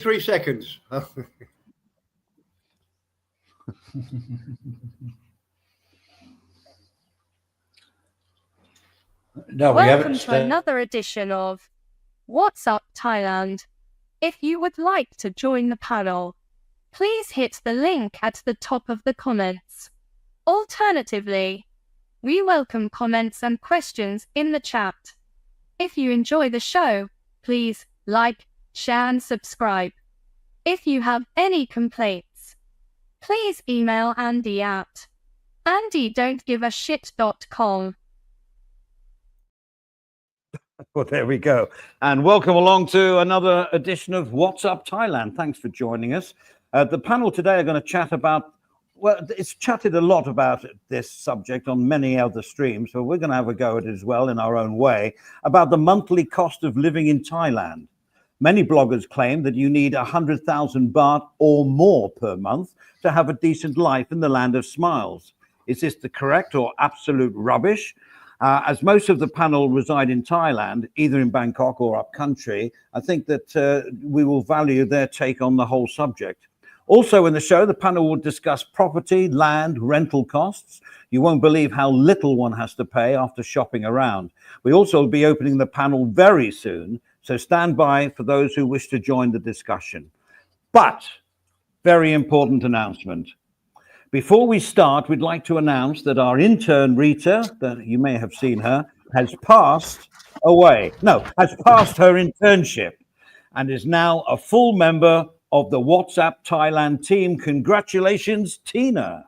3 seconds. No, Welcome to another edition of What's Up Thailand. If you would like to join the panel, please hit the link at the top of the comments. Alternatively, we welcome comments and questions in the chat. If you enjoy the show, please like, share and subscribe. If you have any complaints, please email Andy at andydon'tgiveashit.com. Well, there we go. And welcome along to another edition of What's Up Thailand. Thanks for joining us. The panel today are going to chat about, well, it's chatted a lot about this subject on many other streams, so we're going to have a go at it as well in our own way, about the monthly cost of living in Thailand. Many bloggers claim that you need 100,000 baht or more per month to have a decent life in the land of smiles. Is this the correct or absolute rubbish? As most of the panel reside in Thailand, either in Bangkok or up country, I think that we will value their take on the whole subject. Also in the show, the panel will discuss property, land, rental costs. You won't believe how little one has to pay after shopping around. We also will be opening the panel very soon, so stand by for those who wish to join the discussion. But, very important announcement. Before we start, we'd like to announce that our intern, Rita, that you may have seen her, has passed away. No, has passed her internship and is now a full member of the What's Up Thailand team. Congratulations, Tina.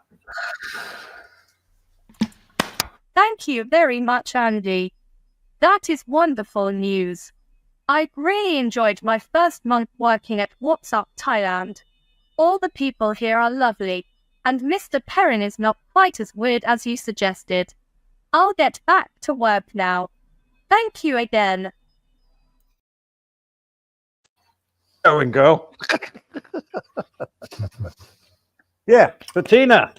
Thank you very much, Andy. That is wonderful news. I really enjoyed my first month working at What's Up Thailand. All the people here are lovely. And Mr. Perrin is not quite as weird as you suggested. I'll get back to work now. Thank you again. Going, girl. Yeah, Bettina.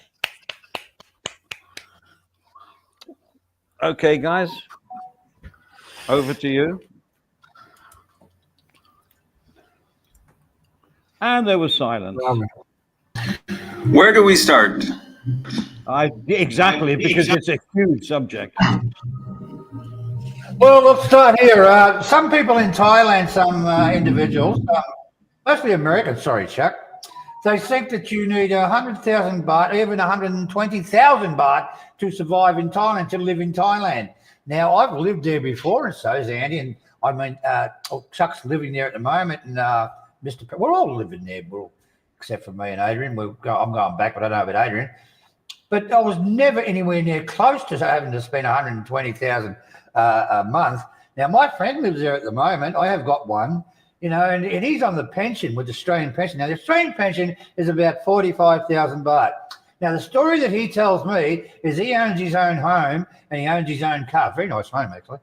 Okay, guys. Over to you. And there was silence. Where do we start? Exactly, because it's a huge subject. Well, let's start here. Some people in Thailand, some individuals, mostly Americans, sorry, Chuck, they think that you need 100,000 baht, even 120,000 baht to survive in Thailand, to live in Thailand. Now, I've lived there before, and so has Andy, and I mean, Chuck's living there at the moment, and we're all living there, except for me and Adrian. I'm going back, but I don't know about Adrian. But I was never anywhere near close to having to spend 120,000 a month. Now, my friend lives there at the moment. I have got one, you know, and he's on the pension with the Australian pension. Now, the Australian pension is about 45,000 baht. Now, the story that he tells me is he owns his own home and he owns his own car. Very nice home, actually.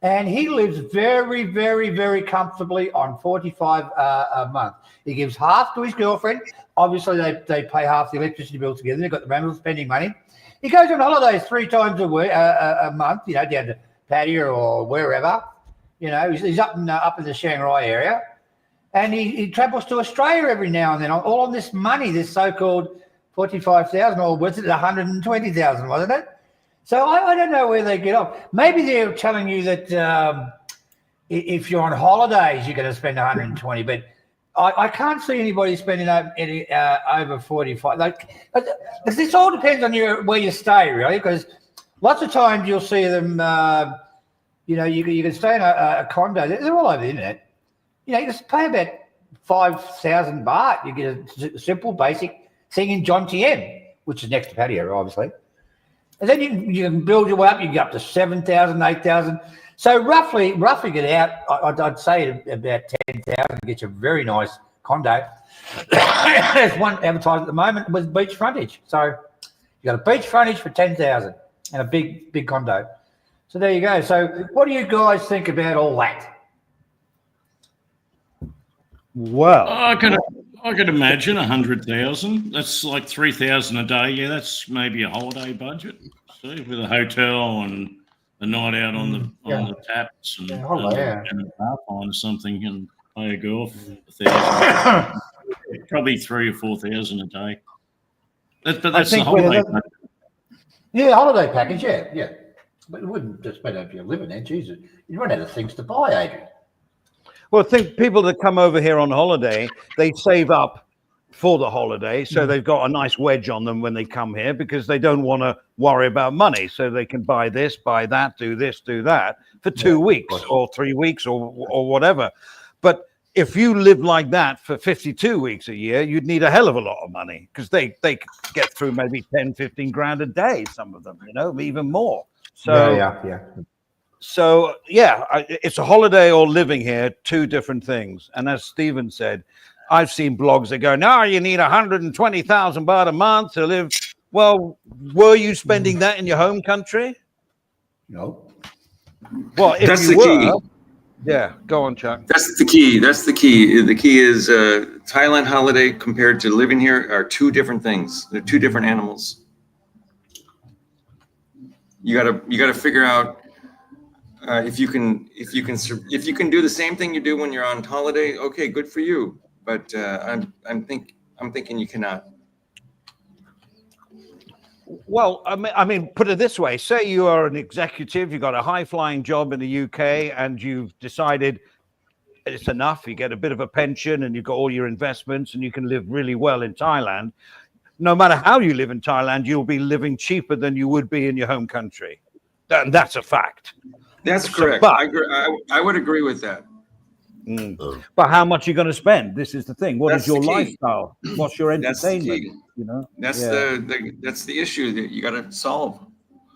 And he lives very, very, very comfortably on 45 a month. He gives half to his girlfriend. Obviously, they pay half the electricity bill together. They've got the rental spending money. He goes on holidays 3 times a month, you know, down to Pattaya or wherever. You know, he's up in the Shanghai area. And he travels to Australia every now and then, all on this money, this so-called 45,000, or was it 120,000, wasn't it? So I don't know where they get off. Maybe they're telling you that if you're on holidays, you're going to spend 120. But I can't see anybody spending over 45. Like, this all depends on where you stay, really, because lots of times you'll see them. You know, you can stay in a condo. They're all over the internet. You know, you just pay about 5,000 baht. You get a simple, basic thing in John Tien, which is next to Pattaya, obviously. And then you can build your way up. You can get up to 7,000, 8,000. So roughly get out, I'd say about 10,000 gets you a very nice condo. There's one advertised at the moment with beach frontage. So you got a beach frontage for 10,000 and a big condo. So there you go. So what do you guys think about all that? Well, I could imagine 100,000. That's like 3,000 a day. Yeah, that's maybe a holiday budget. See, with a hotel and a night out on the taps and a bath line or something, and pay a girl 1,000, probably 3,000 or 4,000 a day. But that's the think holiday. Yeah, holiday package. Yeah. But it wouldn't just spend if you're living there. Jesus, you'd run out of things to buy, Adrian. Well, think people that come over here on holiday, they save up for the holiday, so they've got a nice wedge on them when they come here because they don't want to worry about money, so they can buy this, buy that, do this, do that for 2 weeks or 3 weeks or whatever. But if you live like that for 52 weeks a year, you'd need a hell of a lot of money because they get through maybe 10, 15 grand a day, some of them, even more. So yeah. So yeah, it's a holiday or living here, two different things. And as Stephen said, I've seen blogs that go, no, you need 120,000 baht a month to live. Well, were you spending that in your home country? No. Well, if That's you the were, key. yeah, go on, Chuck. That's the key. The key is Thailand holiday compared to living here are two different things. They're two different animals. You gotta figure out if you can do the same thing you do when you're on holiday. Okay, good for you. But I'm thinking you cannot. Well, I mean, put it this way: say you are an executive, you got a high-flying job in the UK, and you've decided it's enough. You get a bit of a pension, and you've got all your investments, and you can live really well in Thailand. No matter how you live in Thailand, you'll be living cheaper than you would be in your home country. And that's a fact. That's correct. But, I would agree with that. But how much are you going to spend? This is the thing. What is That's your the key. lifestyle? What's your That's the entertainment? key. That's that's the issue that you got to solve.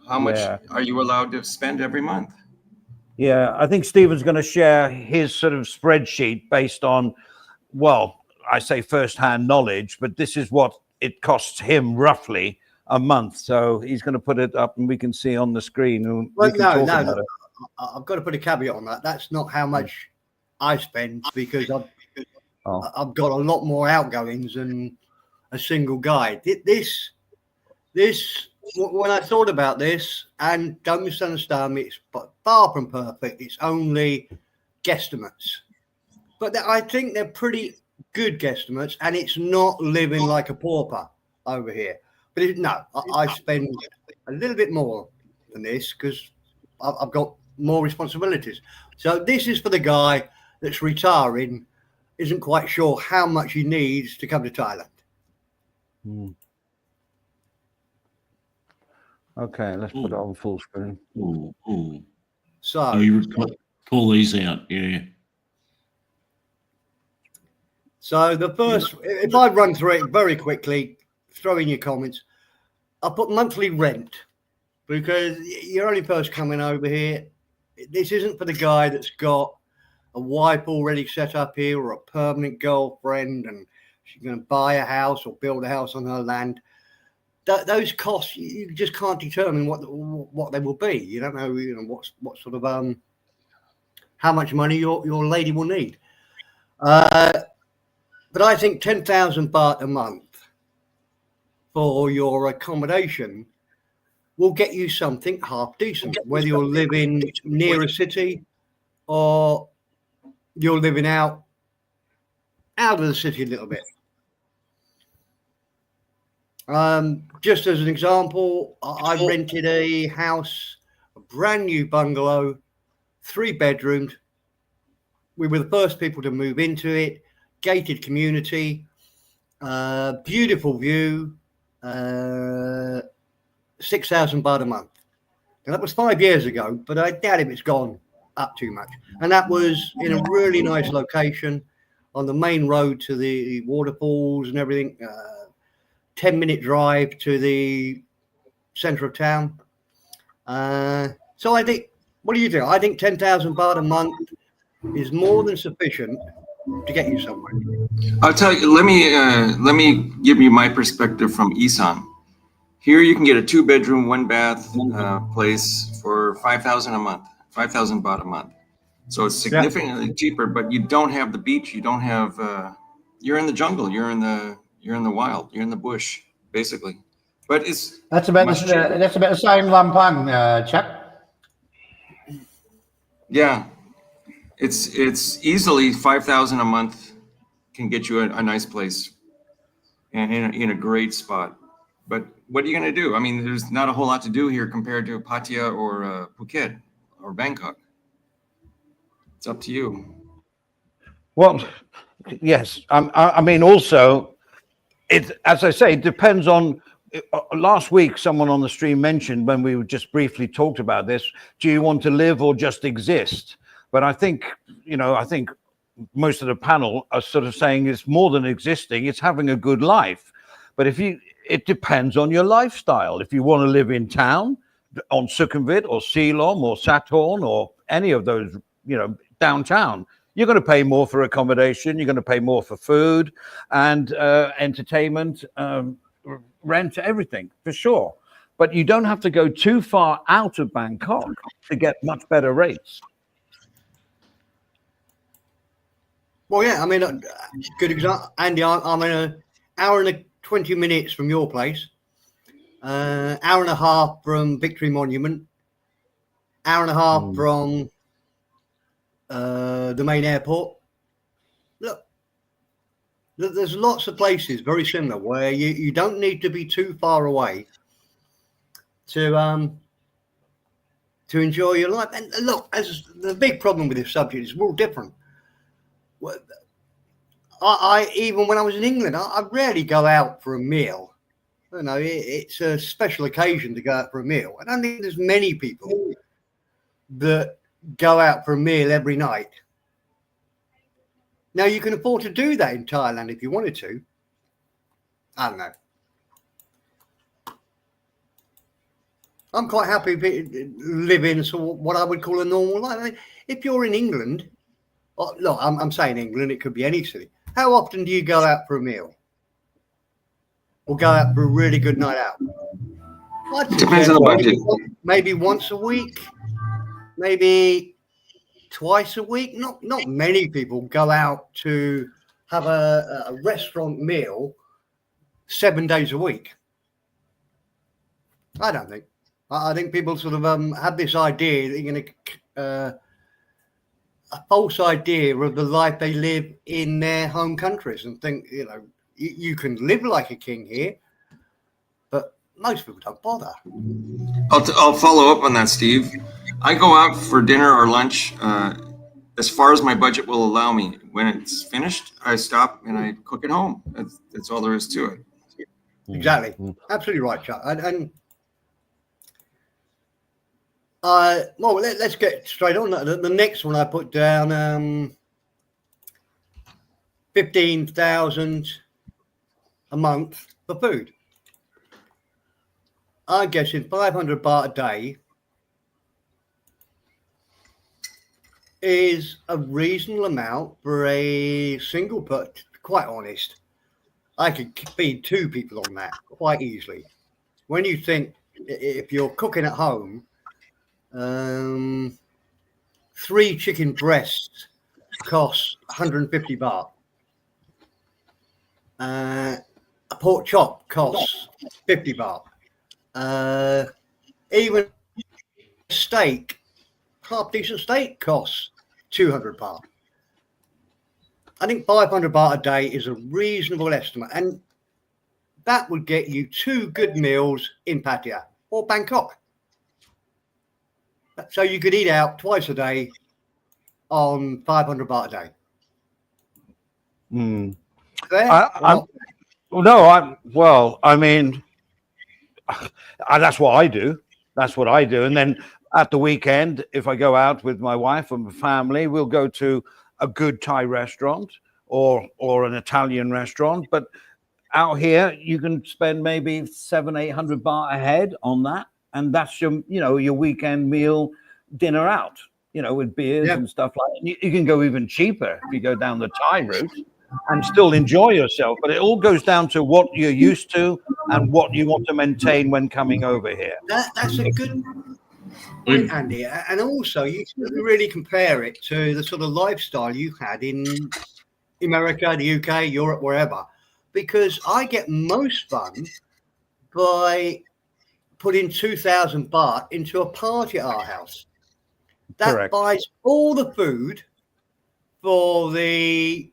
How much are you allowed to spend every month? Yeah, I think Stephen's going to share his sort of spreadsheet based on, well, I say first-hand knowledge, but this is what it costs him roughly a month. So he's going to put it up and we can see on the screen. Well, no, I've got to put a caveat on that. That's not how much I spend because I've got a lot more outgoings than a single guy. This, when I thought about this, and don't misunderstand me, it's far from perfect. It's only guesstimates, but I think they're pretty good guesstimates, and it's not living like a pauper over here. But I spend a little bit more than this because I've got more responsibilities. So this is for the guy that's retiring, isn't quite sure how much he needs to come to Thailand. Okay, let's put it on full screen. So you pull these out, yeah. So the first, if I run through it very quickly, throw in your comments. I'll put monthly rent because you're only first coming over here. This isn't for the guy that's got a wife already set up here or a permanent girlfriend and she's going to buy a house or build a house on her land. Those costs, you just can't determine what they will be. You don't know, what sort of how much money your lady will need. But I think 10,000 baht a month for your accommodation will get you something half decent, whether you're living near a city or you're living out of the city a little bit. Just as an example, I rented a house, a brand new bungalow, 3 bedrooms. We were the first people to move into it, gated community, beautiful view, 6,000 baht a month. And that was 5 years ago, but I doubt if it's gone up too much. And that was in a really nice location on the main road to the waterfalls and everything. 10-minute drive to the center of town. So I think, what do you think? I think 10,000 baht a month is more than sufficient to get you somewhere. I'll tell you. Let me give you my perspective from Isan. Here you can get a 2-bedroom, 1-bath place for 5,000 a month, 5,000 baht a month. So it's significantly cheaper, but you don't have the beach. You don't have. You're in the jungle. You're in the wild. You're in the bush, basically. But that's about the same Lampang, Chuck. Yeah, it's easily 5,000 a month can get you a nice place and in a great spot. But what are you going to do? I mean, there's not a whole lot to do here compared to Pattaya or Phuket or Bangkok. It's up to you. Well, yes. I mean, also, as I say, it depends on. Last week, someone on the stream mentioned when we just briefly talked about this: do you want to live or just exist? But I think, I think most of the panel are sort of saying it's more than existing; it's having a good life. But it depends on your lifestyle. If you want to live in town, on Sukhumvit or Ceylon or Saturn or any of those, downtown, you're going to pay more for accommodation. You're going to pay more for food and entertainment, rent, everything, for sure. But you don't have to go too far out of Bangkok to get much better rates. Well, yeah, I mean, good example, Andy. I'm in an hour and 20 minutes from your place, hour and a half from Victory Monument, hour and a half from the main airport. Look, there's lots of places very similar where you don't need to be too far away to enjoy your life. And look, as the big problem with this subject is we're all different. I even when I was in England, I rarely go out for a meal. It's a special occasion to go out for a meal. I don't think there's many people that go out for a meal every night. Now, you can afford to do that in Thailand if you wanted to. I don't know. I'm quite happy living what I would call a normal life. I mean, if you're in England, look, I'm saying England, it could be any city. How often do you go out for a meal? Or go out for a really good night out? Depends on the budget. Maybe once a week, maybe twice a week. Not many people go out to have a restaurant meal 7 days a week. I don't think. I think people sort of have this idea that you're going to a false idea of the life they live in their home countries and think, you can live like a king here, but most people don't bother. I'll follow up on that, Steve. I go out for dinner or lunch as far as my budget will allow me. When it's finished, I stop and I cook at home. That's all there is to it. Exactly. Absolutely right, Chuck. And well, let's get straight on. The next one I put down 15,000 a month for food. I'm guessing 500 baht a day is a reasonable amount for a single person. Quite honest, I could feed two people on that quite easily. When you think if you're cooking at home, 3 chicken breasts cost 150 baht. A pork chop costs 50 baht. Even a steak, half decent steak costs 200 baht. I think 500 baht a day is a reasonable estimate, and that would get you 2 good meals in Pattaya or Bangkok. So you could eat out twice a day on 500 baht a day. Fair? That's what I do. That's what I do. And then at the weekend, if I go out with my wife and my family, we'll go to a good Thai restaurant or an Italian restaurant. But out here, you can spend maybe 700-800 baht a head on that. And that's your weekend meal dinner out, with beers and stuff like that. You can go even cheaper if you go down the Thai route and still enjoy yourself. But it all goes down to what you're used to and what you want to maintain when coming over here. That's a good point, Andy. And also, you can really compare it to the sort of lifestyle you had in America, the UK, Europe, wherever. Because I get most fun by putting 2,000 baht into a party at our house. That Correct. buys all the food for the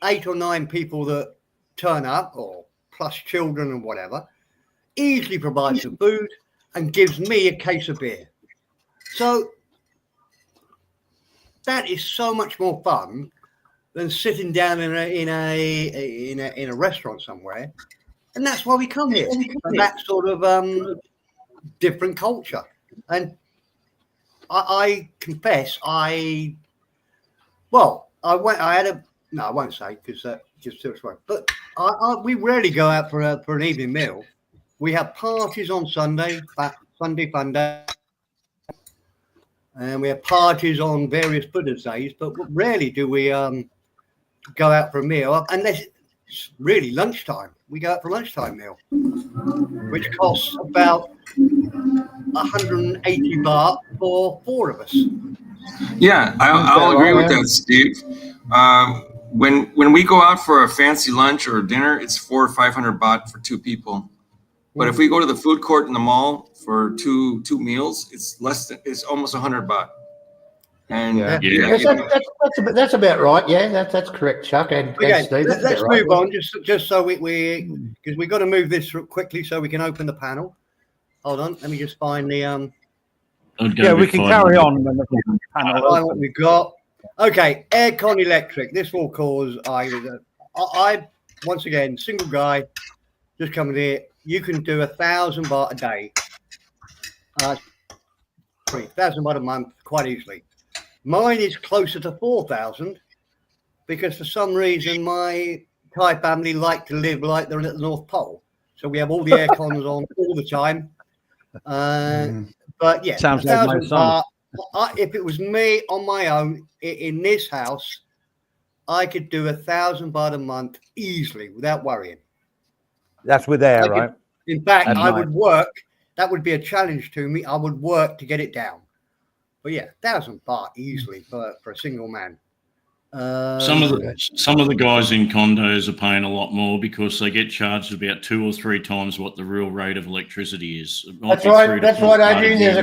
8 or 9 people that turn up, or plus children and whatever, easily provides the food and gives me a case of beer. So that is so much more fun than sitting down in a restaurant somewhere, and that's why we come here. And that sort of different culture. And I confess, I won't say because just too much. But we rarely go out for an evening meal. We have parties on Sunday, Sunday fun day, and we have parties on various Buddha's days. But rarely do we go out for a meal unless it's really lunchtime. We go out for a lunchtime meal, which costs about 180 baht for 4 of us. Yeah, I'll agree with that, Steve. When we go out for a fancy lunch or dinner, it's 400 or 500 baht for 2 people. But if we go to the food court in the mall for two meals, it's almost 100 baht. And That's about right. Yeah, that's correct, Chuck. And Steve, let's move on, just so we because we've got to move this quickly so we can open the panel. Hold on, let me just find the we can carry on when the panel find what we've got. Okay, aircon electric. This will cause I once again, single guy, just coming here. You can do 1,000 baht a day, 3,000 baht a month, quite easily. Mine is closer to 4,000 because for some reason my Thai family like to live like they're at the North Pole, so we have all the air cons on all the time. But yeah, sounds like my son. If it was me on my own in this house, I could do 1,000 baht a month easily without worrying. That's with air, right? In fact, I would work. That would be a challenge to me. I would work to get it down. But yeah, 1,000 baht easily for a single man. Some of the guys in condos are paying a lot more because they get charged about 2 or 3 times what the real rate of electricity is. That's right. That's right, Adrian. There's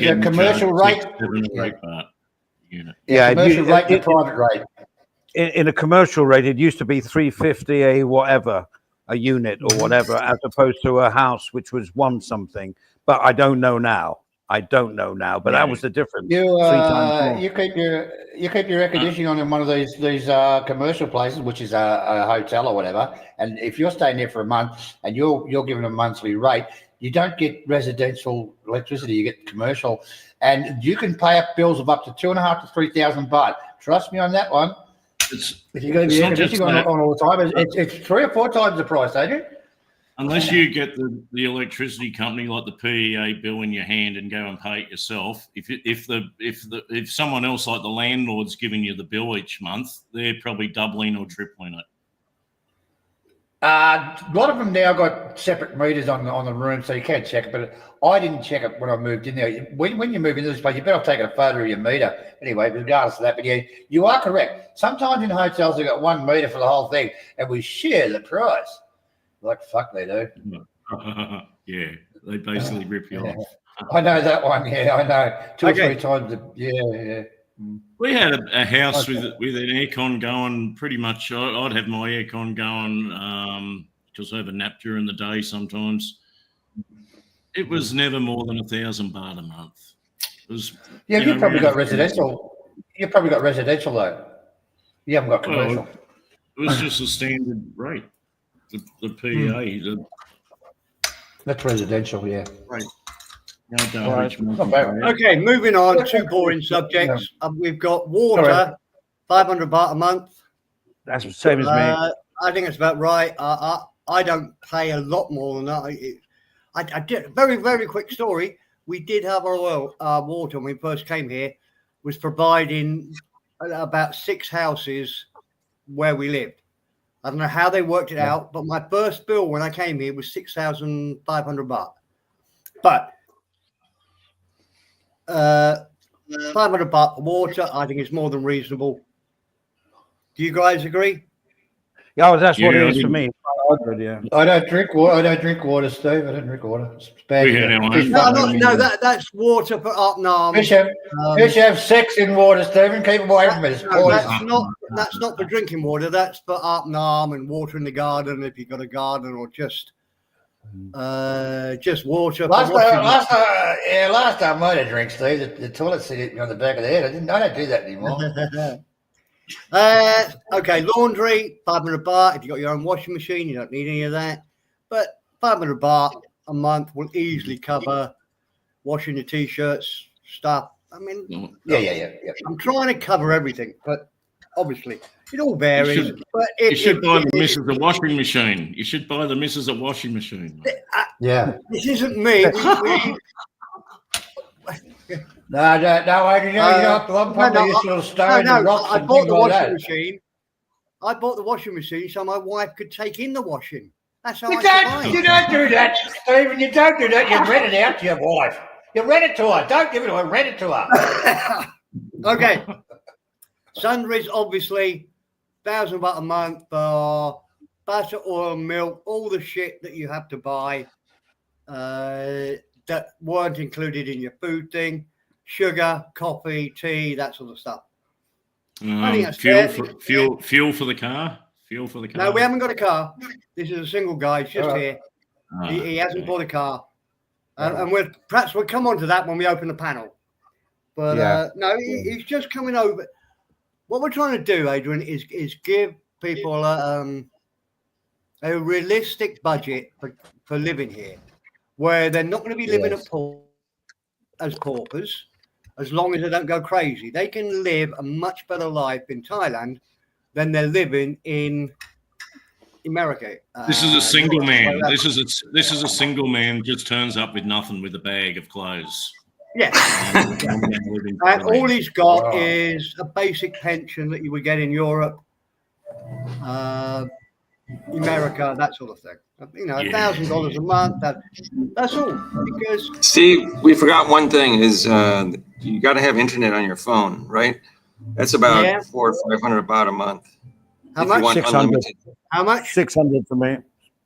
a commercial rate. Commercial rate and private rate. In a commercial rate, it used to be 350 a unit or whatever, as opposed to a house which was 1 something. But I don't know now. But that was the difference. You keep your air conditioning on in one of these commercial places, which is a hotel or whatever. And if you're staying there for a month and you're given a monthly rate, you don't get residential electricity. You get commercial, and you can pay up bills of up to 2,500 to 3,000 baht. Trust me on that one. If you're going to be air conditioning on all the time, it's 3 or 4 times the price, Adrian. Unless you get the electricity company like the PEA bill in your hand and go and pay it yourself, if someone else like the landlord's giving you the bill each month, they're probably doubling or tripling it. A lot of them now got separate meters on the room, so you can check it. But I didn't check it when I moved in there. When you move into this place, you better take a photo of your meter. Anyway, regardless of that, but yeah, you are correct. Sometimes in hotels they've got 1 meter for the whole thing, and we share the price. Like fuck, they do. Yeah, they basically rip you off. I know that one. Yeah, I know. 2 or 3 times. Yeah. We had a house with an aircon going pretty much. I'd have my aircon going because I have a nap during the day sometimes. It was never more than 1,000 baht a month. It was, you've probably got residential. You've probably got residential though. You haven't got commercial. It was just a standard rate. The PA. That's residential, yeah. Right. Okay, moving on. 2 boring subjects. We've got water, 500 baht a month. That's the same as me. I think it's about right. I don't pay a lot more than that. I did very, very quick story. We did have our water when we first came here, was providing about 6 houses where we lived. I don't know how they worked it out, but my first bill when I came here was 6,500 baht. But 500 baht for water, I think is more than reasonable. Do you guys agree? Yeah, that's what it is for me. Good, yeah. I don't drink water. I don't drink water, Steve. I don't drink water. It's bad. We had our own. Fish No, that's water for up and arm. Fish have sex in water, Stephen. Keep away from it. It's No, poison. that's not for drinking water. That's for up and arm and water in the garden if you've got a garden, or just water. Last time I had a drink, Steve, the toilet seat hit me on the back of the head. I don't do that anymore. Okay, laundry, 500 baht. If you've got your own washing machine, you don't need any of that. But 500 baht a month will easily cover washing your t-shirts, stuff. I mean, Yeah. I'm trying to cover everything, but obviously it all varies. You should buy the missus a washing machine. You should buy the missus a washing machine. Yeah. This isn't me. No, Adrian, you know, I'm probably used to stones and rocks I and bought things the like washing that. machine. I bought the washing machine so my wife could take in the washing. That's how I You survived. don't do that, Stephen. You don't do that. You rent it out to your wife. You rent it to her. Don't give it to her. Rent it to her. Okay. Sundries, obviously, 1,000 baht a month for butter, oil, milk, all the shit that you have to buy that weren't included in your food thing. Sugar, coffee, tea, that sort of stuff. I think that's fair. Fuel for the car. Fuel for the car. No, we haven't got a car. This is a single guy. He's just All right. here. Ah, He hasn't okay. bought a car. And we'll come on to that when we open the panel. But no, he's just coming over. What we're trying to do, Adrian, is give people a realistic budget for living here, where they're not going to be living as paupers, as long as they don't go crazy. They can live a much better life in Thailand than they're living in America. This is a single man. This is a single man. Just turns up with nothing, with a bag of clothes. Yeah. And all he's got is a basic pension that you would get in Europe, America, that sort of thing. You know, $1,000 a month. That's all. Because Steve, we forgot one thing is you got to have internet on your phone, right? That's about 400 or 500 baht a month. how If you much? want 600. unlimited. How much? 600 for me.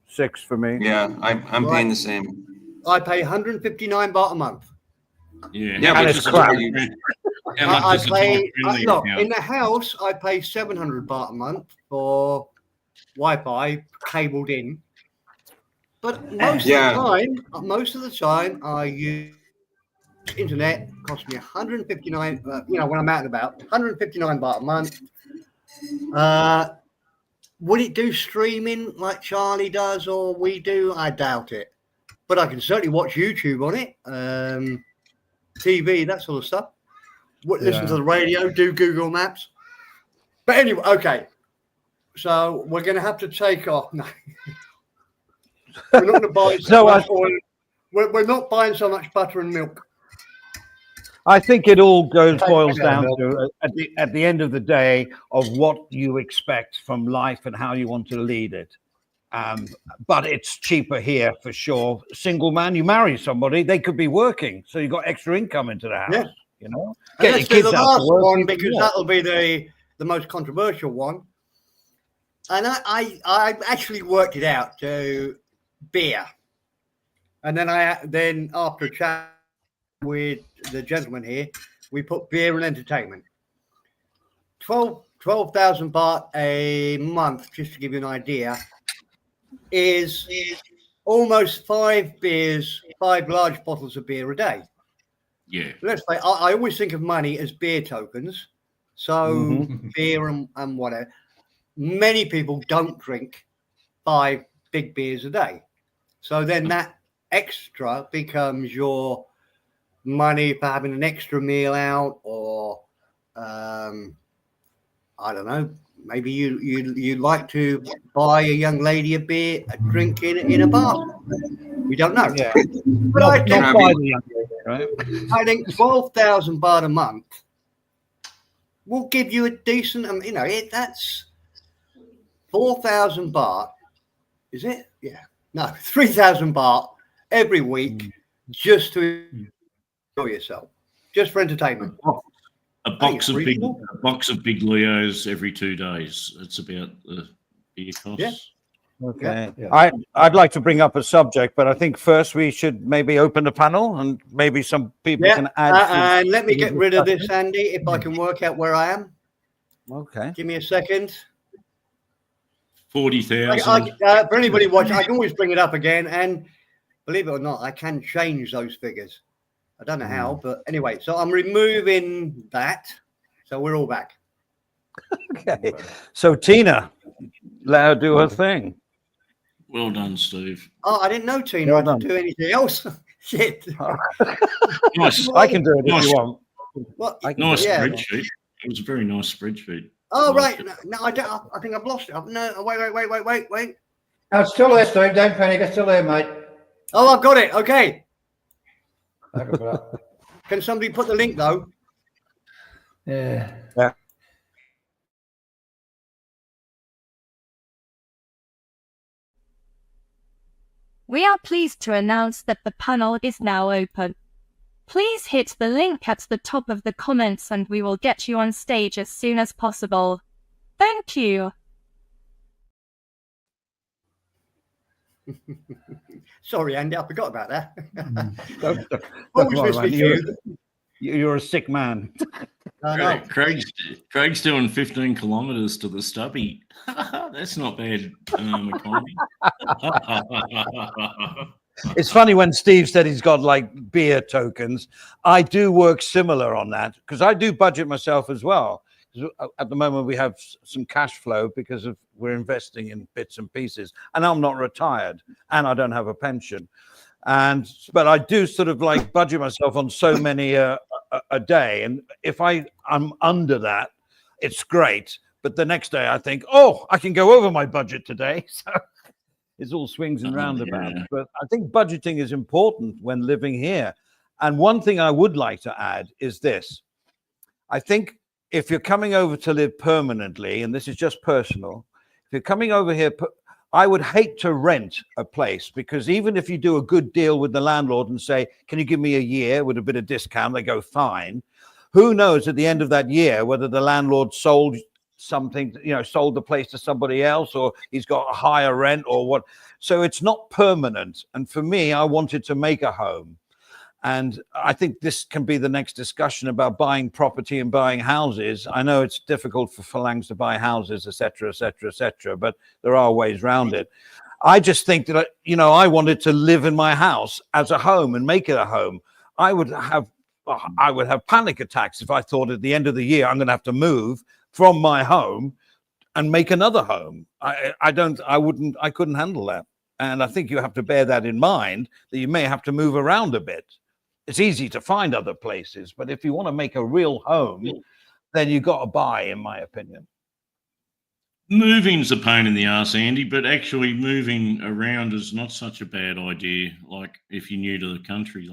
6 for me. Yeah, I'm paying the same. I pay 159 baht a month. Yeah, Yeah, how but much it's is crap. I a pay friendly look account? in the house. I pay 700 baht a month for Wi-Fi cabled in. But most of the time, I use internet. Costs me 159. You know, when I'm out and about, 159 baht a month. Would it do streaming like Charlie does or we do? I doubt it. But I can certainly watch YouTube on it, TV, that sort of stuff. Listen to the radio, do Google Maps. But anyway, okay. So we're going to have to take off. No. We're not going to buy so much oil. We're not buying so much butter and milk. I think it all boils down to at the end of the day of what you expect from life and how you want to lead it. But it's cheaper here for sure. Single man, you marry somebody, they could be working, so you got extra income into the house. Yeah. You know, And let's do the last one even because more. that'll be the most controversial one. And I actually worked it out to beer, and then after a chat with the gentleman here, we put beer and entertainment. 12,000 baht a month, just to give you an idea, is almost 5 large bottles of beer a day. Yeah. Let's say I always think of money as beer tokens. So beer and whatever. Many people don't drink 5 big beers a day. So then that extra becomes your money for having an extra meal out, or I don't know, maybe you like to buy a young lady a beer, a drink in a bar. We don't know. Yeah. But I think 12,000 baht a month will give you a decent, that's 4,000 baht. Is it? Yeah. No, 3,000 baht every week just to enjoy yourself, just for entertainment. A box of big Leos every 2 days. It's about the beer costs. Yeah. Okay. Yeah. I'd like to bring up a subject, but I think first we should maybe open the panel and maybe some people Yeah. can add. And let me get rid of this, Andy, if I can work out where I am. Okay. Give me a second. 40,000. For anybody watching, I can always bring it up again. And believe it or not, I can change those figures. I don't know how, but anyway, so I'm removing that. So we're all back. Okay. So Tina, let her do her thing. Well done, Steve. Oh, I didn't know Tina Well had done. to do anything else. Shit. Nice, I can do it if you want. What? I can nice Yeah. spreadsheet. It was a very nice spreadsheet. Oh, Liked right. it. No, I don't. I think I've lost it. No, wait. No, it's still there, Steve. Don't panic. It's still there, mate. Oh, I've got it. Okay. I can put it up. Can somebody put the link, though? Yeah. We are pleased to announce that the panel is now open. Please hit the link at the top of the comments and we will get you on stage as soon as possible. Thank you. Sorry, Andy, I forgot about that. Don't Always worry, miss man. me, You're a sick man. I know. Craig's doing 15 kilometers to the stubby. That's not bad economy. It's funny when Steve said he's got like beer tokens. I do work similar on that because I do budget myself as well. At the moment, we have some cash flow because of we're investing in bits and pieces, and I'm not retired, and I don't have a pension, but I do sort of like budget myself on so many a day, and if I'm under that, it's great. But the next day, I think, oh, I can go over my budget today, so it's all swings and roundabouts. Yeah. But I think budgeting is important when living here. And one thing I would like to add is this: I think if you're coming over to live permanently, and this is just personal, if you're coming over here, I would hate to rent a place, because even if you do a good deal with the landlord and say, can you give me a year with a bit of discount, they go fine. Who knows at the end of that year whether the landlord sold something, sold the place to somebody else, or he's got a higher rent or what. So it's not permanent. And for me, I wanted to make a home. And I think this can be the next discussion about buying property and buying houses. I know it's difficult for Phalanx to buy houses, et cetera, but there are ways around it. I just think that, I wanted to live in my house as a home and make it a home. I would have panic attacks if I thought at the end of the year I'm going to have to move from my home and make another home. I couldn't handle that. And I think you have to bear that in mind, that you may have to move around a bit. It's easy to find other places, but if you want to make a real home, then you got to buy, in my opinion. Moving's a pain in the ass, Andy, but actually moving around is not such a bad idea. Like if you're new to the country,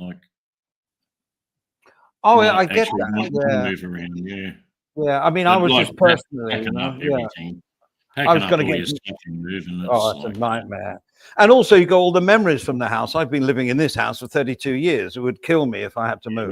I get that. Move around, yeah. Yeah, I mean, I was just personally, packing up everything. I was going to get moving. It's a nightmare. And also, you got all the memories from the house. I've been living in this house for 32 years. It would kill me if I had to move,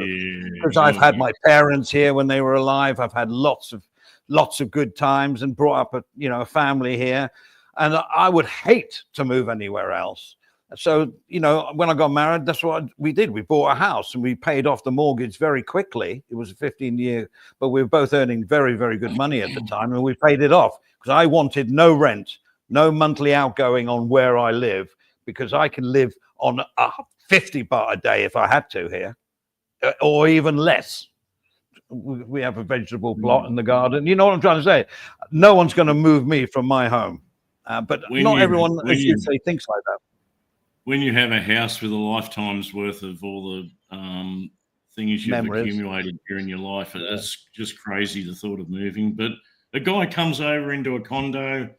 because I've had my parents here when they were alive. I've had lots of good times and brought up a family here, and I would hate to move anywhere else. So, when I got married, that's what we did. We bought a house and we paid off the mortgage very quickly. It was a 15-year, but we were both earning very, very good money at the time, and we paid it off because I wanted no rent, no monthly outgoing on where I live, because I can live on 50 baht a day if I had to here, or even less. We have a vegetable plot in the garden. You know what I'm trying to say? No one's going to move me from my home. But not everyone, as you say, thinks like that. When you have a house with a lifetime's worth of all the things you've accumulated during your life, it's just crazy, the thought of moving. But a guy comes over into a condo,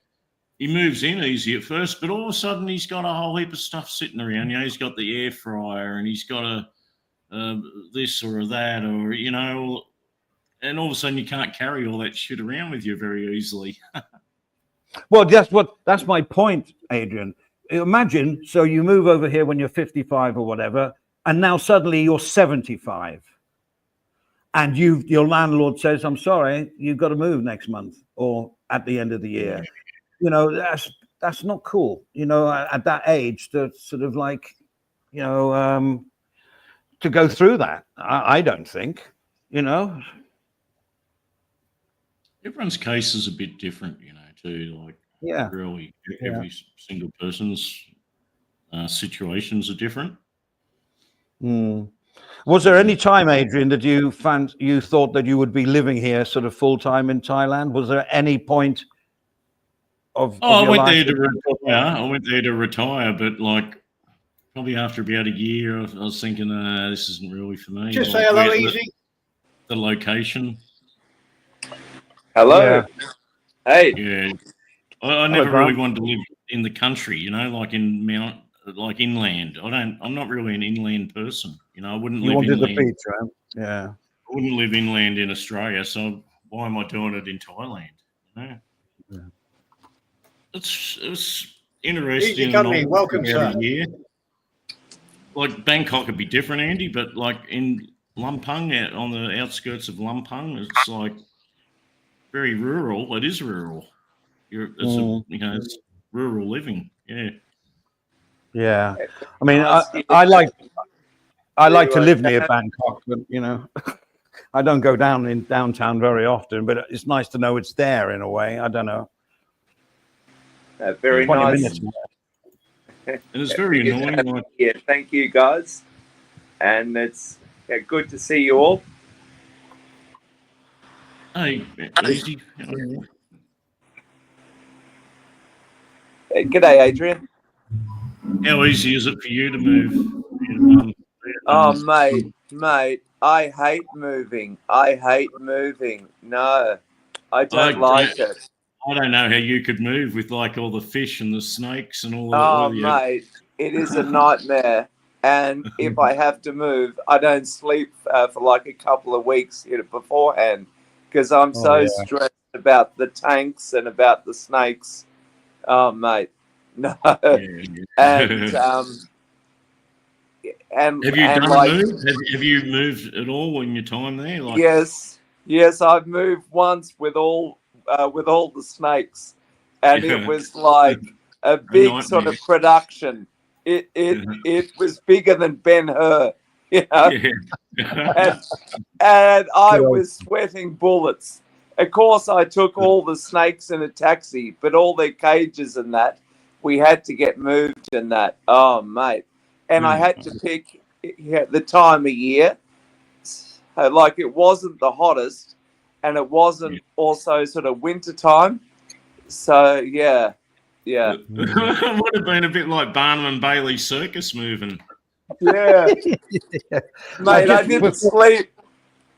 he moves in easy at first, but all of a sudden he's got a whole heap of stuff sitting around. He's got the air fryer and he's got this or that, or, and all of a sudden you can't carry all that shit around with you very easily. Well, that's my point, Adrian. Imagine, so you move over here when you're 55 or whatever, and now suddenly you're 75. And your landlord says, I'm sorry, you've got to move next month or at the end of the year. that's not cool, you know, at that age to sort of like, you know, to go through that. I don't think, you know. Everyone's case is a bit different, you know, too. Like, Yeah. really, Yeah. every single person's situations are different. Mm. Was there any time, Adrian, that you thought that you would be living here sort of full time in Thailand? Was there any point of I your went life? there to retire. I went there to retire, but like probably after about a year, I was thinking, this isn't really for me. Just Like, say hello, Easy. the location. Hello. Yeah. Hey. Yeah, I never really wanted to live in the country, you know, like in inland. I'm not really an inland person, you know. I wouldn't You live wanted inland. the beach, right? Yeah. I wouldn't live inland in Australia, so why am I doing it in Thailand? You know? Yeah. It's interesting. Easy company. Welcome, sir. Yeah. Like Bangkok would be different, Andy, but like in Lumpung, out on the outskirts of Lumpung, it's like very rural. It is rural. It's rural living. Yeah. Yeah. I mean, I like to live near Bangkok, but you know, I don't go down in downtown very often. But it's nice to know it's there in a way. I don't know. Very 20 nice. minutes. And it's very annoying. Like, Yeah, thank you guys, and it's good to see you all. hey, easy. G'day, Adrian. How easy is it for you to move? Oh, mate, I hate moving. No, I don't like it. I don't know how you could move with like all the fish and the snakes and all Oh, the. mate, it is a nightmare. And if I have to move, I don't sleep for like a couple of weeks beforehand because I'm so stressed about the tanks and about the snakes. Oh, mate, no. And have you done a move? Have you moved at all in your time there? Like, yes, I've moved once with all the snakes, and it was like a big sort of production. It was bigger than Ben-Hur, you know, and I was sweating bullets. Of course, I took all the snakes in a taxi, but all their cages and that we had to get moved and that. Oh, mate. And I had to pick the time of year. Like it wasn't the hottest and it wasn't also sort of winter time. So, yeah. It would have been a bit like Barnum and Bailey's circus moving. Yeah. Mate, I didn't sleep.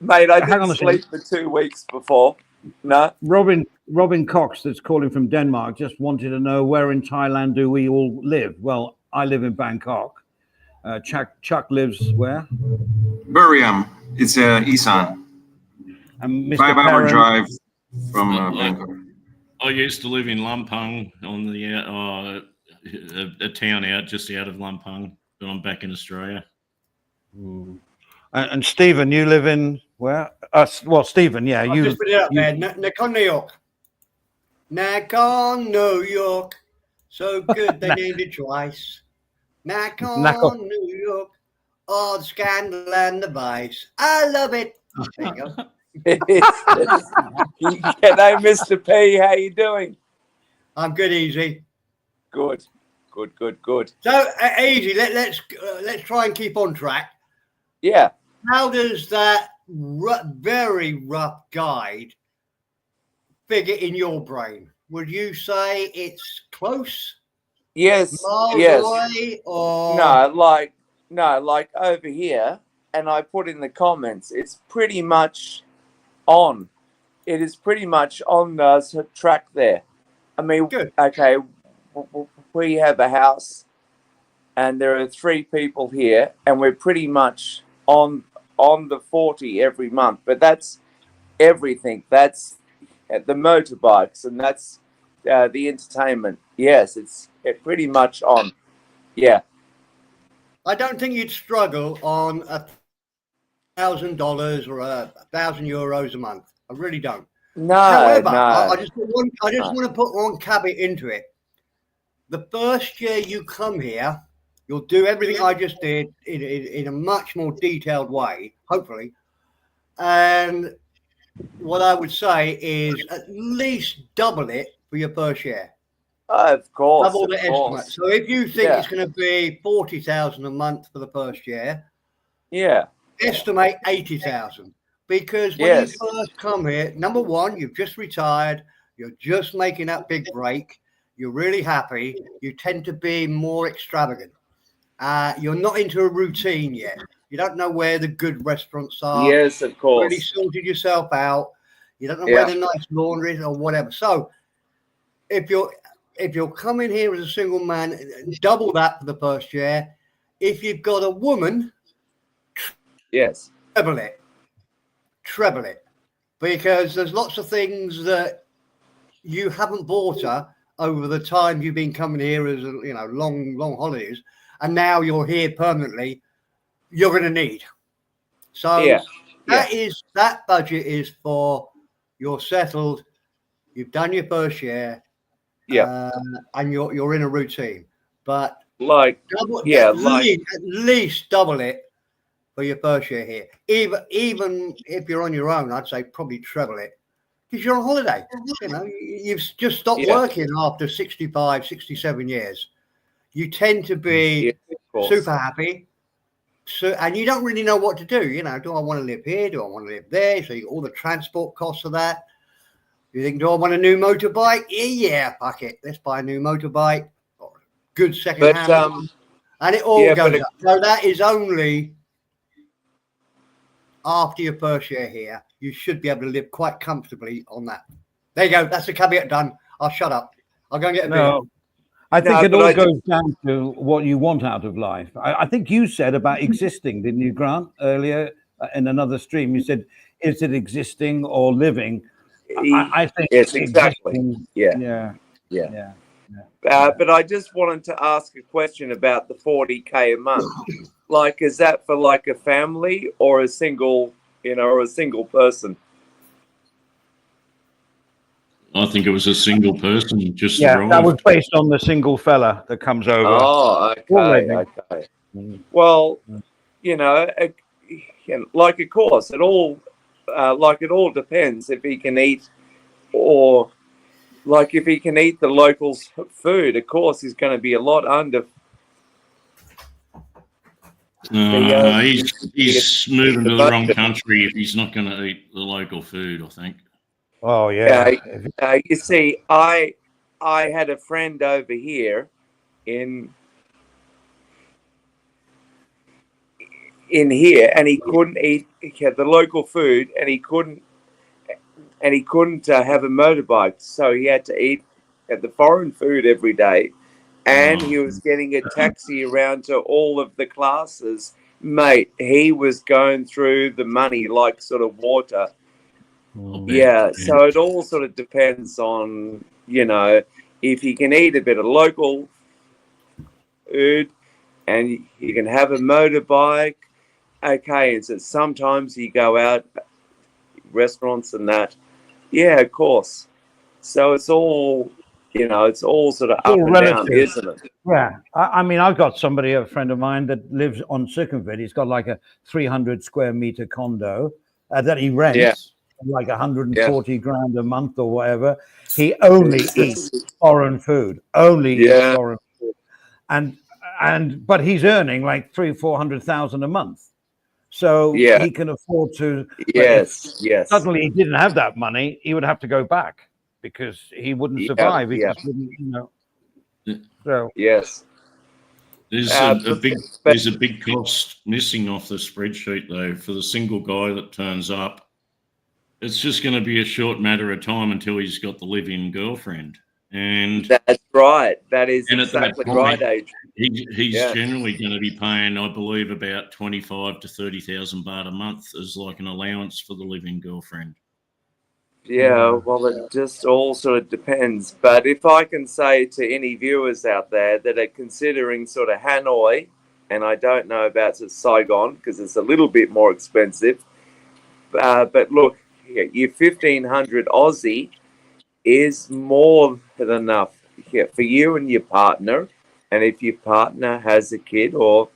Mate, I didn't sleep for 2 weeks before. No. Robin Cox, that's calling from Denmark, just wanted to know where in Thailand do we all live? Well, I live in Bangkok. Chuck lives where? Buriam. It's Isan. And 5-hour drive from Bangkok. I used to live in Lumpung on the a town just out of Lumpung, but I'm back in Australia. And Stephen, you live in where? Well, Stephen, yeah, I've just put it up there. Nakon, New York. Nakon, New York. So good they named it twice. Nakon, New York. All the scandal and the vice. I love it. There you go. G'day, Mr. P. How you doing? I'm good, Easy. Good. So, Easy, let's try and keep on track. Yeah. How does that very rough guide figure in your brain? Would you say it's close? Yes. Miles yes. away, or No, like over here, and I put in the comments, it's pretty much on. It is pretty much on the track there. I mean, good. Okay, we have a house, and there are 3 people here, and we're pretty much on the 40 every month. But that's everything. That's the motorbikes, and that's the entertainment. Yes, it's pretty much on. Yeah. I don't think you'd struggle on $1,000 or €1,000 a month. I really don't. No, However, no. I just want to put one caveat into it. The first year you come here, you'll do everything I just did in a much more detailed way, hopefully. And what I would say is at least double it for your first year. Of course. Double the of estimate. course. So if you think Yeah. it's going to be 40,000 a month for the first year, Yeah. estimate 80,000. Because when Yes. you first come here, number one, you've just retired, you're just making that big break, you're really happy, you tend to be more extravagant. You're not into a routine yet. You don't know where the good restaurants are. Yes, of You've really course. sorted yourself out. You don't know Yeah. where the nice laundry is or whatever. So if you're coming here as a single man, double that for the first year. If you've got a woman, Yes. treble it, because there's lots of things that you haven't bought her over the time you've been coming here as long holidays, and now you're here permanently. You're going to need. So Yeah. that budget is for you're settled. You've done your first year. Yeah. And you're in a routine, but Like, double, yeah, at like, least double it for your first year here. Even if you're on your own, I'd say probably treble it because you're on holiday. You've just stopped Yeah. working after 65, 67 years. You tend to be yeah, of course. super happy. So, and you don't really know what to do. Do I want to live here? Do I want to live there? So you got all the transport costs of that. You think, do I want a new motorbike? Yeah, fuck it. Let's buy a new motorbike. Or good second hand. And it all goes up. So that is only after your first year here. You should be able to live quite comfortably on that. There you go. That's the caveat done. I'll shut up. I'll go and get a beer. I think No, it but all I goes down to what you want out of life. I think you said about existing, didn't you, Grant, earlier in another stream? You said, is it existing or living? I think Yes, exactly. existing. Yeah. Yeah. But I just wanted to ask a question about the 40K a month. Like, is that for like a family or a single, or a single person? I think it was a single person just Yeah, arrived. that was based on the single fella that comes over. Oh, okay. Well, like, of course, it all depends if he can eat, or like if he can eat the local food. Of course, he's going to be a lot under. He's moving to the wrong country if he's not going to eat the local food, I think. Oh, yeah. You see, I had a friend over here in here, and he couldn't eat the local food, and he couldn't have a motorbike, so he had to eat the foreign food every day, and he was getting a taxi around to all of the classes. Mate, he was going through the money like sort of water. Yeah, so it all sort of depends on, if he can eat a bit of local food and you can have a motorbike. Okay, and so sometimes you go out restaurants and that. Yeah, of course. So it's all, it's all sort of up and down, isn't it? Yeah. I mean, I've got a friend of mine that lives on Circumvent. He's got like a 300 square meter condo that he rents. Yeah. Like 140 grand a month or whatever. He only eats foreign food. Eats foreign food. But he's earning like 300,000-400,000 a month. So he can afford to. Yes. Suddenly he didn't have that money, he would have to go back because he wouldn't survive. He just wouldn't, So yes. There's a big cost missing off the spreadsheet though for the single guy that turns up. It's just going to be a short matter of time until he's got the live-in girlfriend, and that's right. That is exactly right, Adrian. He's generally going to be paying, I believe, about 25 to 30,000 baht a month as like an allowance for the live-in girlfriend. Yeah, well, it just all sort of depends. But if I can say to any viewers out there that are considering sort of Hanoi, and I don't know about Saigon because it's a little bit more expensive, but look. Your 1,500 Aussie is more than enough for you and your partner, and if your partner has a kid, or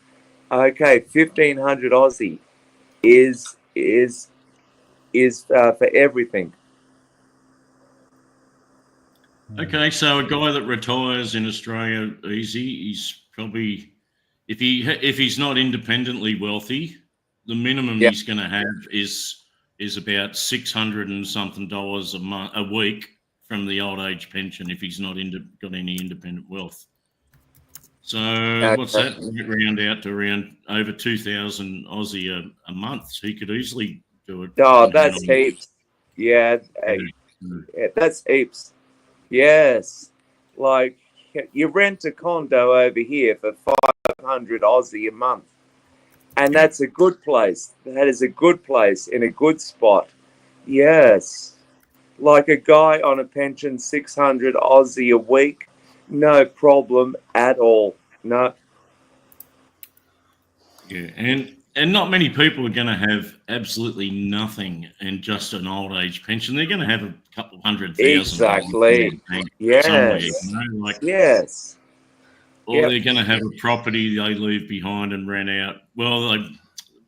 okay, 1,500 Aussie is for everything. Okay, so a guy that retires in Australia easy, he's probably if he's not independently wealthy, the minimum Yeah. he's going to have is about $600 and something a week from the old age pension if he's not got any independent wealth. So what's that? Round out to around over 2,000 Aussie a month. So he could easily do it. Oh, that's heaps. Yeah, yeah, that's heaps. Yes, like you rent a condo over here for 500 Aussie a month, and that's a good place. That is a good place in a good spot. Yes, like a guy on a pension, 600 Aussie a week, no problem at all. No. Yeah, and not many people are going to have absolutely nothing and just an old age pension. They're going to have a couple $100,000. Exactly. Yes. Somewhere, you know, like, yes. or they're going to have a property they leave behind and rent out. Well,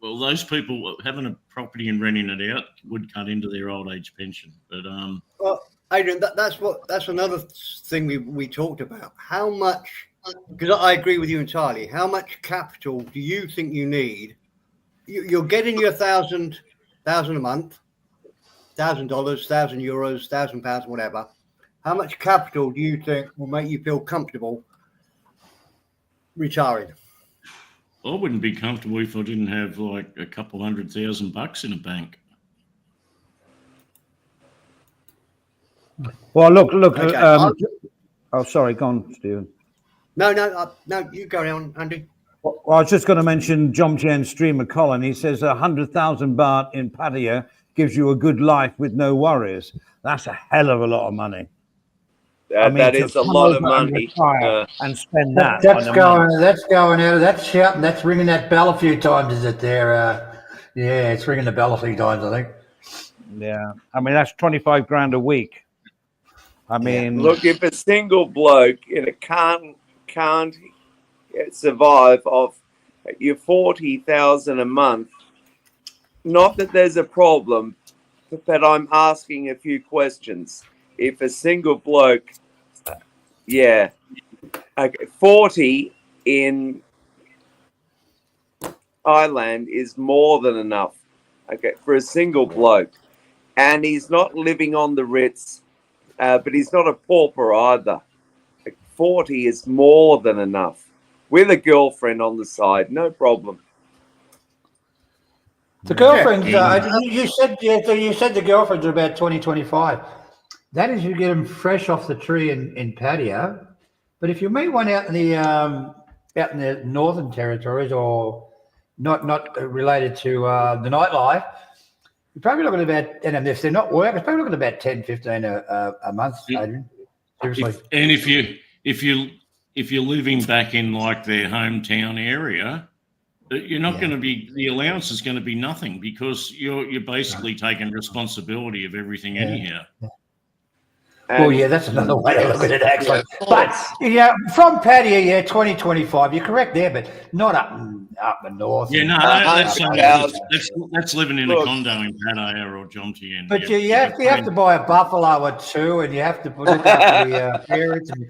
those people having a property and renting it out would cut into their old age pension. But Well, Adrian, that's another thing we talked about. How much? Because I agree with you entirely. How much capital do you think you need? You're getting your $1,000 a month, $1,000, €1,000, £1,000, whatever. How much capital do you think will make you feel comfortable retiring? I wouldn't be comfortable if I didn't have like a couple $100,000 in a bank. Well, look. Okay. Oh, sorry, go on, Stephen. No, you carry on, Andy. Well, I was just going to mention Jom Jen Streamer Colin. He says 100,000 baht in Pattaya gives you a good life with no worries. That's a hell of a lot of money. That is a lot of money. And spend that. That's going out of that shouting. That's ringing that bell a few times. Is it there? Yeah, it's ringing the bell a few times, I think. Yeah, I mean that's 25 grand a week. I mean, look, if a single bloke can't survive off your 40,000 a month, not that there's a problem, but I'm asking a few questions. If a single bloke, 40 in Thailand is more than enough, for a single bloke, and he's not living on the Ritz, but he's not a pauper either. 40 is more than enough with a girlfriend on the side, no problem. The girlfriends, you said the girlfriends are about 20, 25. That is, you get them fresh off the tree in Pattaya. But if you meet one out in the Northern Territories or not related to the nightlife, you're probably looking at about, and if they're not working, it's probably looking at about 10, 15 a month, Adrian. Seriously. And if you're living back in like their hometown area, you're not going to be, the allowance is going to be nothing because you're basically taking responsibility of everything anyhow. Well, that's another way to look at it, actually. But from Pattaya, 2025, you're correct there, but not up the north. Yeah, no, that's living in a condo in Pattaya or Jomtien. But you have to buy a buffalo or two, and you have to look after the parents, and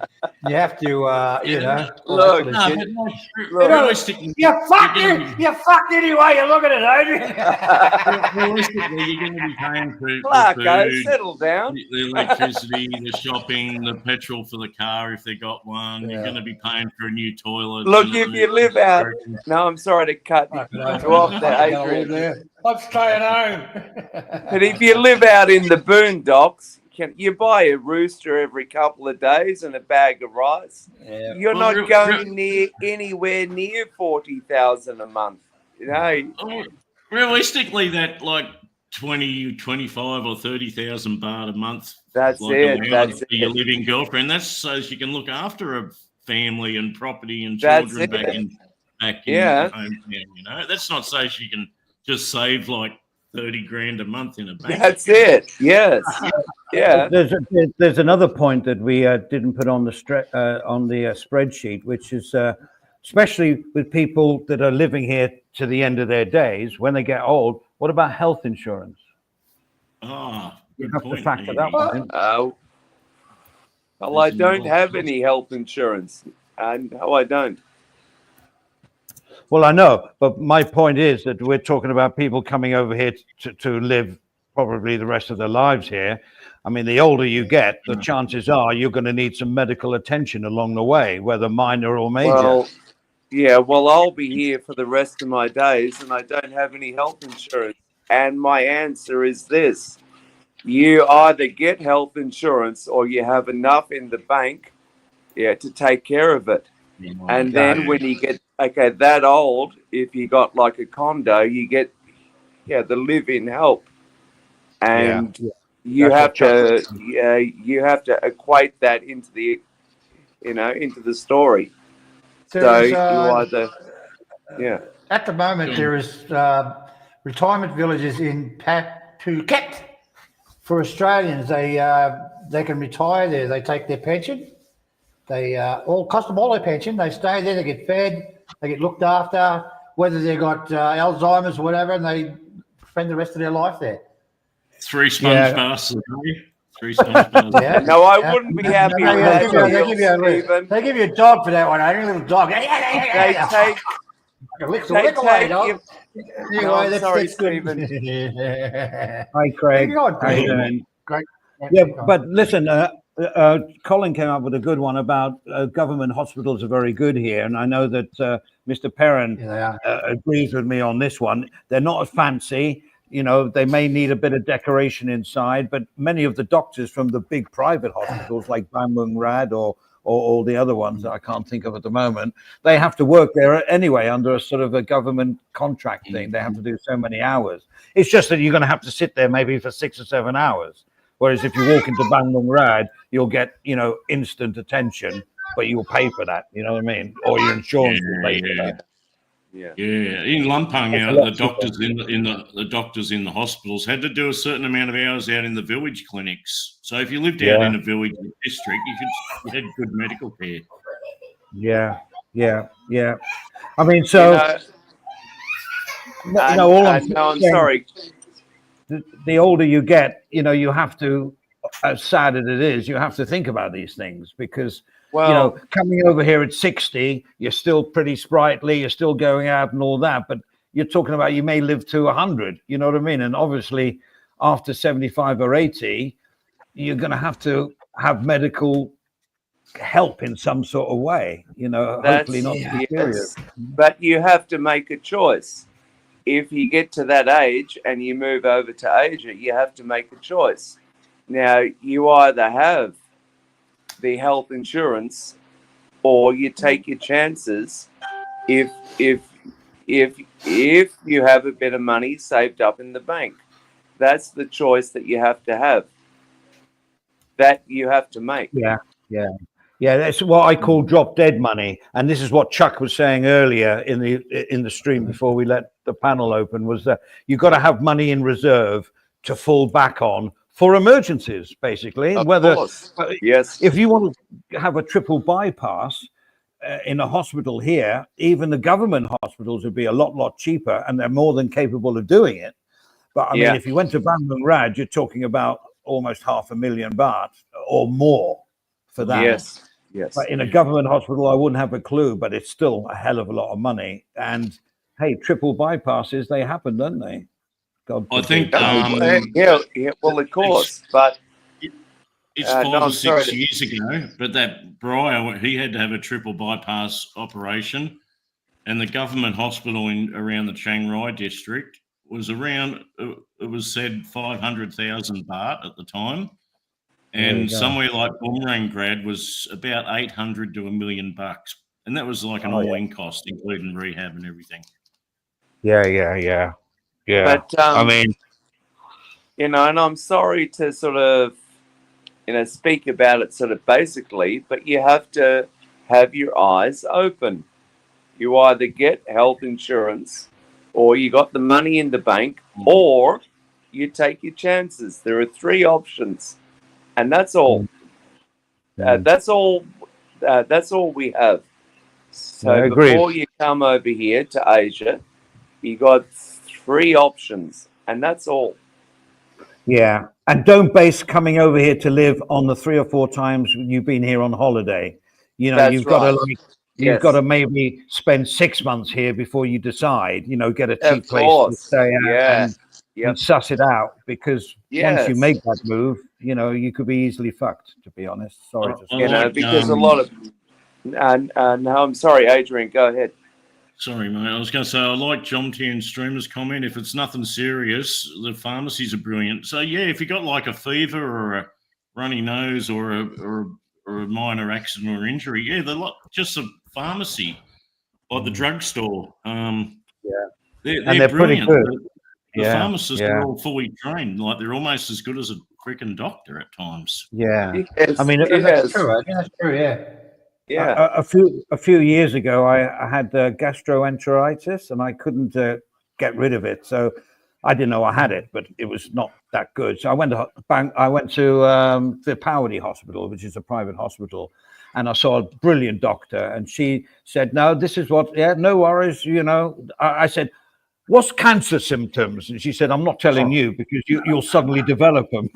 you have to, Look, realistically, you're fucked anyway. You're looking at it. Realistically, you're going to be paying for Clark, food, settle down. the electricity, the shopping, the petrol for the car if they got one. Yeah. You're going to be paying for a new toilet. Look, if you live out, no, I'm sorry to cut you off there, Adrian. I'm staying home. But if you live out in the boondocks, you buy a rooster every couple of days and a bag of rice. Yeah. You're not going anywhere near 40,000 a month. Realistically, that like 20, 25 or 30,000 baht a month. That's like it. That's for your living girlfriend. That's so she can look after a family and property and children back in your hometown. That's not so she can just save like 30 grand a month in a bank. That's it. Yes. Yeah. There's another point that we didn't put on the spreadsheet, which is especially with people that are living here to the end of their days, when they get old, what about health insurance? Ah, You good have to point. factor that one in. Well, I don't have any health insurance. No, I don't. Well, I know, but my point is that we're talking about people coming over here to live probably the rest of their lives here. I mean, the older you get, the chances are you're going to need some medical attention along the way, whether minor or major. Well, yeah, well, I'll be here for the rest of my days and I don't have any health insurance. And my answer is this. You either get health insurance or you have enough in the bank, to take care of it. And then when you get that old, if you got like a condo, you get the live-in help, and you have to equate that into the into the story. So you either At the moment, there is retirement villages in Phuket for Australians. They can retire there. They take their pension. They all cost them all their pension. They stay there. They get fed. They get looked after. Whether they've got Alzheimer's or whatever, and they spend the rest of their life there. 3 sponge baths a day. 3 sponge baths. Yeah. No, I wouldn't be happy with that. They give you a dog for that one. A little dog. They take. Anyway, that's sorry, good. Stephen. Hi, Craig. How you doing? Great. Yeah, but listen, Colin came up with a good one about government hospitals are very good here, and I know that Mr. Perrin agrees with me on this one. They're not as fancy, they may need a bit of decoration inside, but many of the doctors from the big private hospitals like Bangkok Rad or all the other ones that I can't think of at the moment, they have to work there anyway under a sort of a government contract thing. They have to do so many hours. It's just that you're going to have to sit there maybe for 6 or 7 hours. Whereas if you walk into Bangkok Rad, you'll get, instant attention, but you'll pay for that. You know what I mean? Or your insurance will pay for that. Yeah. In Lumpang, the doctors in the hospitals had to do a certain amount of hours out in the village clinics. So if you lived out in a village district, you had good medical care. Yeah. I mean, so I'm sorry. The older you get, you have to, as sad as it is, you have to think about these things because, coming over here at 60, you're still pretty sprightly, you're still going out and all that, but you're talking about you may live to 100, you know what I mean? And obviously, after 75 or 80, you're going to have medical help in some sort of way, hopefully not to be serious. But you have to make a choice. If you get to that age and you move over to Asia, you have to make a choice. Now, you either have the health insurance or you take your chances if you have a bit of money saved up in the bank. That's the choice that you have to have. That you have to make. Yeah, that's what I call drop dead money, and this is what Chuck was saying earlier in the stream before we let the panel open. Was that you've got to have money in reserve to fall back on for emergencies, basically. Of course. Yes. If you want to have a triple bypass in a hospital here, even the government hospitals would be a lot cheaper, and they're more than capable of doing it. But I mean, if you went to Bangkok Rad, you're talking about almost 500,000 baht or more for that. Yes. But in a government hospital, I wouldn't have a clue, but it's still a hell of a lot of money. And hey, triple bypasses, they happen, don't they? I think, well, of course, but it's 5 or 6 years ago. But that Briar, he had to have a triple bypass operation, and the government hospital around the Chiang Rai district was around. It was said 500,000 baht at the time. And somewhere like Bumrang was about 800 to $1 million, and that was like an all-in cost, including rehab and everything. Yeah. But I mean, and I'm sorry to sort of, speak about it sort of basically, but you have to have your eyes open. You either get health insurance or you got the money in the bank, or you take your chances. There are 3 options, and that's all. That's all. That's all we have. So I agree. before you come over here to Asia, you got 3 options, and that's all. Yeah, and don't base coming over here to live on the 3 or 4 times you've been here on holiday. You know, That's you've got to right. you've got to maybe spend 6 months here before you decide. You know, get a cheap Of place to course. stay at Yeah. and suss it out. Because once you Yes. make that move, you know, you could be easily fucked. To be honest, sorry to say. You know, like, because a lot of. No, I'm sorry, Adrian. Go ahead. Sorry, mate. I was going to say, I like John T and Streamer's comment. If it's nothing serious, the pharmacies are brilliant. So, yeah, if you got like a fever or a runny nose or a minor accident or injury, yeah, they're like just a pharmacy, like the drugstore. They're pretty brilliant. good. The Yeah, pharmacists yeah. are all fully trained. Like they're almost as good as a freaking doctor at times. Yeah. Yes, I mean, That's true. I think that's true. Yeah. Yeah. a few years ago, I had gastroenteritis and I couldn't get rid of it. So I didn't know I had it, but it was not that good. So I went to the Powerdy Hospital, which is a private hospital, and I saw a brilliant doctor. And she said, "No, this is what. Yeah, no worries. You know." I said, "What's cancer symptoms?" And she said, "I'm not telling you because you'll suddenly develop them."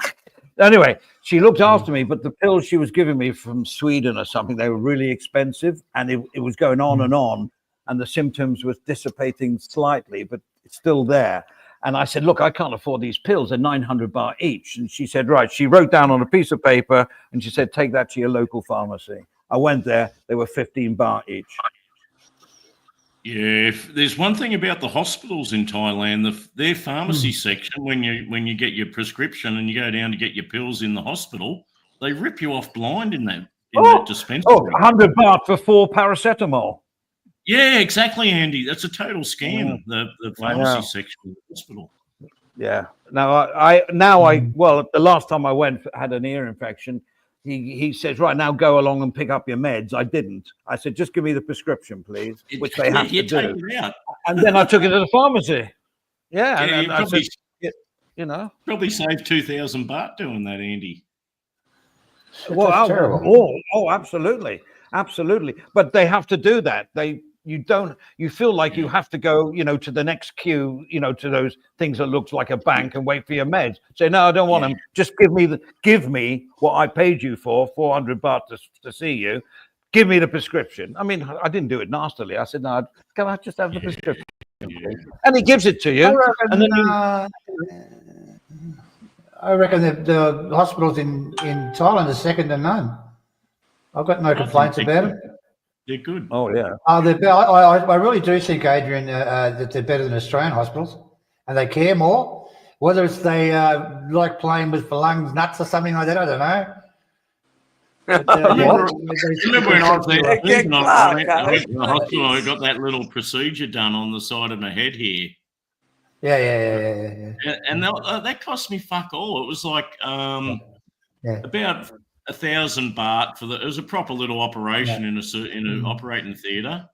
Anyway, she looked after me, but the pills she was giving me from Sweden or something, they were really expensive, and it was going on, and the symptoms was dissipating slightly, but it's still there. And I said, "Look, I can't afford these pills. They're 900 baht each." And she said, "Right." She wrote down on a piece of paper, and she said, "Take that to your local pharmacy." I went there. They were 15 baht each. Yeah, if there's one thing about the hospitals in Thailand, their pharmacy section, when you get your prescription and you go down to get your pills in the hospital, they rip you off blind in that dispensary. 100 baht for 4 paracetamol. Yeah, exactly, Andy. That's a total scam. The pharmacy section of the hospital. Yeah. Now well, the last time I went, had an ear infection. He says, "Right, now go along and pick up your meds." I didn't. I said, "Just give me the prescription, please," which they have to do. And then I took it to the pharmacy. Yeah, and I said, you know, probably saved 2,000 baht doing that, Andy. Well, terrible. Absolutely. But they have to do that. You feel like you have to go, you know, to the next queue, you know, to those things that looks like a bank and wait for your meds. Say, "No, I don't want them. Just give me what I paid you for, 400 baht to see you. Give me the prescription." I mean, I didn't do it nastily. I said, "No, can I just have the prescription?" And he gives it to you. I reckon the hospitals in Thailand are second to none. I've got no complaints about them. They're good. Oh yeah. I really do think, Adrian, that they're better than Australian hospitals, and they care more. Whether it's they like playing with lungs nuts or something like that, I don't know. But, Remember when I was there? I Get went Clark, to the hospital. I got that little procedure done on the side of my head here. Yeah. And that cost me fuck all. It was like about 1,000 baht for it was a proper little operation in an operating theatre.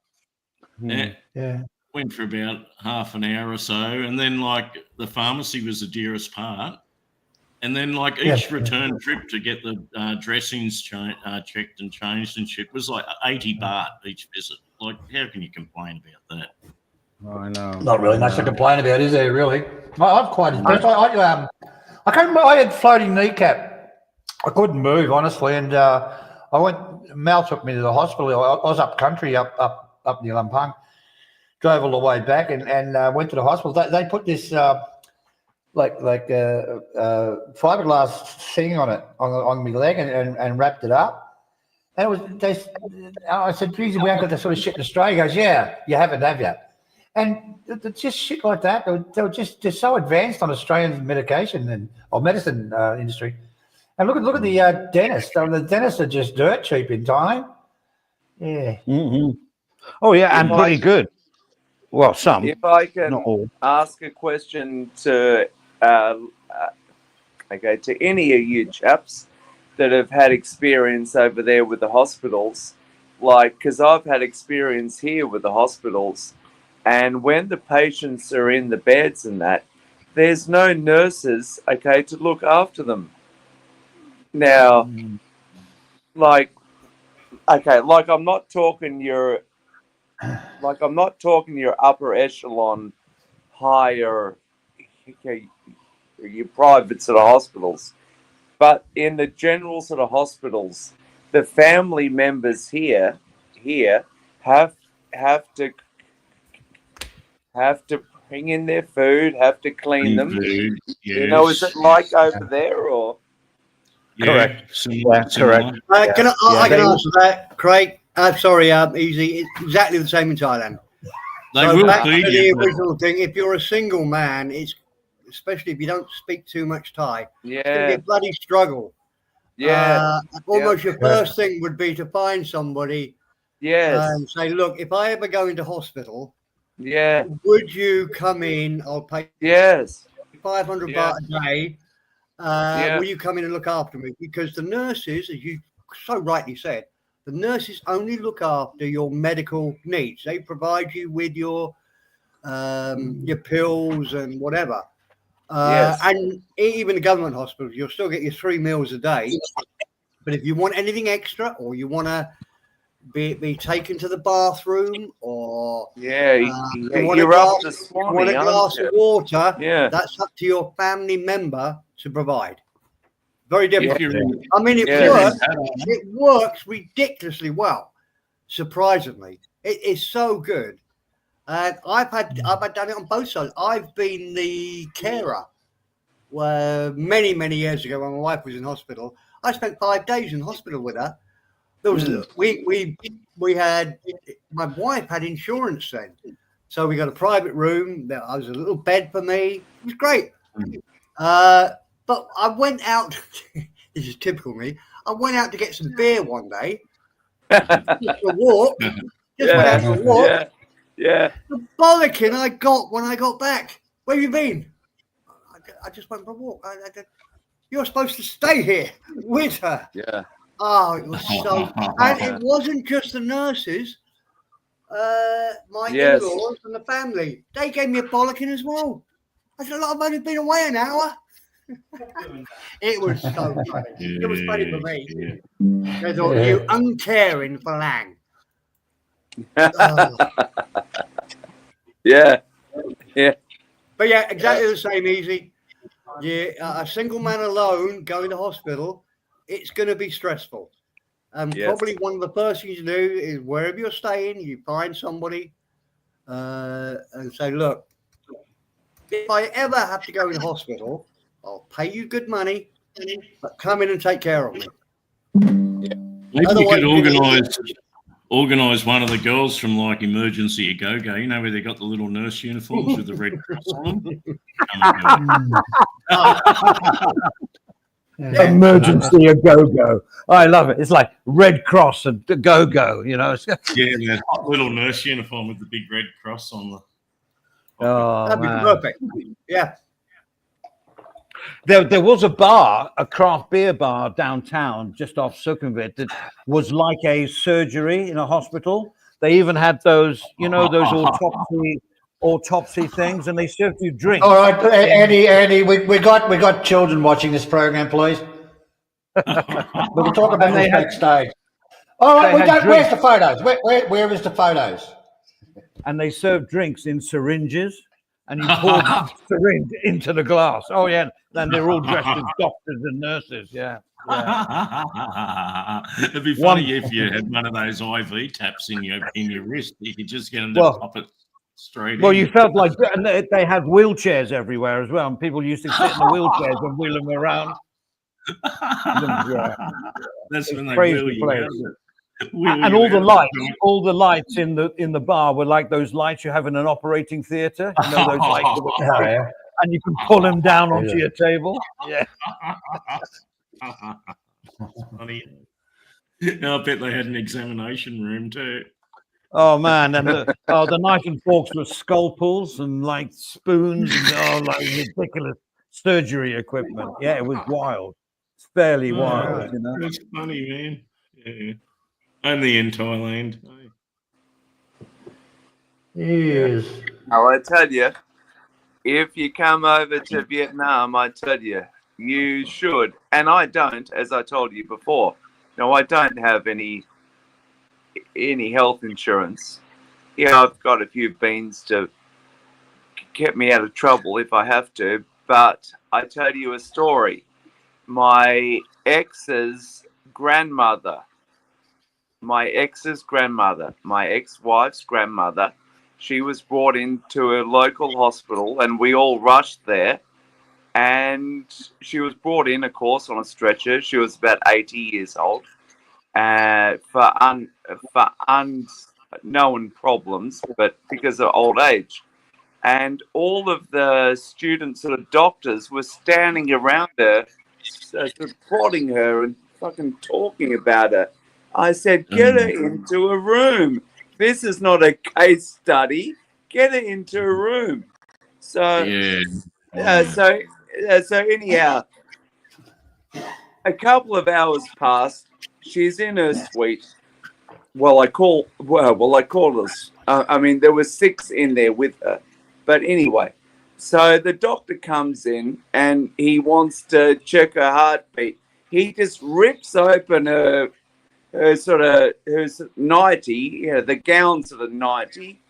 Went for about half an hour or so, and then like the pharmacy was the dearest part, and then like each return trip to get the dressings checked and changed and shit was like 80 baht each visit. Like, how can you complain about that? I know. Not really much to complain about, is there? Really, I'm quite impressed. I can't remember. I had floating kneecap. I couldn't move, honestly, and Mal took me to the hospital. I was up country, up near Lampang. Drove all the way back and went to the hospital. They put this fiberglass thing on it on my leg and wrapped it up. And I said, "Geez, we ain't got that sort of shit in Australia." He goes, "Yeah, you haven't, have you?" And it's just shit like that. They were just so advanced on Australian medication or medicine industry. And look at the dentists. The dentists are just dirt cheap in Thailand. Yeah. Mm-hmm. Oh yeah, and pretty good. Well, some. If I can not all. ask a question to any of you chaps that have had experience over there with the hospitals, like, because I've had experience here with the hospitals, And when the patients are in the beds and that, there's no nurses, okay, to look after them. Now, like, okay, like I'm not talking your upper echelon, higher, okay, your private sort of hospitals, but in the general sort of hospitals, the family members here have to bring in their food, have to clean them. Food, You know, is yes. it like over there or? Yeah, Correct. similar, Yeah, correct. similar. Can I Yeah, can they- answer that, Craig? Sorry, Easy. It's exactly the same in Thailand. They So will back feed to the you. but- original thing. If you're a single man, it's especially if you don't speak too much Thai, it's going to be Yeah, a bloody struggle. yeah, Almost your first thing would be to find somebody yes, and say, look, if I ever go into hospital, yeah, would you come in? I'll pay yes, 500 Yeah. baht a day. Will you come in and look after me? Because the nurses, as you so rightly said, the nurses only look after your medical needs. They provide you with your pills and whatever. Yes. And even the government hospitals, you'll still get your 3 meals a day. But if you want anything extra, or you want to be taken to the bathroom, or yeah. you want You're a up glass, to you want a Swami, aren't glass of you? water, Yeah, that's up to your family member to provide. Very different. If you're in, I mean, it Yeah. works. It works ridiculously well. Surprisingly, it is so good. And I've had done it on both sides. I've been the carer. Where many years ago, when my wife was in hospital, I spent 5 days in hospital with her. There was we had my wife had insurance then, so we got a private room. There was a little bed for me. It was great. But I went out. This is typical me. I went out to get some beer one day. Just a walk. Just went out for a walk. yeah, yeah. The bollocking I got when I got back. Where have you been? I just went for a walk. You're supposed to stay here with her. Yeah. Oh, it was so. And it wasn't just the nurses. My Yes. in-laws and the family. They gave me a bollocking as well. I said, I've only been away an hour. It was so funny. It was funny for me. Yeah. They thought, you uncaring for Lang. Oh. Yeah. Yeah. But yeah, exactly the same, Easy. Yeah, a single man alone going to hospital, it's going to be stressful. And Yes. probably one of the first things you do is wherever you're staying, you find somebody and say, look, if I ever have to go in hospital, I'll pay you good money, but come in and take care of me. Maybe you Otherwise, could organise one of the girls from like Emergency A Go Go. You know where they got the little nurse uniforms with the red cross on them. Emergency a go-go. I love it. It's like Red Cross and the go-go, you know. Yeah, that little nurse uniform with the big red cross on the. Oh, That'd be man. perfect. Yeah. There was a bar, a craft beer bar downtown, just off Sukhumvit, that was like a surgery in a hospital. They even had those, you know, those autopsy things, and they served you drinks. All right, Andy, we got children watching this program, please. We can talk about this backstage. All right, They had where's the photos? Where is the photos? And they served drinks in syringes, and you poured the syringe into the glass. Oh yeah, and they're all dressed as doctors and nurses. Yeah. It'd be funny if you had one of those IV taps in your wrist. You could just get them to pop it straight Well, in. you felt like, and they had wheelchairs everywhere as well, and people used to sit in the wheelchairs and wheel them around. Yeah. That's when they Crazy wheel you place. out. And all the lights in the bar were like those lights you have in an operating theatre. You know those lights, with the light, and you can pull them down onto your table. Yeah. That's funny. I bet they had an examination room too. Oh man, and the knife and forks were scalpels and like spoons and like ridiculous surgery equipment. Yeah, it was wild. It's fairly wild, you know. It's funny, man. Yeah. Only in Thailand. Yes. Oh, I tell you, if you come over to Vietnam, I tell you, you should. And I don't, as I told you before. No, I don't have any health insurance. Yeah, I've got a few beans to get me out of trouble if I have to. But I tell you a story. My ex's grandmother, my ex-wife's grandmother, she was brought into a local hospital and we all rushed there. And she was brought in, of course, on a stretcher. She was about 80 years old for unknown problems, but because of old age. And all of the students or doctors were standing around her, sort of prodding her and fucking talking about her. I said, get her into a room. This is not a case study. Get her into a room. So, so anyhow, a couple of hours passed. She's in her suite. I call us. I mean, there were 6 in there with her. But anyway, so the doctor comes in and he wants to check her heartbeat. He just rips open her nightie, the gowns of the nightie.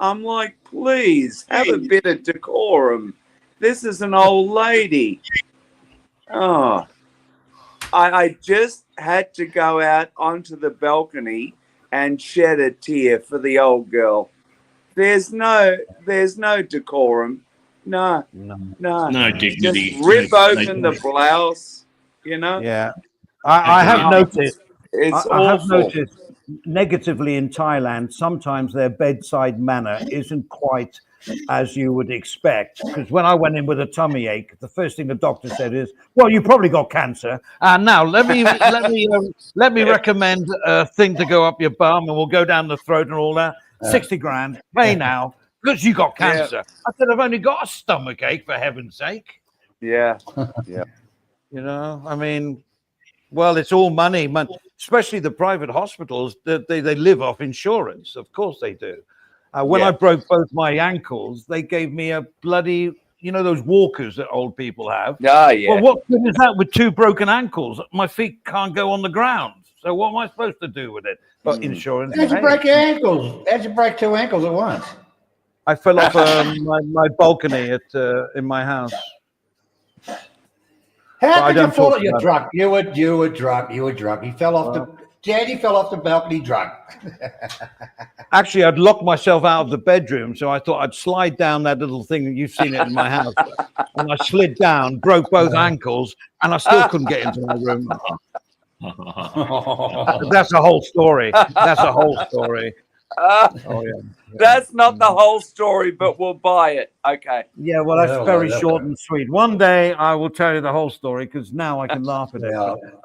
I'm like, please have a bit of decorum. This is an old lady. Oh, I just had to go out onto the balcony and shed a tear for the old girl. There's no decorum. No dignity. Just rip open the blouse, you know? Yeah. I have noticed. It's I have awful. noticed negatively in Thailand, sometimes their bedside manner isn't quite as you would expect. Because when I went in with a tummy ache, the first thing the doctor said is, "Well, you probably got cancer. And now let me recommend a thing to go up your bum, and we'll go down the throat and all that. 60 grand, pay now, because you got cancer." I said, "I've only got a stomach ache, for heaven's sake." Yeah. You know, I mean, well, it's all money, especially the private hospitals. They live off insurance. Of course they do. When I broke both my ankles, they gave me a bloody, those walkers that old people have. Ah, yeah. Well, what good is that with 2 broken ankles? My feet can't go on the ground. So what am I supposed to do with it? But insurance. How'd you break your ankles? How'd you break 2 ankles at once? I fell off my balcony in my house. How could you fall? You're drunk. You were drunk. You were drunk. He fell off Daddy fell off the balcony drunk. Actually, I'd locked myself out of the bedroom, so I thought I'd slide down that little thing that you've seen it in my house. And I slid down, broke both ankles, and I still couldn't get into my room. That's a whole story. That's a whole story. That's not the whole story, but we'll buy it. Okay. Yeah, well, that's very short and sweet. One day I will tell you the whole story because now I can laugh at it.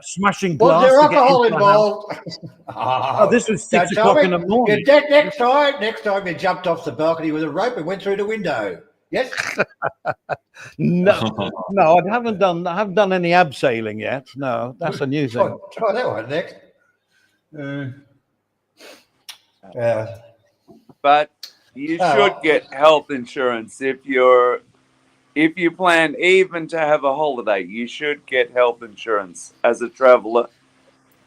Smashing glass. Was there alcohol involved? This was 6 o'clock in the morning. Next time you jumped off the balcony with a rope and went through the window. Yes. No, I haven't done any abseiling yet. No, that's a new thing. Try that one next. But you should get health insurance if you plan even to have a holiday. You should get health insurance as a traveler,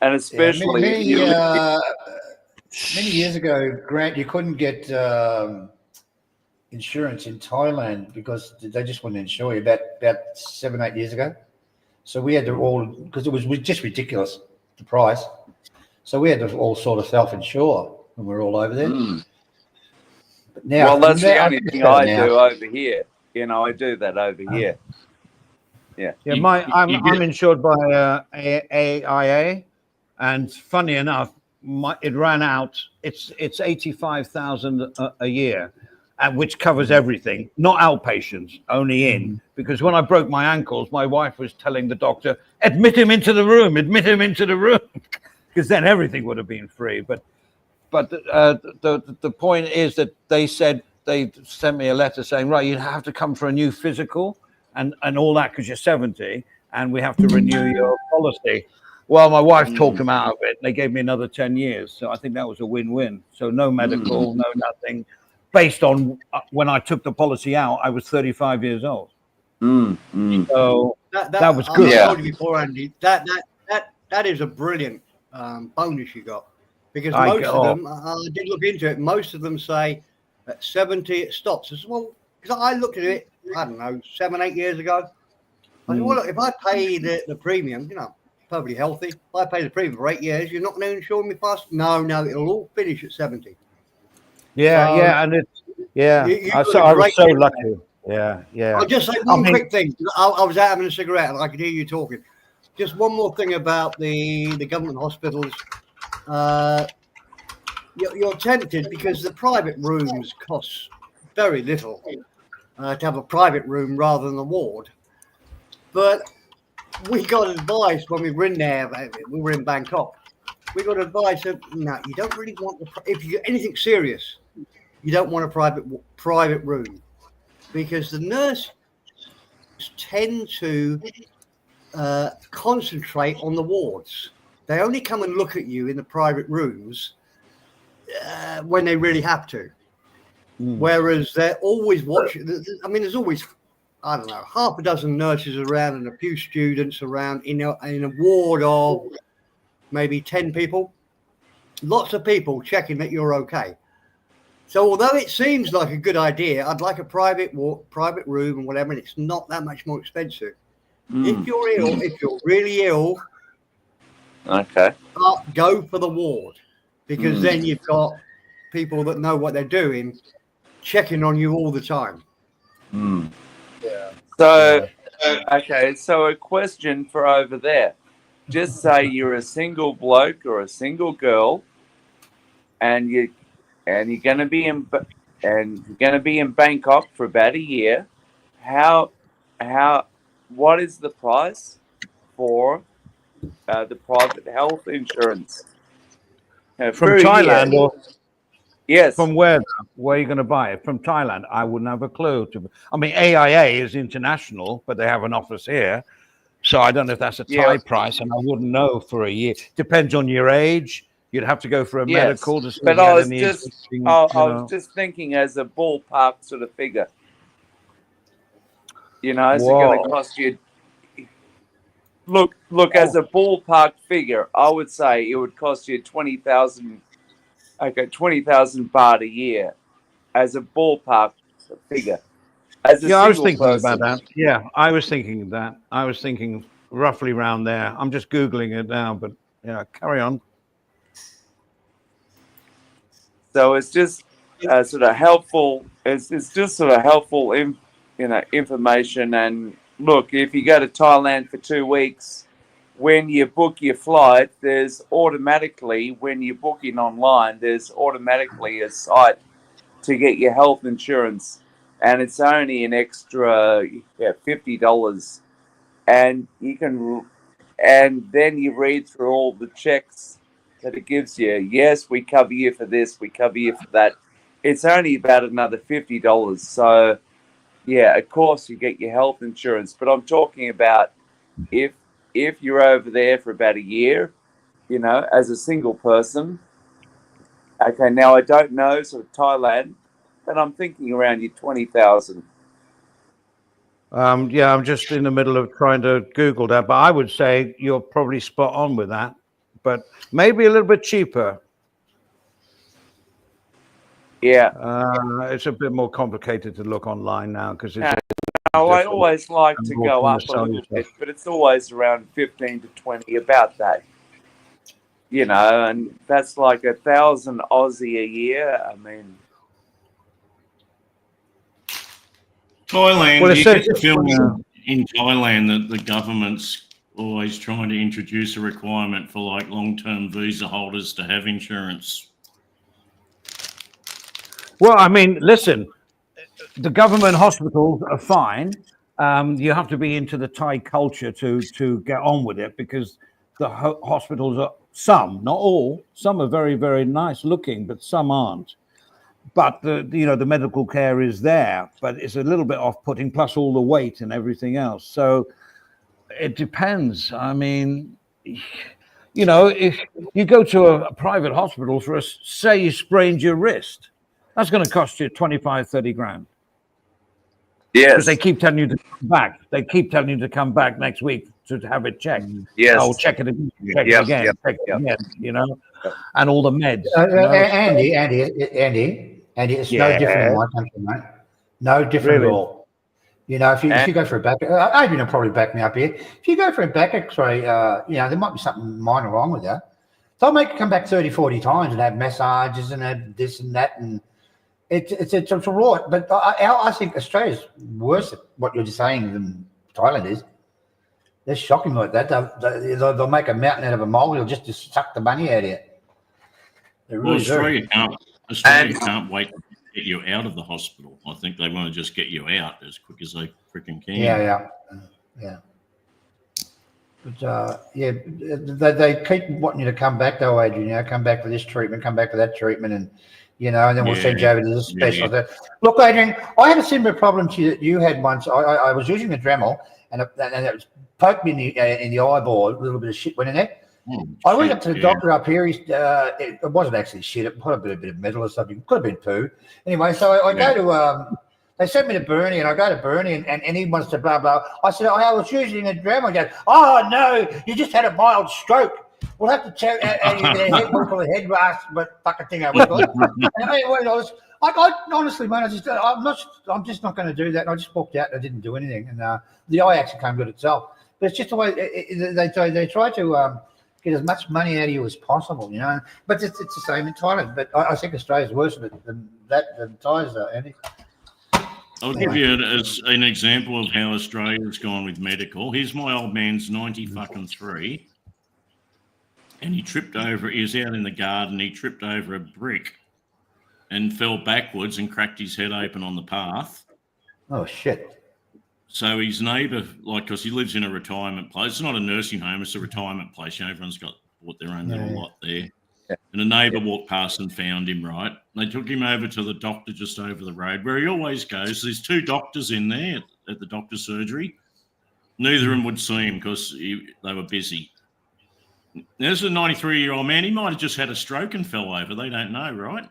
and especially many years ago, Grant, you couldn't get insurance in Thailand because they just wouldn't insure you. About 7-8 years ago, so we had to all, because it was just ridiculous, the price. So we had to all sort of self-insure when we were all over there. But now, well, that's the only thing I do over here. I do that over here. Yeah. I'm insured by AIA, and funny enough, it ran out. It's 85,000 a year, which covers everything, not outpatients, only in. Because when I broke my ankles, my wife was telling the doctor, "Admit him into the room, admit him into the room," because then everything would have been free. But the point is that they sent me a letter saying, right, you have to come for a new physical and all that because you're 70 and we have to renew your policy. Well, my wife talked them out of it. They gave me another 10 years. So I think that was a win-win. So no medical, no nothing. based on when I took the policy out, I was 35 years old. So that was good. I told you before, Andy, that is a brilliant bonus you got, because most of them, I did look into it, most of them say at 70 it stops. I said, well, because I looked at it, I don't know, 7-8 years ago. I said, well, look, if I pay the premium, you know, perfectly healthy, if I pay the premium for 8 years, you're not going to insure me fast? No, it'll all finish at 70. Yeah, So, yeah, and it's I was so lucky. Yeah. I'll just say one quick thing. I was out having a cigarette and I could hear you talking. Just one more thing about the government hospitals. You're tempted because the private rooms cost very little to have a private room rather than a ward. But we got advice when we were in there. We were in Bangkok. We got advice that no, you don't really want if you get anything serious, you don't want a private room, because the nurses tend to concentrate on the wards. They only come and look at you in the private rooms when they really have to. Whereas they're always watching. I mean, there's always, I don't know, half a dozen nurses around and a few students around in a ward of maybe 10 people. Lots of people checking that you're okay. So although it seems like a good idea, I'd like a private room and whatever, and it's not that much more expensive. If you're ill, if you're really ill, okay, go for the ward, because then you've got people that know what they're doing checking on you all the time. So, okay, so a question for over there. Just say you're a single bloke or a single girl, and you're going to be in Bangkok for about a year. What is the price for the private health insurance From Thailand or yes? from where are you going to buy it? From Thailand? I wouldn't have a clue. I mean, AIA is international, but they have an office here. So I don't know if that's a Thai price, and I wouldn't know for a year. Depends on your age. You'd have to go for a medical to see. But I was just thinking as a ballpark sort of figure. You know, is it going to cost you? Look, as a ballpark figure, I would say it would cost you 20,000 baht a year, as a ballpark figure. I was thinking about that. Yeah, I was thinking that. I was thinking roughly around there. I'm just Googling it now, but yeah, carry on. So it's just sort of helpful. It's just sort of helpful, information. And look, if you go to Thailand for 2 weeks, when you book your flight, there's automatically, when you're booking online, there's automatically a site to get your health insurance. And it's only an extra $50, and and then you read through all the checks that it gives you. Yes, we cover you for this, we cover you for that. It's only about another $50. So yeah, of course you get your health insurance, but I'm talking about if you're over there for about a year, as a single person. Okay, now I don't know sort of Thailand, but I'm thinking around your 20,000. I'm just in the middle of trying to Google that, but I would say you're probably spot on with that, but maybe a little bit cheaper. Yeah. It's a bit more complicated to look online now because it's. I always like to go up a little bit, but it's always around 15 to 20, about that. And that's like 1,000 Aussie a year. I mean. Thailand, you get the feeling in Thailand that the government's always trying to introduce a requirement for like long-term visa holders to have insurance. Well, I mean, listen, the government hospitals are fine. You have to be into the Thai culture to get on with it, because the hospitals are, some, not all, some are very, very nice looking, but some aren't. But the medical care is there, but it's a little bit off-putting, plus all the weight and everything else. So it depends. I mean, if you go to a private hospital say you sprained your wrist, That's going to cost you 25, 30 grand. Yes. Because they keep telling you to come back. They keep telling you to come back next week to have it checked. Yes. Oh, check it again, check it Yep, again, yep, check it yep. again, you know, Yep. and all the meds. You know? Andy, it's no different in my country, mate. No different Really? at all. You know, if you go for a back, Adrian will probably back me up here. If you go for a back X-ray, you know, there might be something minor wrong with you. They'll make you come back 30, 40 times and have massages and have this and that, and it's a rot. But I think Australia's worse at what you're just saying than Thailand is. They're shocking like that. They'll make a mountain out of a molehill just to suck the money out of you. They Well, really do. Australia can't wait to get you out of the hospital. I think they want to just get you out as quick as they freaking can. Yeah. But they keep wanting you to come back though, Adrian. You know, come back for this treatment, come back for that treatment, and you know, and then we'll send you over to this specialist. Yeah. Look, Adrian, I had a similar problem to you that you had once. I was using the Dremel, and it poked me in the eyeball. A little bit of shit went in there. I went up to the doctor up here. It wasn't actually shit. It might have been a bit of metal or something. It could have been poo. Anyway, so I go to they sent me to Bernie, and I go to Bernie, and he wants to blah blah. I said, I was using a Dremel. He goes, oh no, you just had a mild stroke. We'll have to check and you get a head full of head rasp, but fucking thing I was like. I honestly, man, I'm just not going to do that. And I just walked out and I didn't do anything. And the eye actually came good itself. But it's just the way they try to get as much money out of you as possible, you know. But it's the same in Thailand. But I think Australia's worse than Thai's, Andy. I'll give you an example of how Australia's gone with medical. Here's my old man's 93, and he tripped over. He was out in the garden. He tripped over a brick and fell backwards and cracked his head open on the path. Oh shit! So his neighbour, because he lives in a retirement place. It's not a nursing home. It's a retirement place. You know, everyone's bought their own little lot there. Yeah. And a neighbour walked past and found him, right? They took him over to the doctor just over the road, where he always goes. There's 2 doctors in there at the doctor's surgery. Neither of them would see him because they were busy. There's a 93-year-old man. He might have just had a stroke and fell over. They don't know, right?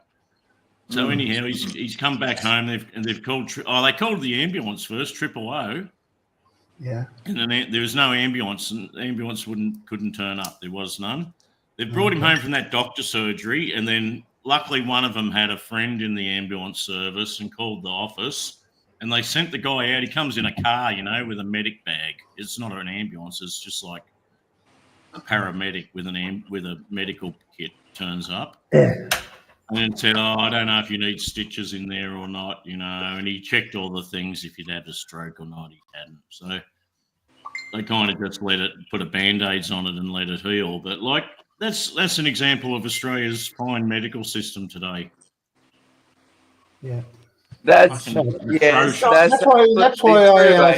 So anyhow, he's come back home. They've called. They called the ambulance first, 000. Yeah. And then there was no ambulance, and the ambulance couldn't turn up. There was none. They brought him home from that doctor surgery, and then luckily one of them had a friend in the ambulance service and called the office, and they sent the guy out. He comes in a car, you know, with a medic bag. It's not an ambulance. It's just like a paramedic with a medical kit turns up. Yeah. And then said, I don't know if you need stitches in there or not, you know, and he checked all the things if he'd had a stroke or not. He hadn't. So they kind of just put a Band-Aids on it and let it heal. But that's an example of Australia's fine medical system today. Yeah. That's why I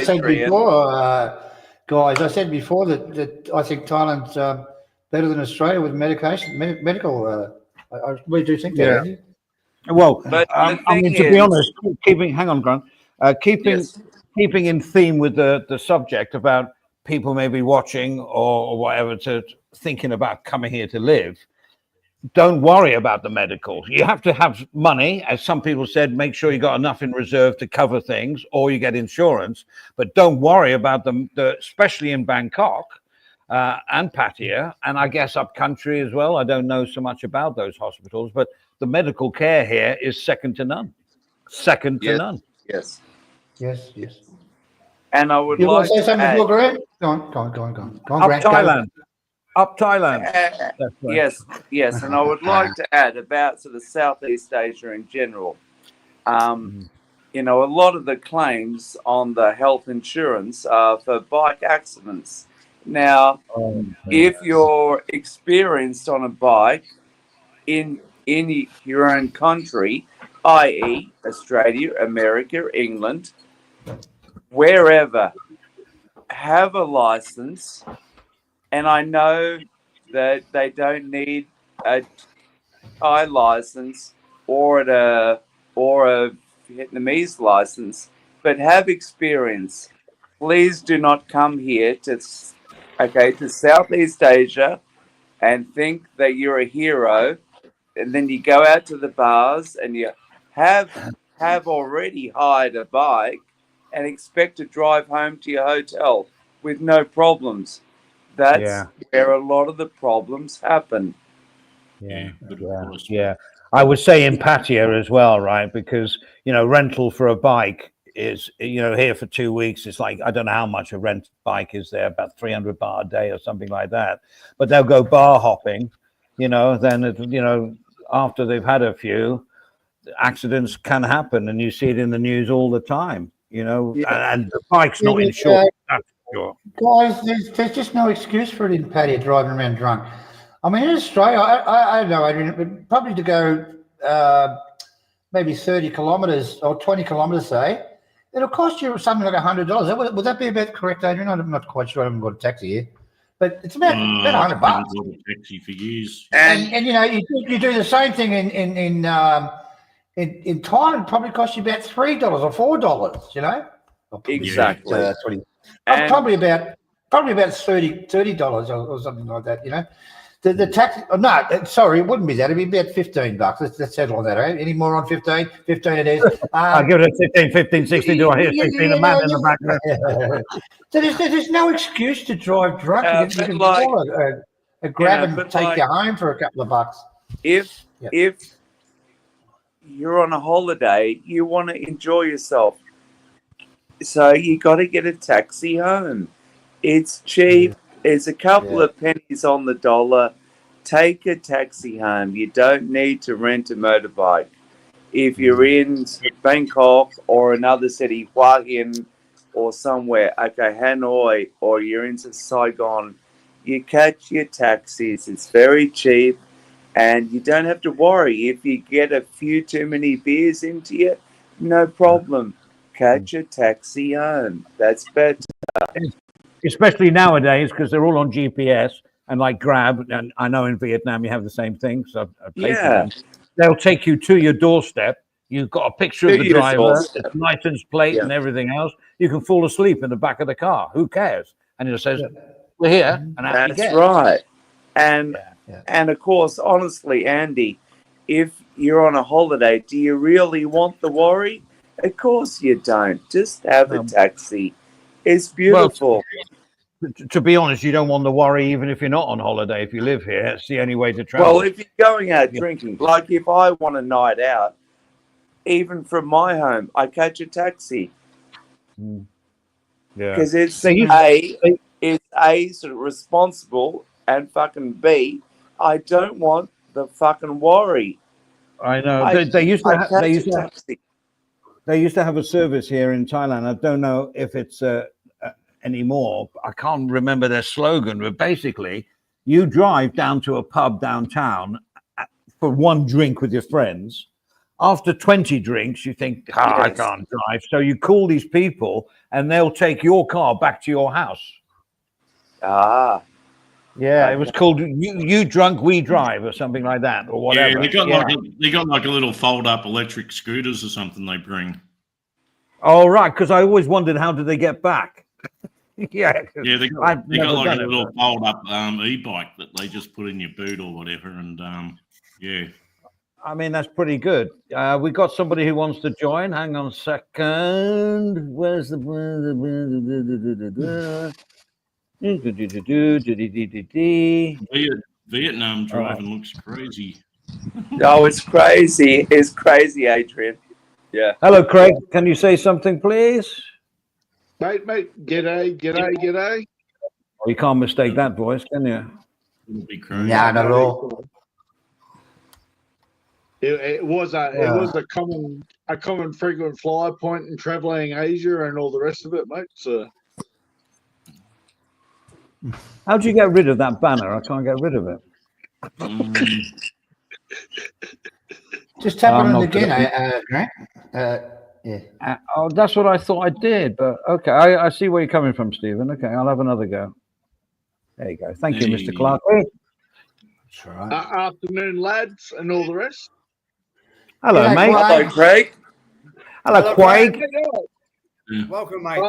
said before, guys. I said before that I think Thailand's better than Australia with medical. I really do think that. Yeah. Well, I mean, to be honest, hang on, Grant. Keeping in theme with the subject about people maybe watching or whatever thinking about coming here to live. Don't worry about the medical. You have to have money, as some people said. Make sure you got enough in reserve to cover things, or you get insurance. But don't worry about them, especially in Bangkok and Pattaya, and I guess up country as well. I don't know so much about those hospitals, but the medical care here is second to none. Second to none. Yes. And I would like to say something add, before, Grant? Go on, Grant. Up Thailand. Right. Yes. And I would like to add about sort of Southeast Asia in general. You know, a lot of the claims on the health insurance are for bike accidents. Now, if you're experienced on a bike in your own country, i.e. Australia, America, England, wherever, have a license. And I know that they don't need a Thai license or a Vietnamese license, but have experience. Please do not come here to Southeast Asia and think that you're a hero, and then you go out to the bars and you have already hired a bike and expect to drive home to your hotel with no problems. That's where a lot of the problems happen. Yeah, but of yeah, course. yeah. I would say in Pattaya as well, right? Because, you know, rental for a bike is, you know, here for 2 weeks, it's like, I don't know how much a rent bike is there, about 300 baht a day or something like that. But they'll go bar hopping, you know, then, you know, after they've had a few, accidents can happen, and you see it in the news all the time, you know, and the bike's not insured. That's for sure. Guys, there's just no excuse for it in Pattaya driving around drunk. I mean, in Australia, I don't know, Adrian, but probably to go maybe 30 kilometres or 20 kilometres, say, it'll cost you something like $100. Would that be about correct, Adrian? I'm not quite sure. I haven't got a taxi here, but it's about I $100. haven't bought a taxi for years. And you know, you do the same thing in Thailand. Probably costs you about $3 or $4. You know, Exactly. 20. And- probably about $30 or something like that. You know, the tax. Oh, no, sorry, it wouldn't be that. It'd be about $15. Let's settle on that. Eh? Any more on 15? 15 it is. I'll give it a 15, 15, 16. Do I hear 16 a man in the background? So there's no excuse to drive drunk. You can like, call a grab and but take like, you home for a couple of bucks. If you're on a holiday, you want to enjoy yourself, so you got to get a taxi home. It's cheap. It's a couple of pennies on the dollar. Take a taxi home. You don't need to rent a motorbike. If you're in Bangkok or another city, Hua Hin or somewhere, okay, Hanoi, or you're into Saigon, you catch your taxis. It's very cheap, and you don't have to worry if you get a few too many beers into you. No problem. Catch a taxi home. That's better. Especially nowadays, because they're all on GPS and like Grab. And I know in Vietnam you have the same thing. So I've taken them. They'll take you to your doorstep. You've got a picture of the driver, it's license plate and everything else. You can fall asleep in the back of the car. Who cares? And it says, "We're here." And that's right. And of course, honestly, Andy, if you're on a holiday, do you really want the worry? Of course you don't. Just have a taxi. It's beautiful. Well, to be honest, you don't want the worry even if you're not on holiday. If you live here, it's the only way to travel. Well, if you're going out drinking, like if I want a night out, even from my home, I catch a taxi. Because it's A, sort of responsible, and fucking B, I don't want the fucking worry. I know. They used to have a service here in Thailand. I don't know if it's anymore. I can't remember their slogan, but basically, you drive down to a pub downtown for one drink with your friends. After 20 drinks, you think, I can't drive. So you call these people, and they'll take your car back to your house. Ah. Yeah, it was called "You Drunk, We Drive" or something like that, or whatever. Yeah, they got like a little fold-up electric scooters or something they bring. Oh, right, because I always wondered how did they get back. They got like a little fold-up e-bike that they just put in your boot or whatever, and I mean, that's pretty good. We got somebody who wants to join. Hang on a second. Where's the Vietnam driving looks crazy. Oh, it's crazy. It's crazy, Adrian. Yeah. Hello, Craig. Can you say something, please? Mate, g'day. Oh, you can't mistake that voice, can you? It'll be crazy. Yeah, not at all. It was a common frequent flyer point in travelling Asia and all the rest of it, mate. So, how do you get rid of that banner? I can't get rid of it. Just tap on it again, Grant. Oh, that's what I thought I did, but okay. I see where you're coming from, Stephen. Okay, I'll have another go. There you go. Thank you, Mr. Clark. That's right. Afternoon, lads, and all the rest. Hello, mate. Hello, Craig. Hello, Craig. Welcome, mate.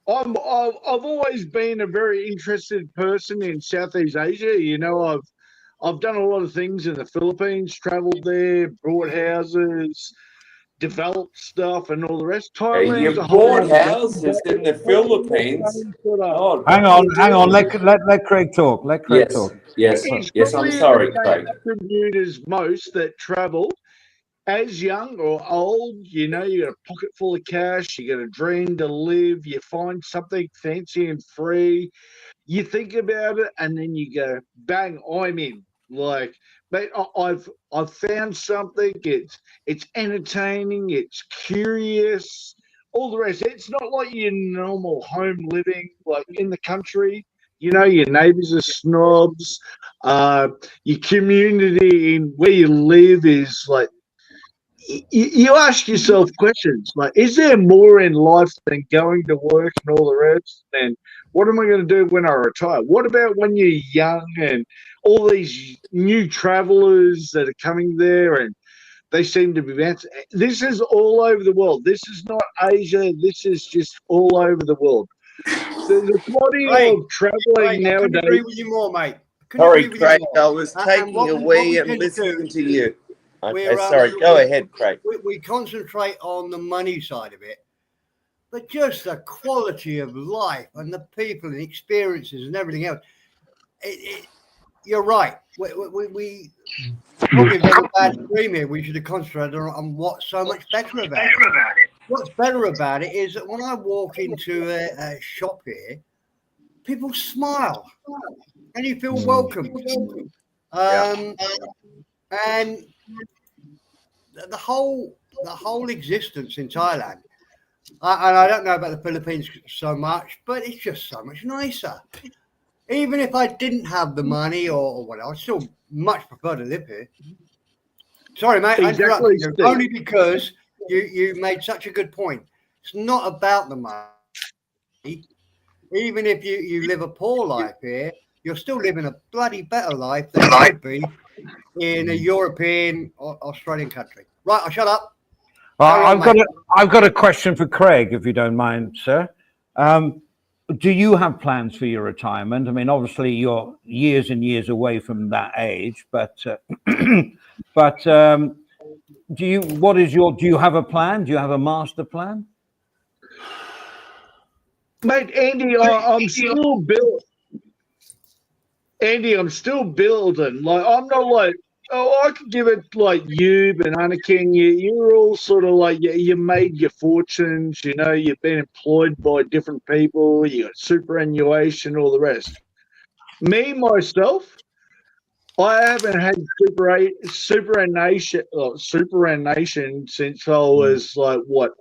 I've always been a very interested person in Southeast Asia. You know, I've done a lot of things in the Philippines, traveled there, bought houses, developed stuff, and all the rest. Thailand's You a whole bought other houses in the Philippines. Oh, Hang on. Let Craig talk. Let Craig yes, talk. yes, It's yes. I'm probably sorry, the Craig. same attribute as most that travel. As young or old, you know, you got a pocket full of cash, you got a dream to live, you find something fancy and free, you think about it, and then you go, bang, I'm in. Like, mate, I've found something. It's entertaining, it's curious, all the rest. It's not like your normal home living, like in the country. You know, your neighbours are snobs. Your community in where you live is like you ask yourself questions like, is there more in life than going to work and all the rest? And what am I going to do when I retire? What about when you're young and all these new travelers that are coming there and they seem to be advanced? This is all over the world. This is not Asia. This is just all over the world. The quality Craig, of traveling I couldn't agree nowadays. with you more, mate. Couldn't Sorry, agree with you Craig. more. I was taking what a we wee and tend to listening do, to you. Okay, we're, sorry. Go ahead, Craig. we concentrate on the money side of it, but just the quality of life and the people and experiences and everything else. You're right. We probably a very bad dream here. We should have concentrated on what's so much better about it. What's better about it is that when I walk into a shop here, people smile and you feel welcome. And the whole existence in Thailand, and I don't know about the Philippines so much, but it's just so much nicer. Even if I didn't have the money or whatever, I still much prefer to live here. Sorry, mate, I interrupted you. Only because you made such a good point. It's not about the money. Even if you live a poor life here, you're still living a bloody better life than you would be in a European or Australian country. Right, I'll shut up. I've got a question for Craig, if you don't mind, sir. Do you have plans for your retirement? I mean, obviously you're years and years away from that age, but do you have a plan? Do you have a master plan? Mate, Andy, I'm still built. Andy, I'm still building. Like, I'm not like, oh, I could give it like you, but Anakin, you're all sort of like, you made your fortunes, you know, you've been employed by different people, you got superannuation, all the rest. Me, myself, I haven't had superannuation since I was like, what,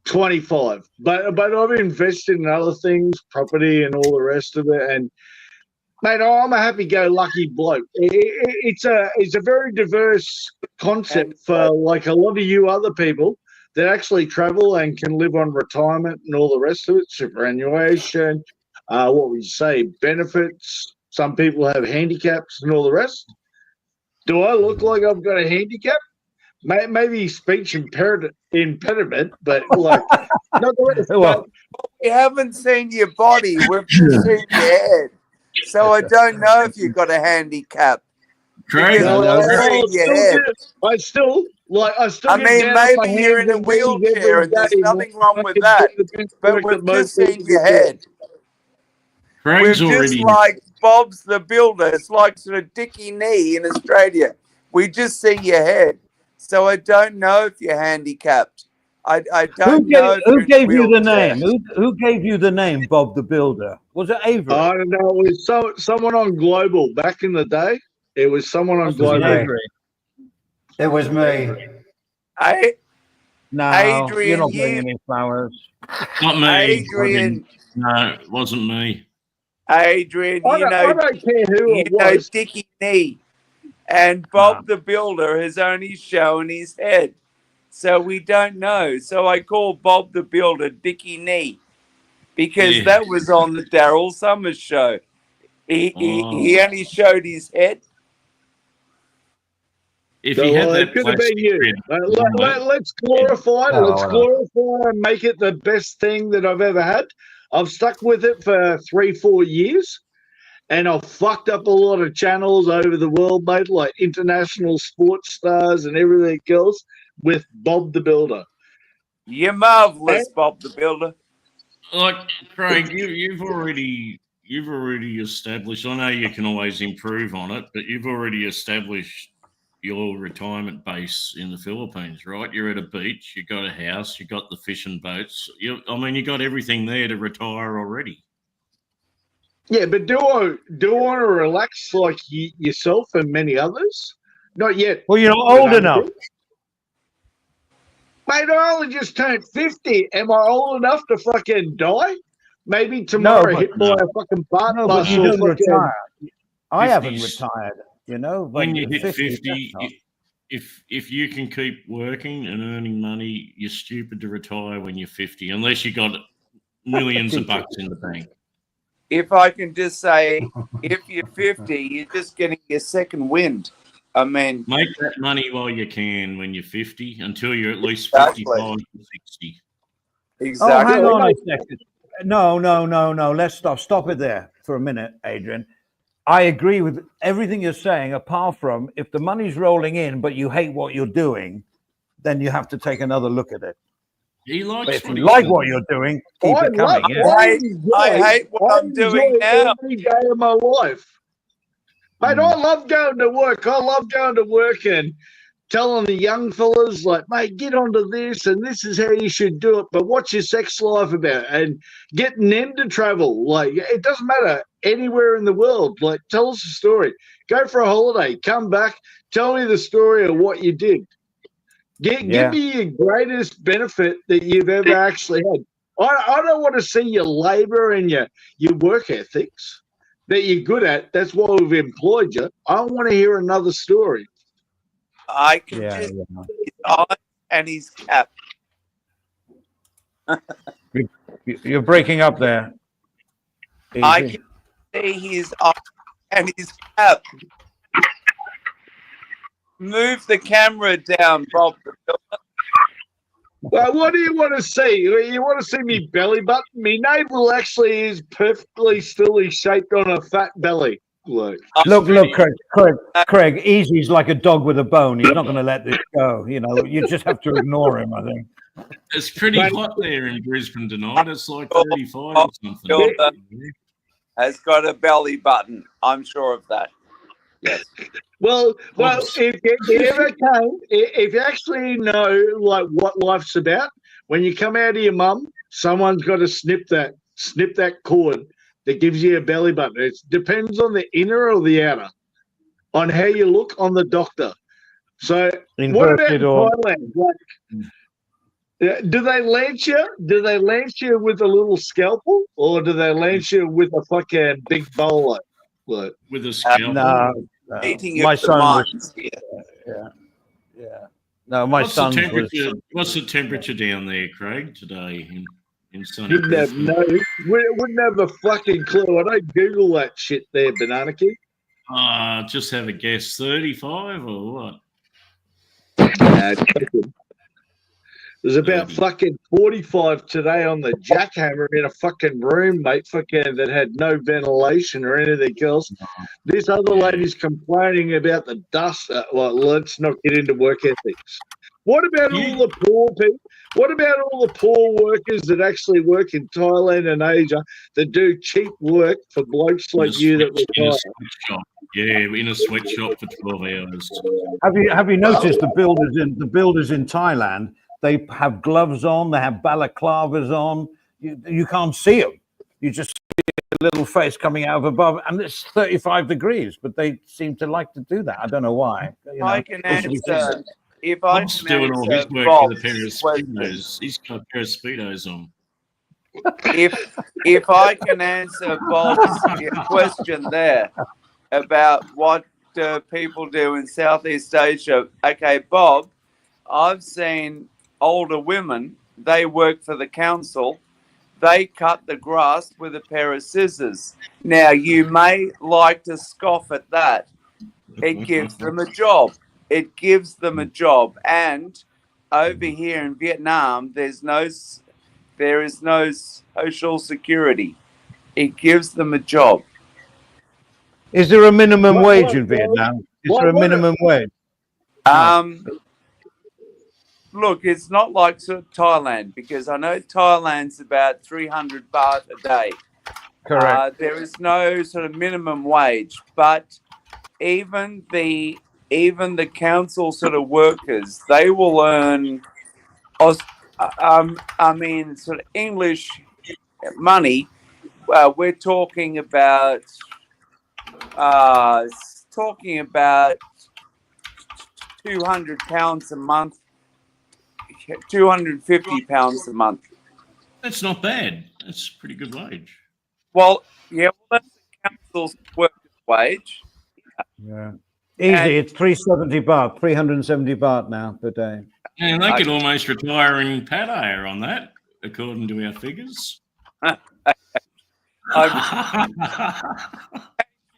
25. But I've invested in other things, property and all the rest of it. And mate, I'm a happy-go-lucky bloke. It's a very diverse concept for like a lot of you other people that actually travel and can live on retirement and all the rest of it, superannuation, what would you say, benefits. Some people have handicaps and all the rest. Do I look like I've got a handicap? Maybe speech impediment, but like, not the rest. Well, We haven't seen your body. We've just seen your head. So I don't know if you've got a handicap. Craig, I still I mean, maybe you're in a wheelchair and there's nothing wrong with that. But we've just seen your head. Craig's We're just like Bob's the Builder. It's like sort of Dickie Knee in Australia. We just see your head. So I don't know if you're handicapped. I don't know. Who gave you the name? Who gave you the name Bob the Builder? Was it Avery? I don't know. It was someone on Global back in the day. It was someone on Global. It was me. No, Adrian, you're not bringing me flowers. Not me. Adrian. No, it wasn't me. Adrian, I don't care who it was. Dickie Knee. And Bob the Builder has only shown his head. So we don't know. So I call Bob the Builder Dickie Knee because that was on the Daryl Summers show. He only showed his head. If he had that, it could have been you. Let's glorify it. Let's glorify and make it the best thing that I've ever had. I've stuck with it for 3-4 years. and I've fucked up a lot of channels over the world, mate, like international sports stars and everything else with Bob the Builder. You're marvelous, Bob the Builder. Like Craig, you've already established. I know you can always improve on it, but you've already established your retirement base in the Philippines, right? You're at a beach, you got a house, you got the fishing boats. You got everything there to retire already. Yeah, but do I want to relax like yourself and many others? Not yet. Well, you're not old enough. Mate, I only just turned 50. Am I old enough to fucking die? Maybe tomorrow hit by a fucking butt No, but you don't retire. I haven't retired, you know. When you hit 50, if you can keep working and earning money, you're stupid to retire when you're 50, unless you got millions of bucks in the bank. If I can just say, if you're 50, you're just getting your second wind. I mean, make that money while you can when you're 50 until you're at least Exactly. 55 to 60. exactly. Oh, hang on a second. No. Let's stop it there for a minute, Adrian. I agree with everything you're saying, apart from if the money's rolling in, but you hate what you're doing, then you have to take another look at it. He likes But if what you he's like doing. what you're doing, keep it coming. I hate what I'm doing now. Every day of my life. Mate, I love going to work. I love going to work and telling the young fellas, like, mate, get onto this and this is how you should do it. But what's your sex life about? And getting them to travel. Like, it doesn't matter anywhere in the world. Like, tell us a story. Go for a holiday. Come back. Tell me the story of what you did. Give me your greatest benefit that you've ever actually had. I don't want to see your labor and your work ethics that you're good at. That's why we've employed you. I want to hear another story. I can just see his eyes and his cap. You're breaking up there. I can see his eyes and his cap. Move the camera down, Bob. Well, what do you want to see? You want to see me belly button? Me navel actually is perfectly stilly shaped on a fat belly. Look, Craig. Easy's like a dog with a bone. He's not going to let this go. You know, you just have to ignore him, I think. It's pretty hot there in Brisbane tonight. It's like 35 or something. Has got a belly button. I'm sure of that. Yes. Well, if you ever came, if you actually know like what life's about, when you come out of your mum, someone's got to snip that cord that gives you a belly button. It depends on the inner or the outer, on how you look on the doctor. So what about Thailand? Like, do they lance you? Do they lance you with a little scalpel, or do they lance you with a fucking big bowler? Look. With a scalpel? No. My son was, No, my son was. What's the temperature down there, Craig, today in sunny Wouldn't have a fucking clue. I don't Google that shit there, Banana King. Just have a guess. 35 or what? There's about fucking 45 today on the jackhammer in a fucking room, mate, fucking that had no ventilation or anything else. This other lady's complaining about the dust. Well, let's not get into work ethics. What about all the poor people? What about all the poor workers that actually work in Thailand and Asia that do cheap work for blokes like you that retire? Yeah, in a sweatshop for 12 hours. Have you noticed the builders in Thailand? They have gloves on. They have balaclavas on. You can't see them. You just see a little face coming out of above, and it's 35 degrees. But they seem to like to do that. I don't know why. I can answer. If Bob's doing all his work with a pair of Speedos. He's got a pair of Speedos on. If I can answer Bob's question there about what people do in Southeast Asia. Okay, Bob, I've seen older women, they work for the council, they cut the grass with a pair of scissors. Now, you may like to scoff at that. It gives them a job. It gives them a job. And over here in Vietnam, there is no social security. It gives them a job. Is there a minimum What- wage what- in Vietnam? Is what- there a what- minimum wage? Look, it's not like sort of Thailand, because I know Thailand's about 300 baht a day. Correct. There is no sort of minimum wage, but even the council sort of workers, they will earn, I mean, sort of English money. We're talking about £200 a month, £250 a month. That's not bad. That's a pretty good wage. Well, yeah, well, that's the council's workers' wage. Yeah. Easy. It's 370 baht, 370 baht now per day. And they could almost retire in Pattaya on that, according to our figures.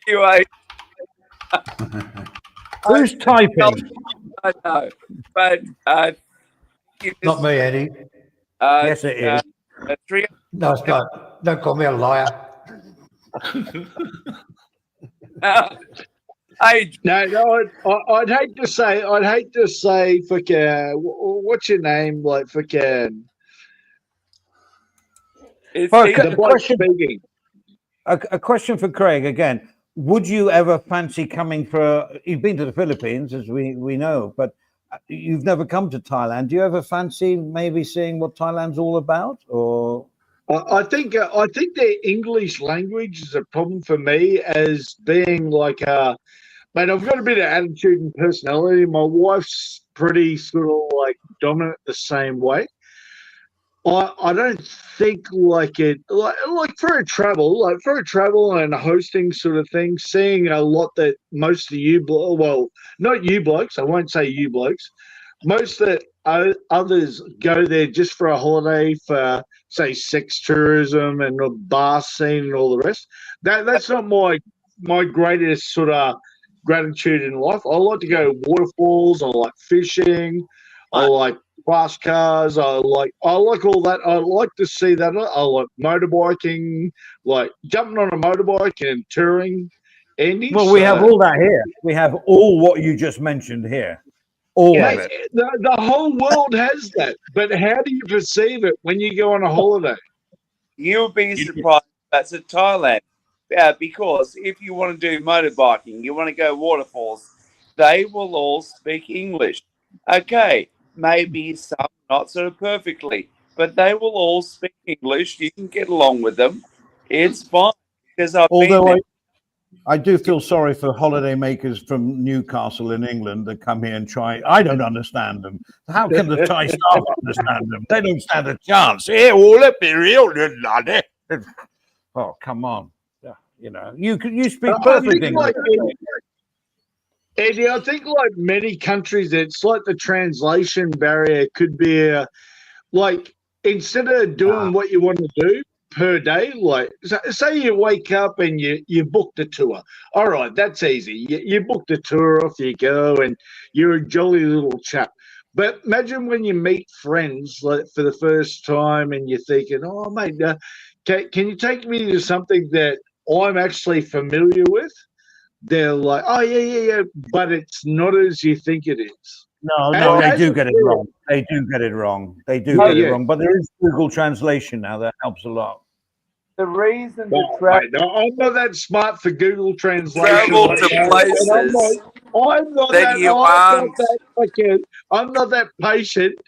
Anyway, Who's typing? I know, but Not me, Eddie. Yes, it is. No, it's not. Don't call me a liar. Hey, No, I'd hate to say, fucking, what's your name? Like, fucking, it's Okay. the bloke speaking. A question for Craig again. Would you ever fancy coming you've been to the Philippines, as we know, but you've never come to Thailand. Do you ever fancy maybe seeing what Thailand's all about? Or I think their English language is a problem for me, as being like mate, I've got a bit of attitude and personality. My wife's pretty sort of like dominant the same way. I don't think like for a travel and a hosting sort of thing, seeing a lot that most of you, well, not you blokes, I won't say you blokes, most that others go there just for a holiday, for say sex tourism and the bar scene and all the rest. That's not my greatest sort of gratitude in life. I like to go waterfalls. I like fishing. I like fast cars. I like all that. I like to see that. I like motorbiking, like jumping on a motorbike and touring. Andy, well, we have all that here. We have all what you just mentioned here. All of it. The whole world has that. But how do you perceive it when you go on a holiday? You'll be surprised that's in Thailand. Because if you want to do motorbiking, you want to go waterfalls, they will all speak English. Okay, maybe some not sort of perfectly, but they will all speak English. You can get along with them. It's fine. Because Although I do feel sorry for holiday makers from Newcastle in England that come here and try. I don't understand them. How can the Thai staff understand them? They don't stand a chance. Here, all let me real, laddie. Oh, come on. Yeah, you know, you speak perfect English. Eddie, I think like many countries, it's like the translation barrier could be like, instead of doing what you want to do per day, like say you wake up and you booked a tour. All right, that's easy. You booked a tour, off you go, and you're a jolly little chap. But imagine when you meet friends like for the first time and you're thinking, oh, mate, can you take me to something that I'm actually familiar with? They're like, oh, yeah, but it's not as you think it is. No, they do get it wrong. They do get it wrong. They do get it wrong. But there is Google Translation now that helps a lot. the reason I'm not that smart for Google Translation. travel to places I'm not that you aren't. I'm not that patient.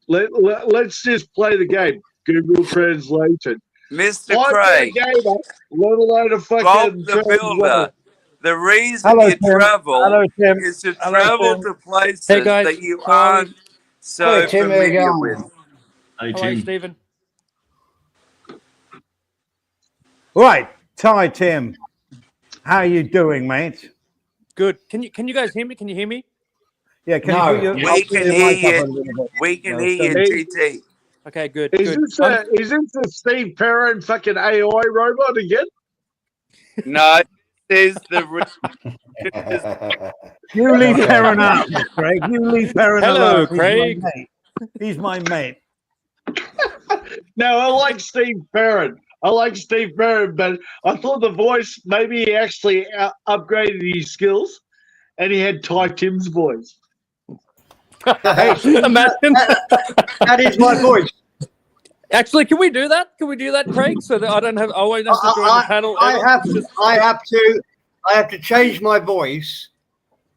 Let's just play the game. Google Translation. Mr. I'm Craig, a gamer, let alone a fucking Bob the Builder, the reason you travel is to travel to places that you aren't so Tim, how you familiar going? with. Hey, Hello, Tim. Stephen. Right, Thai Tim, how you doing, mate? Good. Can you guys hear me? Can you hear me? Yeah, can No. you put your We can hear mic up you. a little bit? We can No, hear so- you, GT. Okay, good. Is Good. this a Steve Perrin fucking AI robot again? No, this is the. You leave Perrin out, Craig. You leave Perrin Hello, alone. Craig. He's my mate. No, I like Steve Perrin. I like Steve Byrne, but I thought the voice, maybe he actually upgraded his skills and he had Ty Tim's voice. Imagine. That is my voice. Actually, can we do that? Can we do that, Craig? So that I won't have to join the panel. I have to change my voice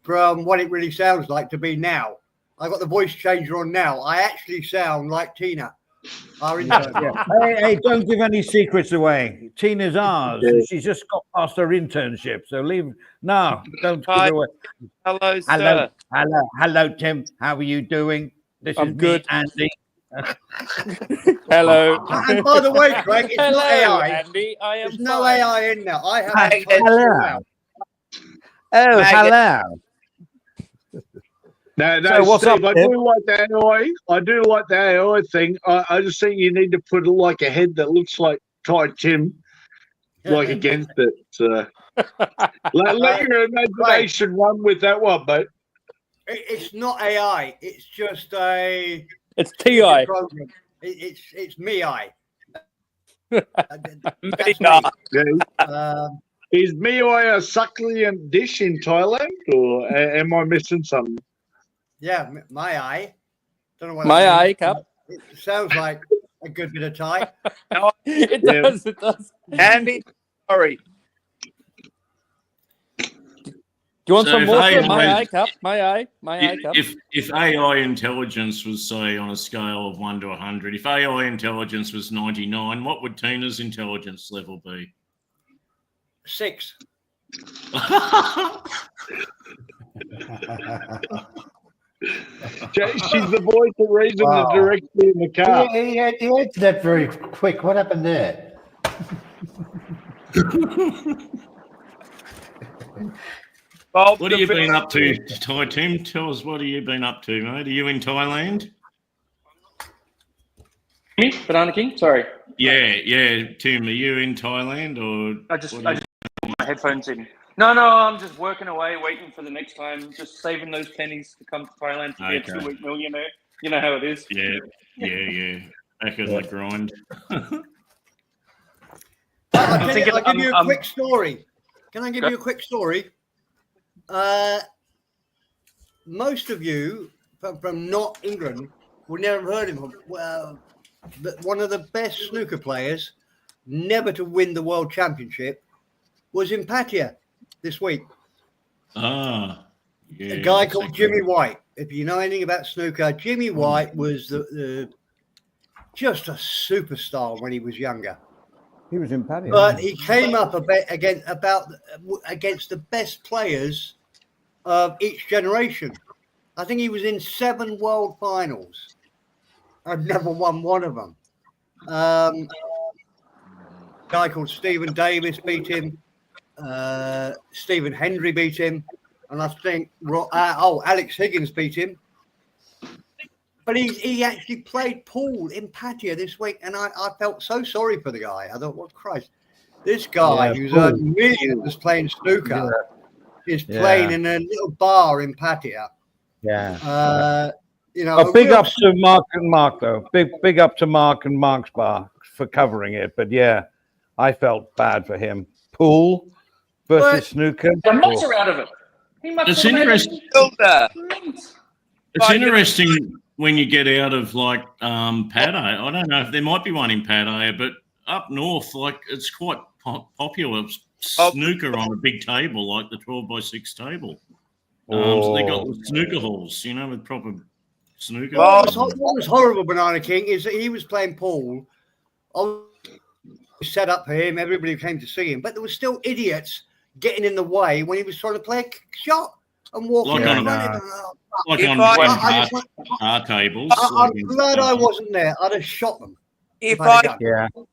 from what it really sounds like to be now. I got the voice changer on now. I actually sound like Tina. Our intern. Hey, don't give any secrets away. Tina's ours. And she's just got past her internship. So leave. No, don't give it away. Hello, sir. Hello, Tim. How are you doing? This I'm is good. me, Andy. Hello. And by the way, Craig, it's Hello, not AI. Andy. I am There's no fine. AI in there. I have Hey, hello. Oh, Maggot. hello. No, So what's Steve, up, I Tim? do like the AI. I do like the AI thing. I just think you need to put like a head that looks like Ty Tim, like against it. So let your imagination run with that one, mate. It's not AI. It's just a It's TI. program. It's me. Me, That's nah. me. Is Mioi a succulent dish in Thailand, or am I missing something? Yeah, my eye. Don't know what My that eye means. cup. It sounds like a good bit of Thai. It Yeah. does. It does. Andy, sorry. Do you want So some if more? AI Sir? My eye cup. My eye. My eye cup. If AI intelligence was, say, on a scale of 1 to 100, if AI intelligence was 99, what would Tina's intelligence level be? 6. She's the voice of reason Wow. that directs me in the car. He answered that very quick. What happened there? Bob What the have you been Builder. up to, Ty Tim? Tell us, what have you been up to, mate? Are you in Thailand? Me, Banana King. Sorry, Yeah, Tim, are you in Thailand or? I just what are you- put my headphones in. No, I'm just working away, waiting for the next time. Just saving those pennies to come to Thailand to be a Okay. 2-week millionaire. You know how it is. Yeah. Back in the grind. I'll thinking- give you a I'm- quick story. Can I give you a quick story? Most of you from not England will never have heard of him. Well, one of the best snooker players never to win the world championship was in Pattaya this week. Yeah. A guy that's called okay. Jimmy White. If you know anything about snooker, Jimmy White was the just a superstar when he was younger. He was in Pattaya. But he came up a bit against the best players of each generation. I think he was in 7 world finals. I've never won one of them. A guy called Stephen Davis beat him. Stephen Hendry beat him. And I think, Alex Higgins beat him. But he actually played pool in Pattaya this week. And I felt so sorry for the guy. I thought, what Christ. This guy who's earned millions playing snooker is playing in a little bar in Pattaya. You know, Big up to Mark and Mark, though. Big up to Mark and Mark's bar for covering it. But yeah, I felt bad for him. Pool versus snooker. The mucks are out of it. He mucks It's them out of interesting. Builder. It's interesting when you get out of like Pattaya. I don't know if there might be one in Pattaya, but up north, like it's quite popular. Snooker on a big table, like the 12x6 table. So they got the snooker halls, you know, with proper snooker. What was horrible, Banana King, is that he was playing pool. I was set up for him. Everybody came to see him, but there were still idiots getting in the way when he was trying to play a shot and walking Like in on front of him. Like If on I- car tables. I'm like in- glad I wasn't there. I'd have shot them. If I'd I, have done.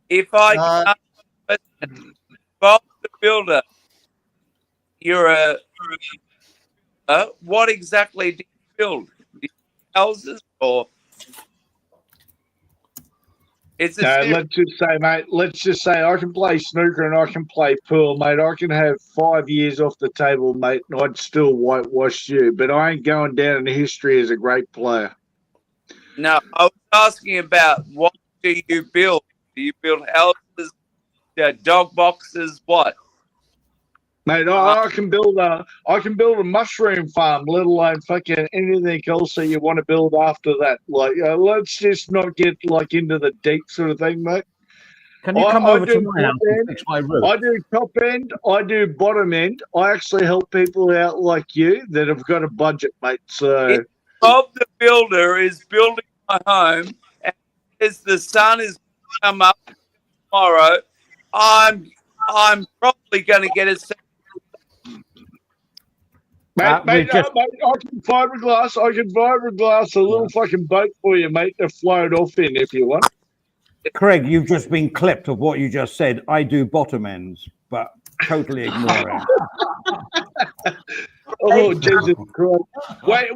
if I, Bob the Builder, you're what exactly do you build? Houses or? It's a Let's just say, mate. Let's just say I can play snooker and I can play pool, mate. I can have 5 years off the table, mate, and I'd still whitewash you. But I ain't going down in history as a great player. No, I was asking about what do you build? Do you build houses dog boxes, what? Mate, I can build a mushroom farm, let alone fucking anything else that you want to build after that. Like, let's just not get like into the deep sort of thing, mate. Can you come over to my house and end, fix my roof? I do top end, I do bottom end. I actually help people out like you that have got a budget, mate. So Bob the builder is building my home, and as the sun is come up tomorrow, I'm probably going to get a. Mate, I can fiberglass a little fucking boat for you, mate, to float off in if you want. Craig, you've just been clipped of what you just said. I do bottom ends, but totally ignore it. Oh, Jesus Christ. Wait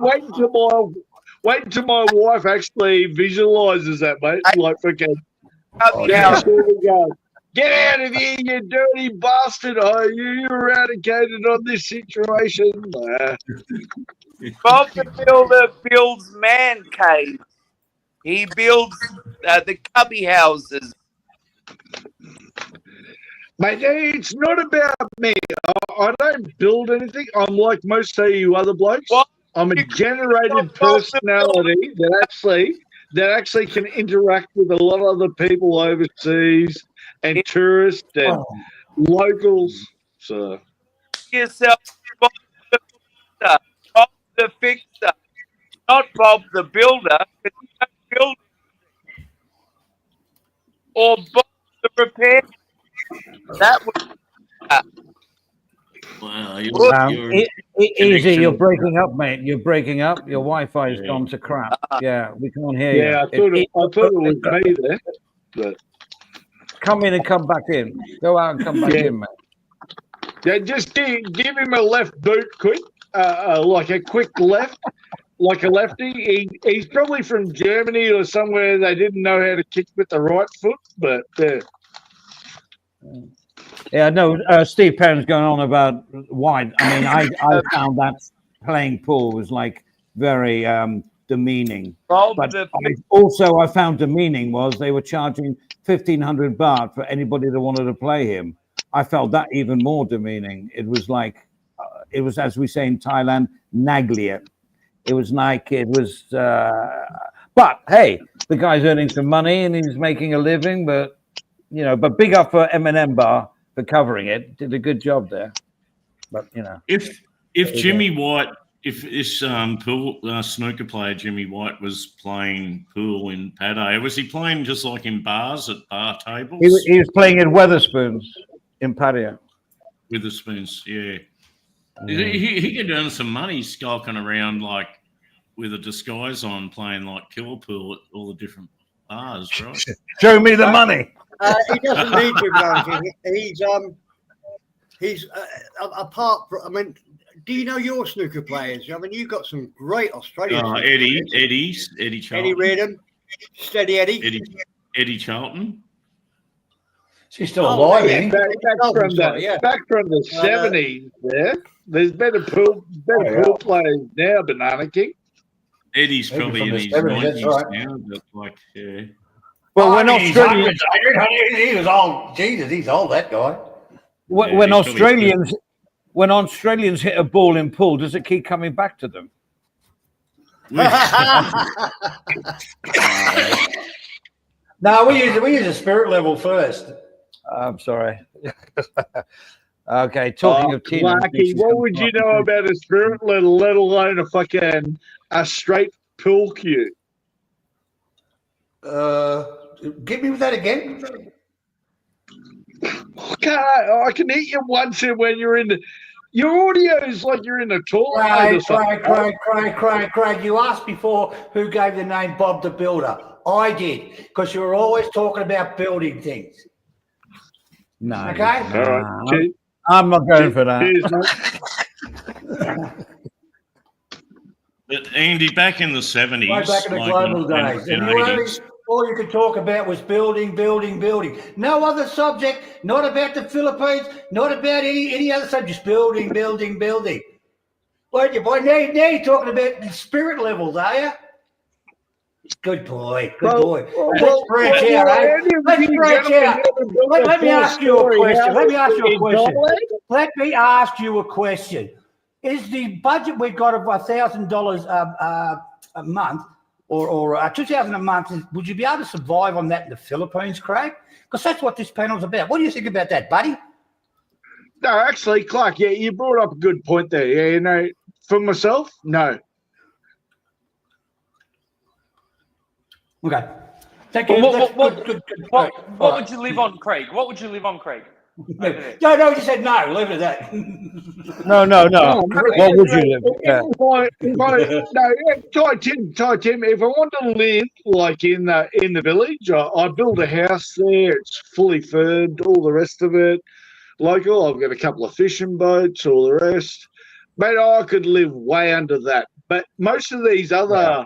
until my wife actually visualizes that, mate. Like, fucking, here we go. Get out of here, you dirty bastard. Oh, you eradicated on this situation. Bob the builder builds man caves. He builds the cubby houses. Mate, it's not about me. I don't build anything. I'm like most of you other blokes. What? I'm a generated personality that actually can interact with a lot of other people overseas and tourists and locals. So Yourself, Bob the builder, Bob the fixer, not Bob the builder. Because you don't build anything. Or Bob the repair. That was. Wow, Easy, you're breaking up, mate. You're breaking up. Your Wi-Fi's gone to crap. Yeah, we can't hear you. Yeah, I thought it was me there. But come in and come back in. Go out and come back in, mate. Yeah, just give him a left boot quick, like a quick left, like a lefty. He's probably from Germany or somewhere they didn't know how to kick with the right foot, but yeah, no, Steve Perrin's going on about wide. I mean, I found that playing pool was like very demeaning. But I found demeaning was they were charging 1,500 baht for anybody that wanted to play him. I felt that even more demeaning. It was like, it was, as we say in Thailand, nagliat. It was like, it was, but hey, the guy's earning some money and he's making a living, but, you know, but big up for M&M Bar for covering it. Did a good job there. But, you know. If Jimmy White, if this pool snooker player Jimmy White was playing pool in Pattaya, was he playing just like in bars at bar tables? He was playing in Wetherspoons in Pattaya. Wetherspoons, yeah. He could earn some money skulking around like with a disguise on, playing like killer pool at all the different bars, right? Show me the money. He doesn't need to. He's apart from. I mean, do you know your snooker players? I mean, you've got some great Australian. Eddie Charlton. Eddie Reardon, Steady Eddie. Eddie Charlton. She's still alive, back from the 70s. There's better pool players now, Banana King. Eddie's probably in his 90s now, but like, yeah. Well, when Australians, he was old. Jesus, he's old, that guy. When Australians hit a ball in pool, does it keep coming back to them? No, we use a spirit level first. I'm sorry. Okay, talking of team. Lucky, what would you know about a spirit level, let alone a straight pool cue? Give me that again. I can hit you once when you're in your audio is like you're in a toilet. Craig, you asked before who gave the name Bob the Builder. I did, because you were always talking about building things. No. Okay? All right. I'm not going for that. But Andy, back in the 70s. Right back in the global days. And all you could talk about was building. No other subject, not about the Philippines, not about any other subject, just building. Boy, now you're talking about the spirit levels, are you? Good boy. Good Well, boy. well, Let's well, branch well, out, eh? any of Let's you branch gentlemen out. ever built Let me ask you a four-story question. Let me house ask you a in question. Thailand? Let me ask you a question. Is the budget we've got of $1,000 a month or $2,000 a month, would you be able to survive on that in the Philippines, Craig? Because that's what this panel's about. What do you think about that, buddy? No, actually, Clark, yeah, you brought up a good point there. Yeah, you know, for myself, no. Okay. Thank you. What would you live on, Craig? What would you live on, Craig? Over there. No, you said no. Leave it at that. No. No, What would you live? Yeah. Ty Tim, if I want to live like in the village, I build a house there. It's fully furred, all the rest of it. Local, I've got a couple of fishing boats, all the rest. But I could live way under that. But most of these other,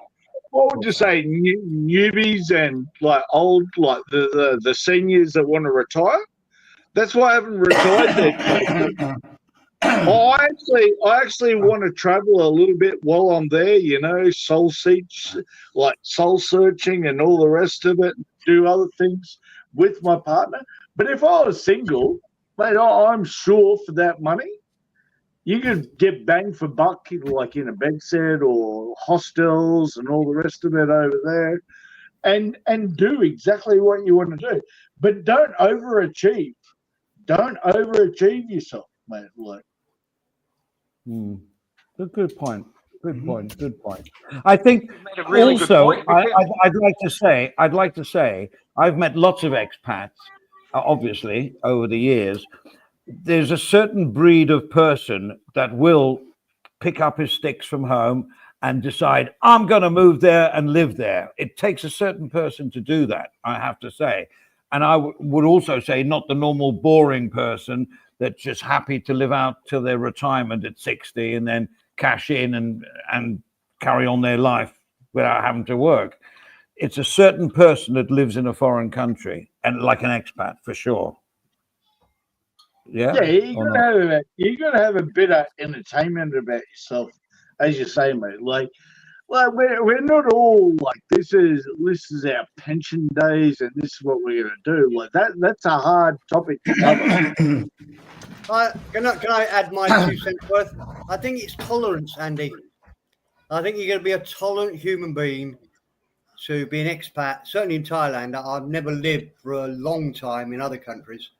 what would you say, newbies and like old, like the seniors that want to retire, that's why I haven't retired there. I actually want to travel a little bit while I'm there, you know, soul searching and all the rest of it, do other things with my partner. But if I was single, mate, I'm sure for that money, you could get bang for buck, like in a bed set or hostels and all the rest of it over there, and do exactly what you want to do. But don't overachieve. Don't overachieve yourself, mate. Like, Good point. Good point. I think made a really good also point. I'd like to say I've met lots of expats, obviously over the years. There's a certain breed of person that will pick up his sticks from home and decide, I'm going to move there and live there. It takes a certain person to do that, I have to say. And I would also say not the normal boring person that's just happy to live out till their retirement at 60 and then cash in and carry on their life without having to work. It's a certain person that lives in a foreign country and like an expat for sure. Yeah, you gotta have a bit of entertainment about yourself, as you say, mate. Like, well, we're not all like this is our pension days and this is what we're gonna do. Like that's a hard topic to cover. Can I add my 2 cents worth? I think it's tolerance, Andy. I think you're going to be a tolerant human being to be an expat. Certainly in Thailand, I've never lived for a long time in other countries,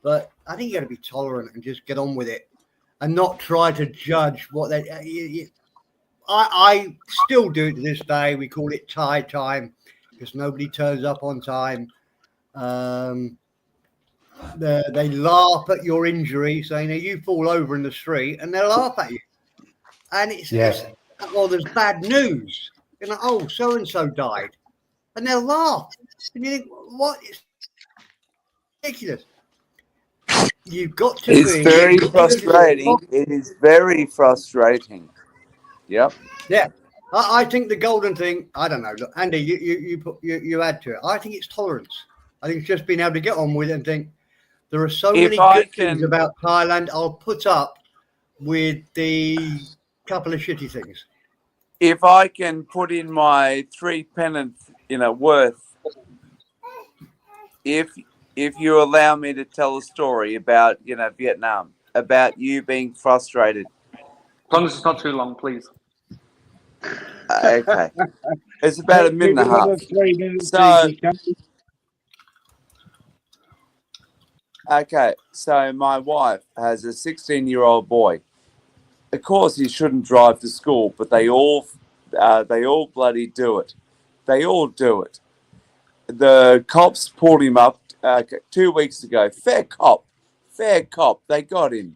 but I think you got to be tolerant and just get on with it, and not try to judge what they. I still do it to this day. We call it Thai time because nobody turns up on time. They laugh at your injury, saying you fall over in the street, and they'll laugh at you. And it's there's bad news. You know, oh, so and so died, and they'll laugh. And you think, what? It's ridiculous. You've got to. It's very frustrating. It is very frustrating. Yep. Yeah. I think the golden thing. I don't know. Look, Andy, you add to it. I think it's tolerance. I think it's just being able to get on with it and think. There are so many good things about Thailand. I'll put up with the couple of shitty things. If I can put in my 3 pence, worth, if you allow me to tell a story about, Vietnam, about you being frustrated. As long as it's not too long, please. Okay. It's about a minute and a half. So, okay, so my wife has a 16-year-old boy. Of course, he shouldn't drive to school, but they all bloody do it. They all do it. The cops pulled him up 2 weeks ago. Fair cop. They got him.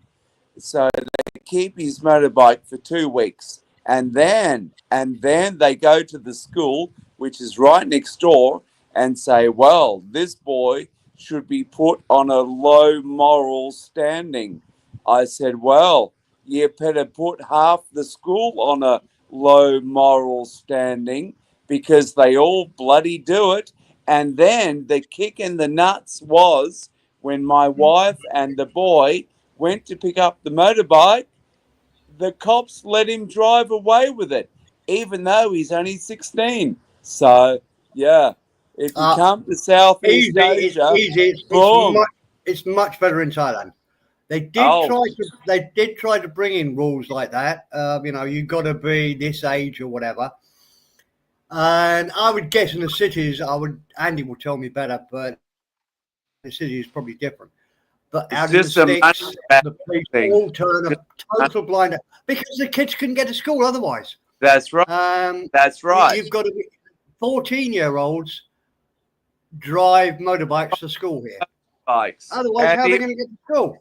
So they keep his motorbike for 2 weeks, and then they go to the school, which is right next door, and say, well, this boy should be put on a low moral standing. I said, well, you better put half the school on a low moral standing because they all bloody do it. And then the kick in the nuts was when my wife and the boy went to pick up the motorbike, the cops let him drive away with it, even though he's only 16. So yeah, if you come to Southeast Asia, boom. It's much better in Thailand. They did try to bring in rules like that. You know, you got to be this age or whatever. And I would guess in the cities, Andy will tell me better, but the city is probably different. But out in the sticks, the police all turn a total blind because the kids couldn't get to school otherwise. That's right. That's right. You've got to be 14-year-olds drive motorbikes to school here. Bikes. Otherwise, how are they going to get to school?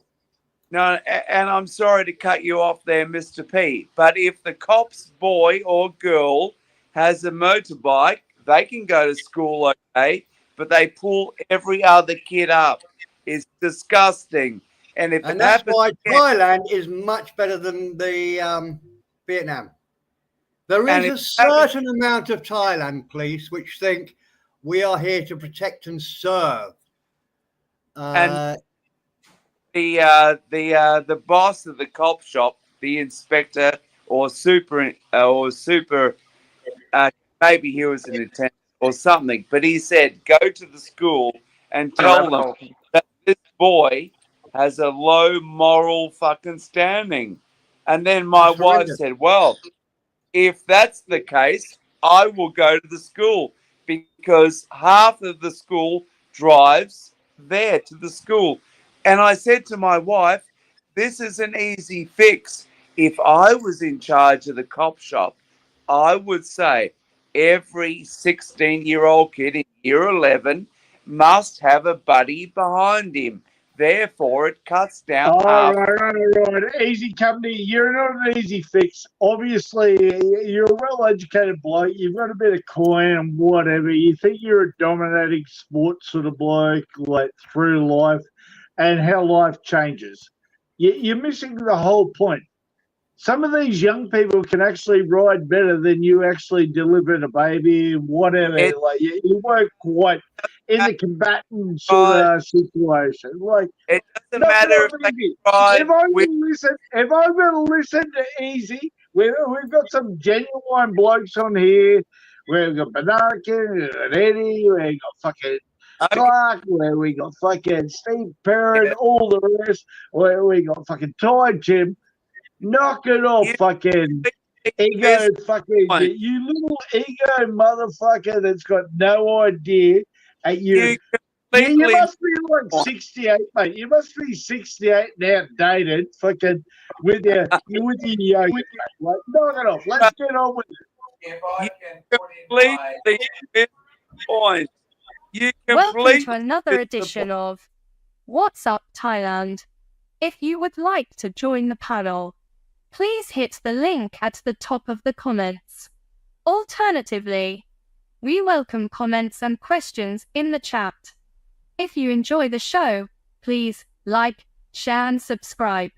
No, and I'm sorry to cut you off there, Mr. P, but if the cop's boy or girl has a motorbike, they can go to school okay, but they pull every other kid up. It's disgusting. And that's why Thailand is much better than the Vietnam. There is a certain amount of Thailand police which think we are here to protect and serve. And the boss of the cop shop, the inspector or super, maybe he was an attendant or something, but he said, go to the school and tell them that this boy has a low moral fucking standing. And then my wife said, well, if that's the case, I will go to the school because half of the school drives there to the school. And I said to my wife, this is an easy fix. If I was in charge of the cop shop, I would say every 16-year-old kid in year 11 must have a buddy behind him. Therefore, it cuts down. Right. Easy company. You're not an easy fix. Obviously, you're a well-educated bloke. You've got a bit of coin and whatever. You think you're a dominating sports sort of bloke, like through life and how life changes. You're missing the whole point. Some of these young people can actually ride better than you actually delivered a baby, whatever. Like you weren't quite in the combatant sort of situation. Like it doesn't matter if they ride. If I'm going to listen to Easy, we've got some genuine blokes on here. We've got Banana King and Eddie. We've got fucking Clark. Where we got fucking Steve Perrin, all the rest. Where we got fucking Ty Jim. Knock it off, fucking ego, fucking you little ego motherfucker that's got no idea. You must be like 68, mate. You must be 68 and outdated, fucking with your yoga. Like, knock it off. Let's get on with it. Welcome to another edition of What's Up Thailand. If you would like to join the panel, please hit the link at the top of the comments. Alternatively, we welcome comments and questions in the chat. If you enjoy the show, please like, share and subscribe.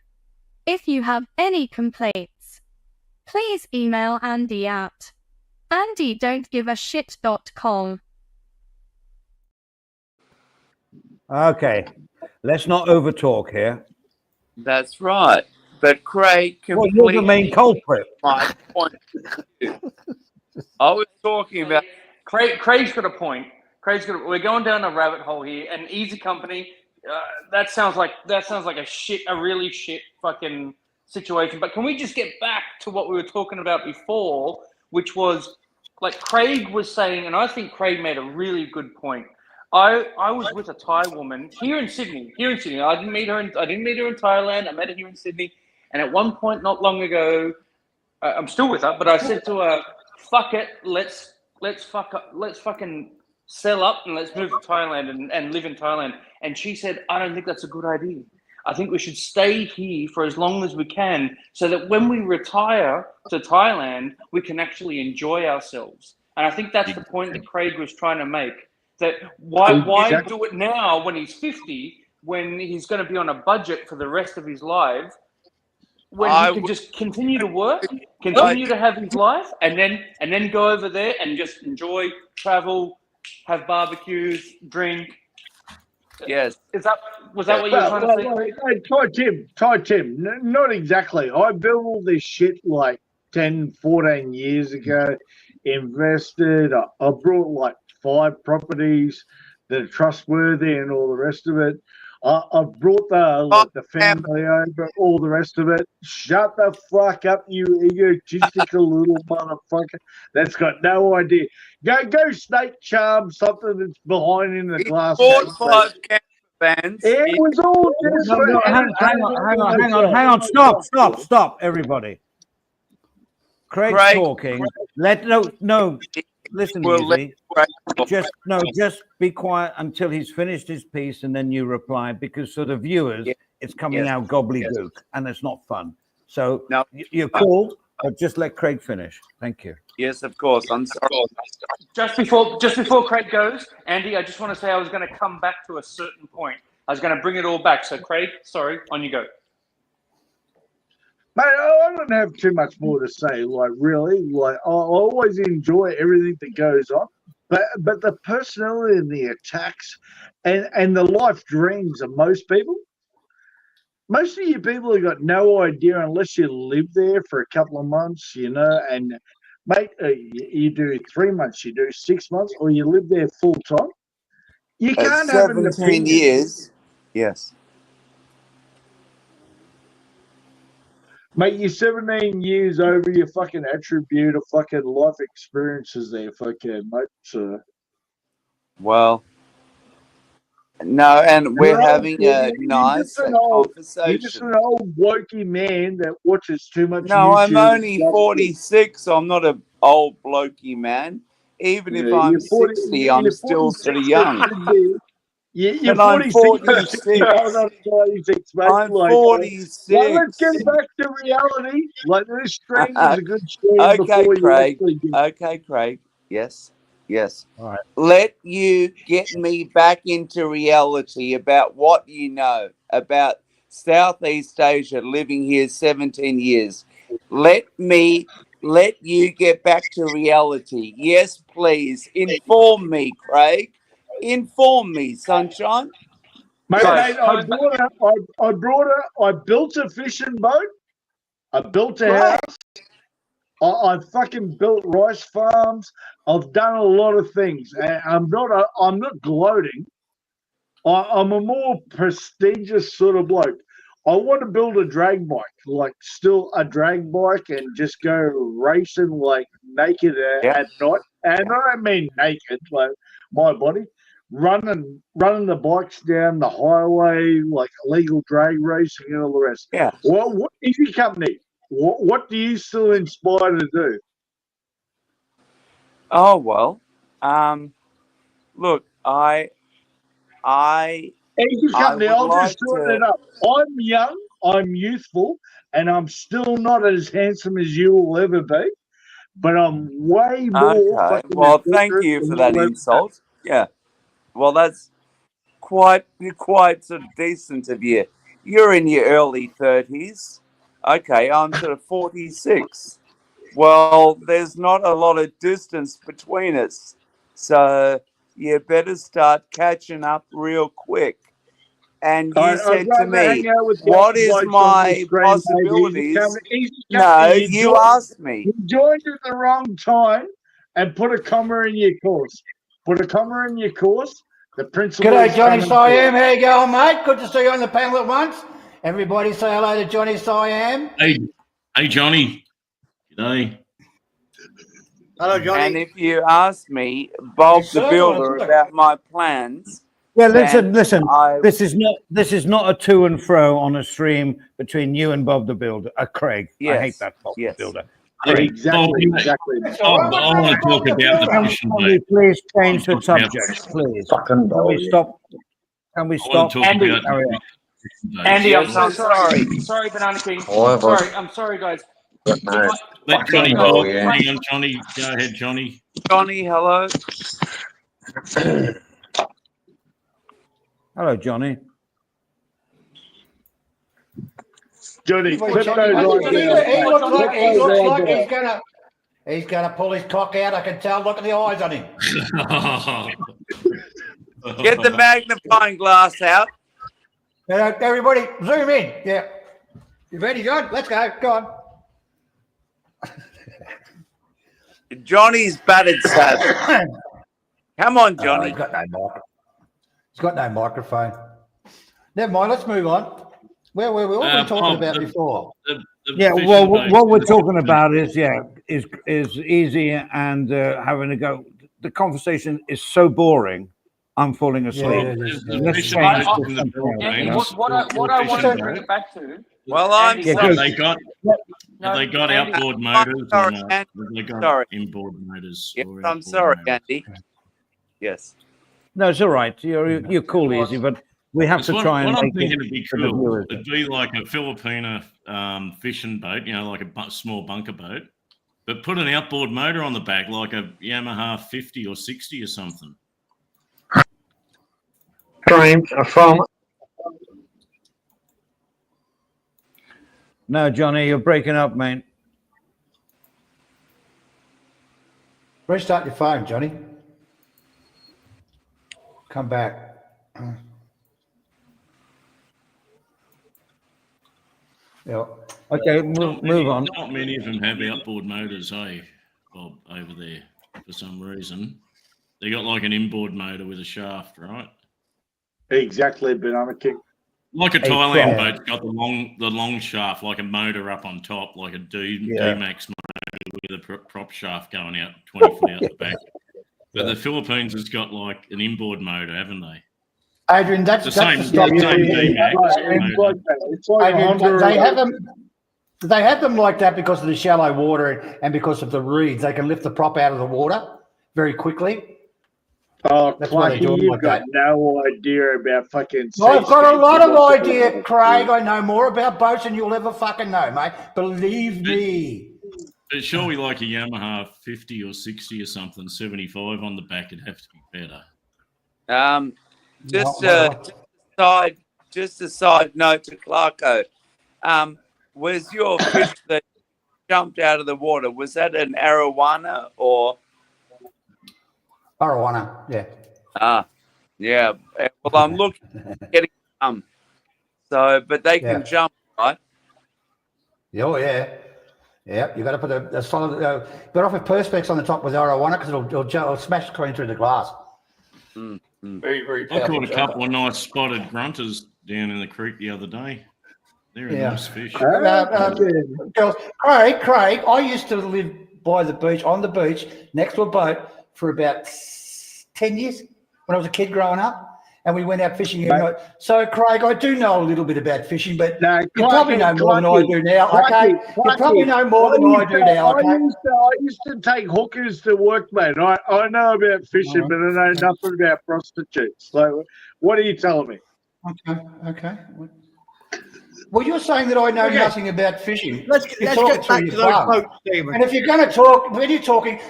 If you have any complaints, please email Andy at andydon'tgiveashit.com. Okay, let's not overtalk here. That's right. But Craig completely... Well, you're the main culprit. My point. I was talking about... Craig's got a point. We're going down a rabbit hole here. And Easy Company, that sounds like a really shit fucking situation. But can we just get back to what we were talking about before, which was like Craig was saying, and I think Craig made a really good point. I was with a Thai woman here in Sydney. I didn't meet her in Thailand. I met her here in Sydney. And at one point, not long ago, I'm still with her, but I said to her, "Fuck it, let's fucking sell up and let's move to Thailand and live in Thailand." And she said, "I don't think that's a good idea. I think we should stay here for as long as we can, so that when we retire to Thailand, we can actually enjoy ourselves." And I think that's the point that Craig was trying to make. That why do it now when he's 50, when he's going to be on a budget for the rest of his life? When he can just continue to work, continue to have his life, and then go over there and just enjoy, travel, have barbecues, drink. Yes. Was that what you were trying to say? Ty Tim, not exactly. I built all this shit like 10, 14 years ago. invested. I brought like 5 properties that are trustworthy and all the rest of it. I've brought the family over, all the rest of it. Shut the fuck up, you egotistical little motherfucker that's got no idea. Go snake charm something that's behind in the glass. Bought 5 camper vans. It was all just No, no, hang on. Stop, everybody. Craig's Craig. talking. Listen, We'll let easy. Craig talk. Just be quiet until he's finished his piece, and then you reply, because for the viewers, it's coming out gobbledygook, and it's not fun. So No. you're cool, but just let Craig finish. Thank you. Yes, of course. I'm sorry. Just before Craig goes, Andy, I just want to say I was going to come back to a certain point. I was going to bring it all back. So, Craig, sorry, on you go. Mate, I don't have too much more to say. Like, really, like I always enjoy everything that goes on, but the personality and the attacks and the life dreams of most people. Most of you people have got no idea unless you live there for a couple of months, you know. And mate, you do 3 months, you do 6 months, or you live there full time. You can't have an 17 opinion. years. Yes. Mate, you're 17 years over your fucking attribute of fucking life experiences there, fucking mate. So. Well, no, and we're having a nice conversation. You're just an old wokey man that watches too much No, YouTube. I'm only 46. I'm not an old blokey man. Even if I'm 60, I'm still sort of young. You're And I'm 46. 46. I'm 46, mate. I'm Like, 46. Well, let's get back to reality. Like, this stream is a good stream Okay, before Craig. you actually get... Okay, Craig. Yes. All right. Let you get me back into reality about what you know about Southeast Asia, living here 17 years. Let you get back to reality. Yes, please. Inform me, Craig. Inform me, sunshine. Mate, Guys, I built a fishing boat. I built a house. I fucking built rice farms. I've done a lot of things. And I'm not gloating. I'm a more prestigious sort of bloke. I want to build a drag bike, like still a drag bike, and just go racing like naked at night. And I don't mean naked, like my body. Running the bikes down the highway, like illegal drag racing and all the rest. Yeah. Well, what is your company? What do you still inspire to do? Oh well, look, I Easy company. would I'll like just shorten to- it up. I'm young, I'm youthful, and I'm still not as handsome as you will ever be. But I'm way more. Okay. Well, thank you for that insult. Yeah. Well, that's quite sort of decent of you. You're in your early 30s. Okay, I'm sort of 46. Well, there's not a lot of distance between us. So you better start catching up real quick. And you said to me, what is my possibilities? No, you asked me. You joined at the wrong time and put a comma in your course. Put a comma in your course. The principal. G'day, Johnny Siam. How you going, mate? Good to see you on the panel at once. Everybody say hello to Johnny Siam. Hey, Johnny. G'day. Hello, Johnny. And if you ask me, Bob the Builder, about my plans. Yeah, listen. This is not a to and fro on a stream between you and Bob the Builder. Craig. Yes. I hate that Bob the Builder. Exactly. I want to talk about the fishing Can we boat. please change the subject, please? Can we stop? Can we stop? Andy, I'm so sorry. Sorry, Banana King. I'm sorry, guys. Let Johnny talk. Hang on, Johnny. Go ahead, Johnny. Johnny, hello. Hello, Johnny. Johnny, He looks like he's gonna pull his cock out. I can tell. Look at the eyes on him. Get the magnifying glass out. Everybody, zoom in. Yeah. You ready, John? Let's go. Go on. Johnny's battered sad. Come on, Oh, Johnny. he's got no microphone. Never mind. Let's move on. What were we talking about before? Yeah, well, what we're talking about is easy and having to go. The conversation is so boring. I'm falling asleep. Let's change it to something else. What I want to bring it back to. Well, I'm Andy, sorry. Have they got Andy, outboard motors or sorry, not? Andy. Have they got Sorry. inboard motors? Yes, or I'm outboard sorry, motors? Andy. Yes. No, it's all right. You're cool, easy, but we have to try and what I'm make thinking it would be for the cool. viewers. It'd be like a Filipina fishing boat, like a small bunker boat, but put an outboard motor on the back, like a Yamaha 50 or 60 or something. From No, Johnny, you're breaking up, mate. Restart your phone, Johnny. Come back. Yeah. Okay, move on. Not many of them have outboard motors, Bob, over there for some reason. They got like an inboard motor with a shaft, right? Exactly, banana kick. Like a Thailand boat's got the long shaft, like a motor up on top, like a D-Max motor with a prop shaft going out 20 foot out the back. But the Philippines has got like an inboard motor, haven't they? Adrian, that's The the same D-Max motor. It's like Adrian, Honda. they have them like that because of the shallow water and because of the reeds. They can lift the prop out of the water very quickly. Oh, That's why they Clarky, do it you've like got that. no idea about fucking. I've got a lot of idea, Craig. I know more about boats than you'll ever fucking know, mate. Believe me. But surely like a Yamaha 50 or 60 or something, 75 on the back, it'd have to be better. Just a side note to Clarko. Was your fish that jumped out of the water, was that an arowana or? Arowana, yeah. Yeah. Well, I'm looking at getting some. So, but they can jump, right? Oh, yeah. Yeah, you got to put a solid, got off with perspex on the top with arowana because it'll smash clean through the glass. Very, very I powerful. caught a couple of nice spotted grunters down in the creek the other day. They're a nice fish. Girls, Craig, I used to live by the beach, on the beach, next to a boat for about 10 years when I was a kid growing up. And we went out fishing. So, Craig, I do know a little bit about fishing, but you probably know more than I do now, okay? You probably know more than I do now, okay? I used to take hookers to work, mate. I know about fishing, but I know nothing about prostitutes. So, what are you telling me? Okay. Well, you're saying that I know nothing about fishing. Let's get back to those boats, Stephen. And if you're going to talk, when you're talking,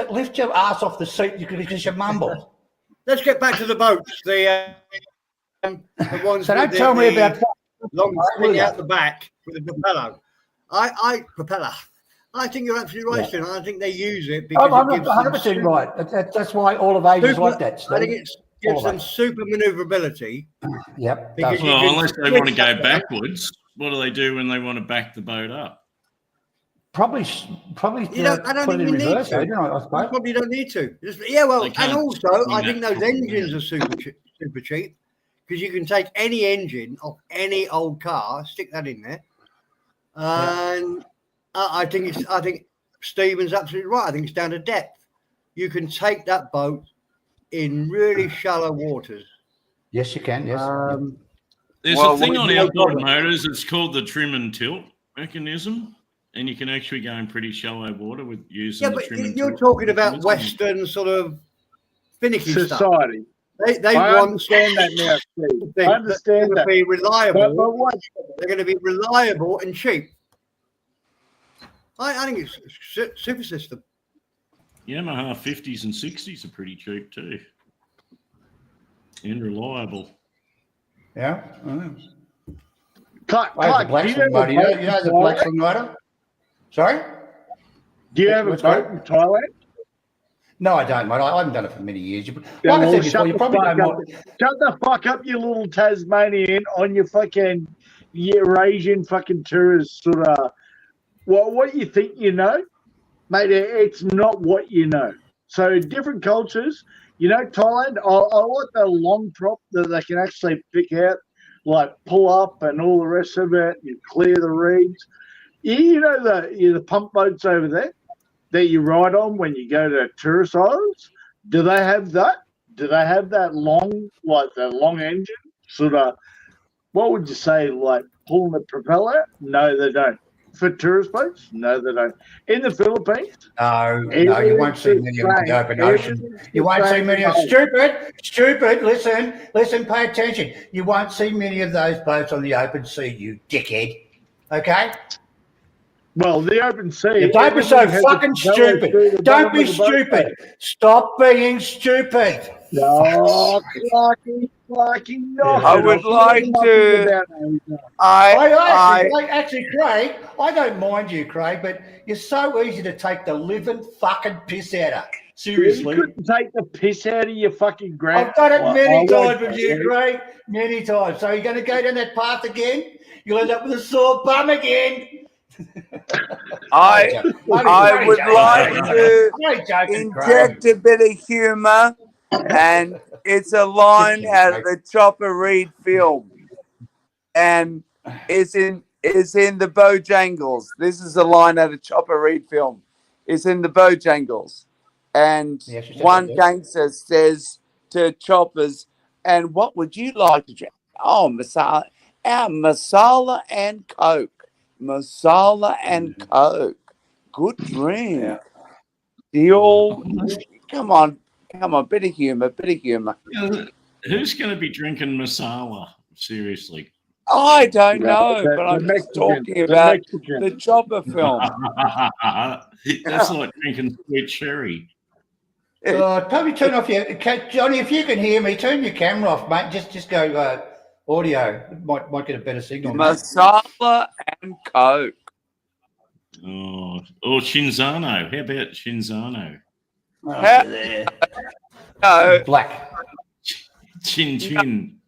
lift your ass off the seat because you mumble. Let's get back to the boats. The ones. So don't tell me about long string out the back with a propeller. Propeller. I think you're absolutely right, Stephen. I think they use it because I'm it gives 100% right. That's why all of Asia's like that. I think it gives them super maneuverability. Yep. Well, unless they want to go backwards, what do they do when they want to back the boat up? Probably. You know, I don't put it in even need reverse. to. You probably don't need to. And also, I think those engines are super cheap because you can take any engine off any old car, stick that in there, and I think Stephen's absolutely right. I think it's down to depth. You can take that boat in really shallow waters. Yes, you can. Yes. There's a thing on outboard motors. It's called the trim and tilt mechanism. And you can actually go in pretty shallow water with using the trim and tilt. You're talking about Western sort of finicky society. They I understand that now, Steve. I understand that. Be reliable. But they're going to be reliable and cheap. I think it's a super system. Yamaha 50s and 60s are pretty cheap too. And reliable. Yeah. Clark, you know the Blackstone motor? Sorry? Do you have a boat in Thailand? No, I don't, mate. I haven't done it for many years. Like I said before, you probably know more. Shut the fuck up, you little Tasmanian, on your fucking Eurasian fucking tourist sort of. What you think you know? mate, it's not what you know. So different cultures, Thailand, I like the long prop that they can actually pick out, like pull up and all the rest of it, and clear the reeds. The pump boats over there that you ride on when you go to tourist islands? Do they have that? Do they have that long, like the long engine sort of, what would you say, like pulling the propeller? No, they don't. For tourist boats? No, they don't. In the Philippines? No, you won't see many on the open ocean. You won't see many of stupid, listen, pay attention. You won't see many of those boats on the open sea, you dickhead. Okay? Well, the open sea. Don't be so fucking stupid. Don't be stupid. Stop being stupid. No, Clarky, no. I would like to. Actually, Craig, I don't mind you, Craig, but you're so easy to take the living fucking piss out of. Seriously. You couldn't take the piss out of your fucking grand. I've done it many times with you, Craig. Many times. So you're going to go down that path again? You'll end up with a sore bum again. I would like to inject a bit of humour, and it's a line out of the Chopper Read film, and it's in the Bojangles. This is a line out of Chopper Read film. It's in the Bojangles, and one gangster says to Choppers, "And what would you like to drink?" "Oh, masala and Coke." Masala and Coke. Good drink. Yeah. Do you all come on, bit of humour. Who's going to be drinking masala? Seriously. I don't know, but I'm just talking about the Chopper film. That's like drinking sweet cherry. Probably turn off your Johnny. If you can hear me, turn your camera off, mate. Just go audio. Might get a better signal. Masala and Coke. Oh, or Shinzano. How about Shinzano? No. Black. Chin.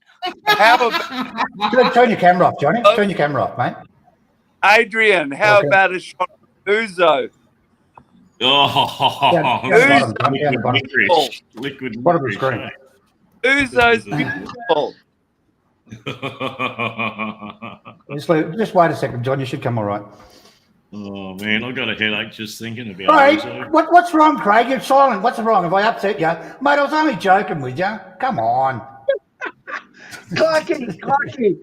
How about turn your camera off, Johnny? Turn your camera off, mate. Adrian, how about a shot of Ouzo? Liquid Bottom of the screen. Ouzo's beautiful. Just wait a second, John. You should come all right. Oh man, I've got a headache just thinking about Craig, it. what's wrong, Craig? You're silent. What's wrong? Have I upset you? Mate, I was only joking with you. Come on. Clarky.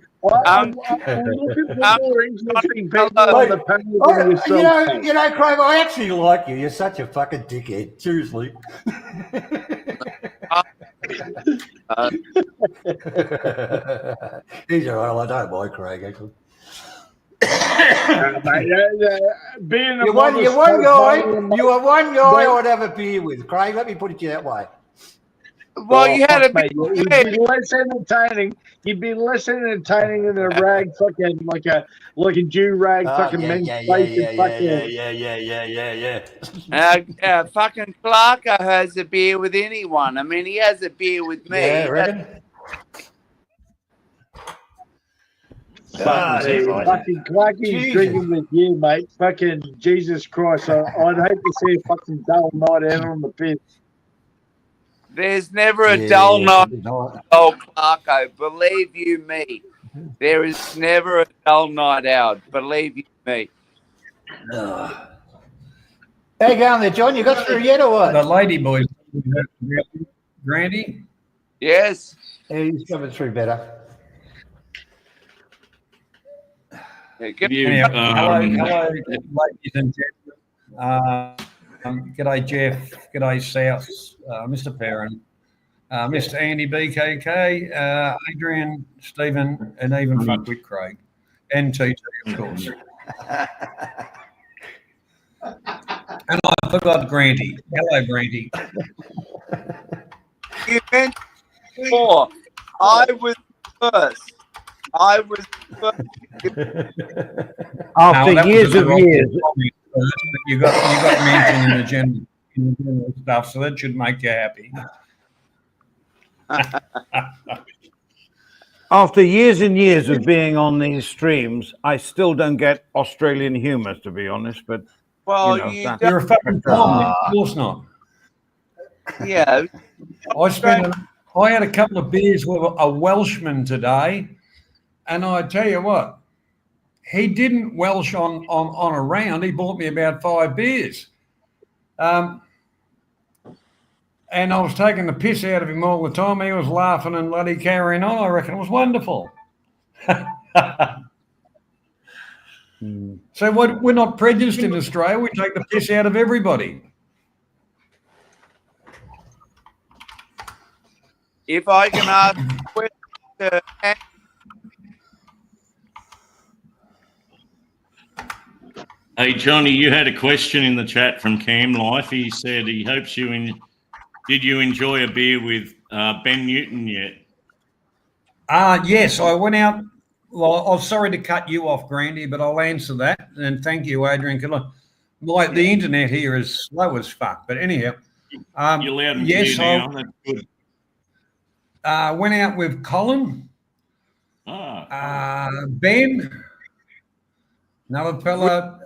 I'm looking for more interesting people on the panel than yourself. You know, Craig, I actually like you. You're such a fucking dickhead. Seriously. He's all right. I don't mind Craig, actually. Being you're one guy I would have a beer with, Craig. Let me put it to you that way. Well, you had to be. You'd be less entertaining. You'd be less entertaining than a rag, fucking like a Jew rag, fucking men's face. Yeah. Fucking Clarko has a beer with anyone. I mean, he has a beer with me. Yeah, reckon? Fucking Clarky's drinking with you, mate. Fucking Jesus Christ! I'd hate to see a fucking dull night out on the piss. There's never a dull night, Clarko. Believe you me. There is never a dull night out. Believe you me. How you going there, John? You got through yet or what? The lady boys, Grandy? Yes. Yeah, he's coming through better. Hello, ladies and gentlemen. G'day, Jeff. G'day, South. Mr. Perrin. Mr. Andy BKK. Adrian, Stephen, and even fuckwit Craig. And TT, of course. And I forgot Grandy. Hello, Grandy. You mentioned before, I was first. After years of years. You got mentioned in the general stuff, so that should make you happy. After years and years of being on these streams, I still don't get Australian humour, to be honest. But Well, You know, you that- don't, You're a fucking Tom, of course not. yeah. I had a couple of beers with a Welshman today, and I tell you what, he didn't Welsh on a round. He bought me about 5 beers. And I was taking the piss out of him all the time. He was laughing and bloody carrying on. I reckon it was wonderful. So we're not prejudiced in Australia. We take the piss out of everybody. If I can ask a question, Hey, Johnny, you had a question in the chat from Cam Life. He said he hopes did you enjoy a beer with Ben Newton yet? Yes, I went out. Well, I'm sorry to cut you off, Grandy, but I'll answer that. And thank you, Adrian. The internet here is slow as fuck. But anyhow, You're loud and yes, clear now. That's good. went out with Colin, Ben, another fella,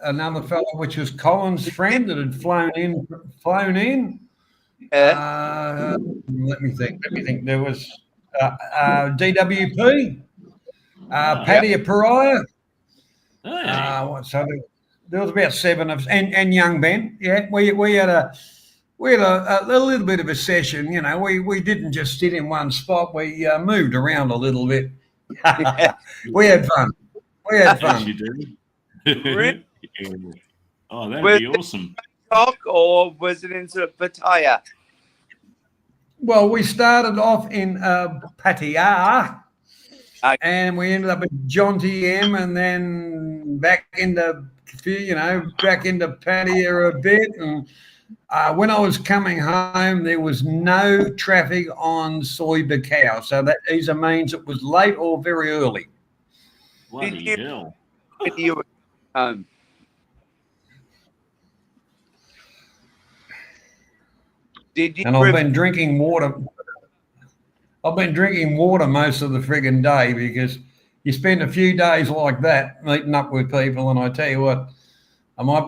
which was Colin's friend that had flown in. Let me think. There was DWP, Paddy Pariah. So there was about 7 of us, and young Ben. Yeah, we had a little bit of a session. You know, we didn't just sit in one spot. We moved around a little bit. We had fun. Yes, you did. Really? Oh, that'd be awesome. Bangkok, or was it in sort of Pattaya? Well, we started off in Pattaya, and we ended up at John TM, and then back into Pattaya a bit. And when I was coming home, there was no traffic on Soy Bacau, so that either means it was late or very early. Bloody hell. When you were home? And I've been drinking water. I've been drinking water most of the friggin' day, because you spend a few days like that meeting up with people, and I tell you what, I might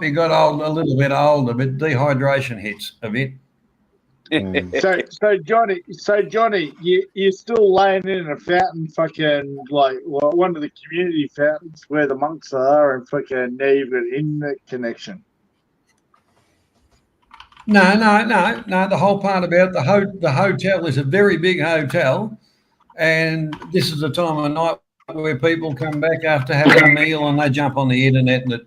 be a little bit older, but dehydration hits a bit. So Johnny, you're still laying in a fountain, fucking one of the community fountains where the monks are, and fucking now you've got internet connection. No. The whole part about the hotel is a very big hotel, and this is the time of night where people come back after having a meal and they jump on the internet. And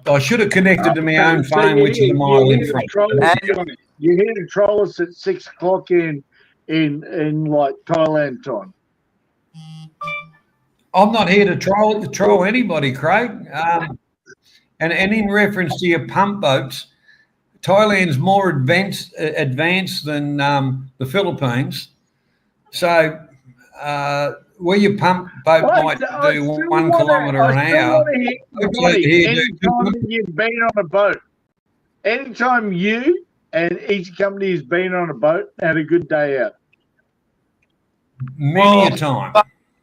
I should have connected to my own phone, which is a mile in front. You hear the trollers at 6 o'clock in like Thailand time. I'm not here to troll anybody, Craig. And in reference to your pump boats, Thailand's more advanced than the Philippines. So where your pump boat might do 1 kilometre an hour. Anytime you've been on a boat, anytime you and each company has been on a boat, had a good day out. Many a time.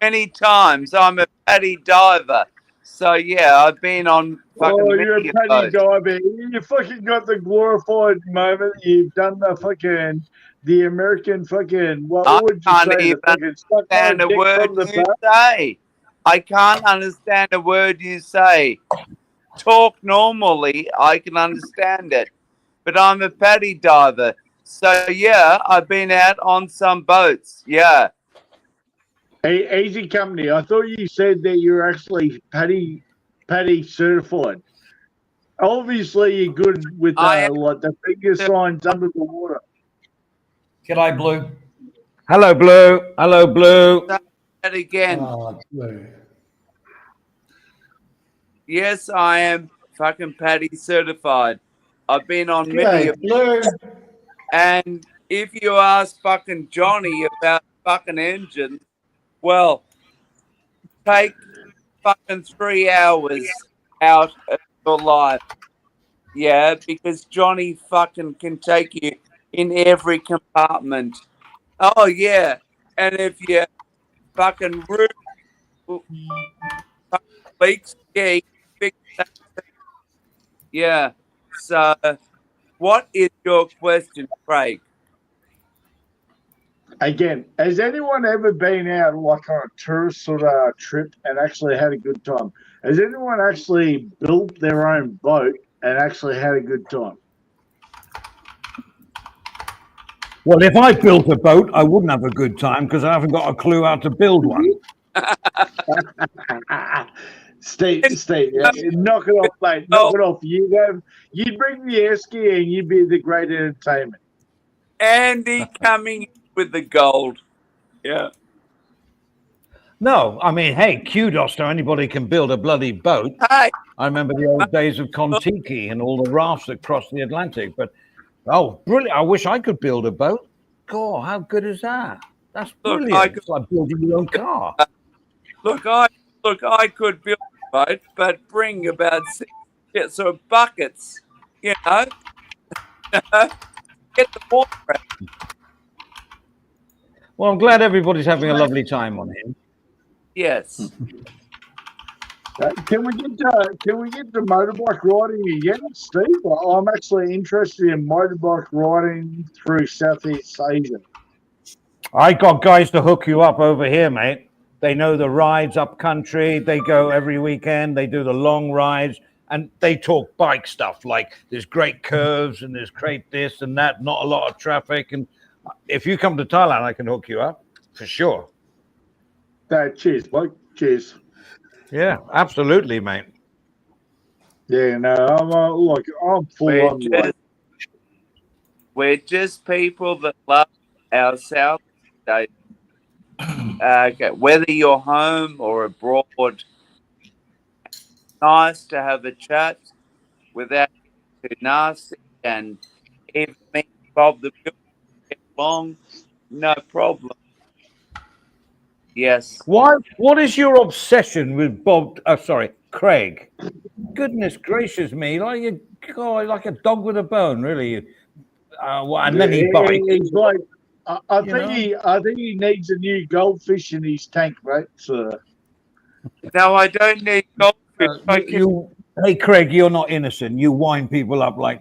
Many times. I'm a paddy diver. So, yeah, I've been on fucking you're a paddy diver. You fucking got the glorified moment. You've done the American fucking, what would you say? I can't even understand a word you say. I can't understand a word you say. Talk normally, I can understand it. But I'm a paddy diver. So, yeah, I've been out on some boats. Yeah. Hey, easy company. I thought you said that you're actually paddy certified. Obviously, you're good with like the finger signs under the water. G'day, Blue. Hello, Blue. Hello, Blue. That again. Oh, Blue. Yes, I am fucking paddy certified. I've been on many of Blue. And if you ask fucking Johnny about fucking engines, well, take fucking 3 hours out of your life. Yeah, because Johnny fucking can take you in every compartment. Oh, yeah. And if you fucking roof leaks, yeah, you fix that Yeah. So, what is your question, Craig? Again, has anyone ever been out like on a tourist sort of trip and actually had a good time? Has anyone actually built their own boat and actually had a good time? Well, if I built a boat, I wouldn't have a good time because I haven't got a clue how to build one. Steve, yeah, knock it off, mate. Knock it off. You'd bring the esky and you'd be the great entertainment. Andy coming in with the gold. Yeah. No, I mean, hey, kudos to anybody can build a bloody boat. Hey. I remember the old days of Kon-Tiki and all the rafts that crossed the Atlantic. But, oh, brilliant. I wish I could build a boat. God, how good is that? That's brilliant. It's like building your own car. Look, I could build a boat, but bring about 6 sets of buckets, you know. Get the water out. Well, I'm glad everybody's having a lovely time on here. Yes. Can we get to motorbike riding again, Steve? I'm actually interested in motorbike riding through Southeast Asia. I got guys to hook you up over here, mate. They know the rides up country. They go every weekend. They do the long rides, and they talk bike stuff like there's great curves and there's great this and that. Not a lot of traffic. And if you come to Thailand, I can hook you up for sure. Cheers, bloke. Cheers. Yeah, absolutely, mate. Yeah, no, I'm full on. We're just people that love our South State. Okay, whether you're home or abroad, nice to have a chat without too nasty. And if me, Bob the Builder, get along, no problem. Yes. What is your obsession with Craig? Goodness gracious me, like a dog with a bone, really. And then he bites. He's like, I think he needs a new goldfish in his tank, mate. So. No, I don't need goldfish. Hey, Craig, you're not innocent. You wind people up like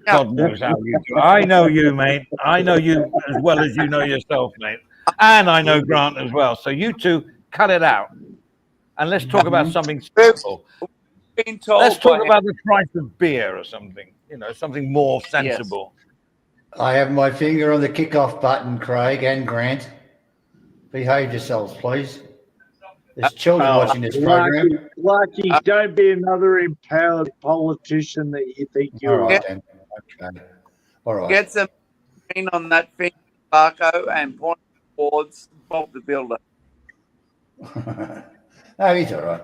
God knows how you do. I know you, mate. I know you as well as you know yourself, mate. And I know Grant as well. So you two cut it out. And let's talk about something simple. Let's talk about the price of beer or something. You know, something more sensible. Yes. I have my finger on the kickoff button, Craig and Grant. Behave yourselves, please. There's children watching this program. Lucky, don't be another empowered politician that you think you are. All right, then. Okay. All right. Get some green on that finger, Marco, and point towards Bob the Builder. No, he's all right.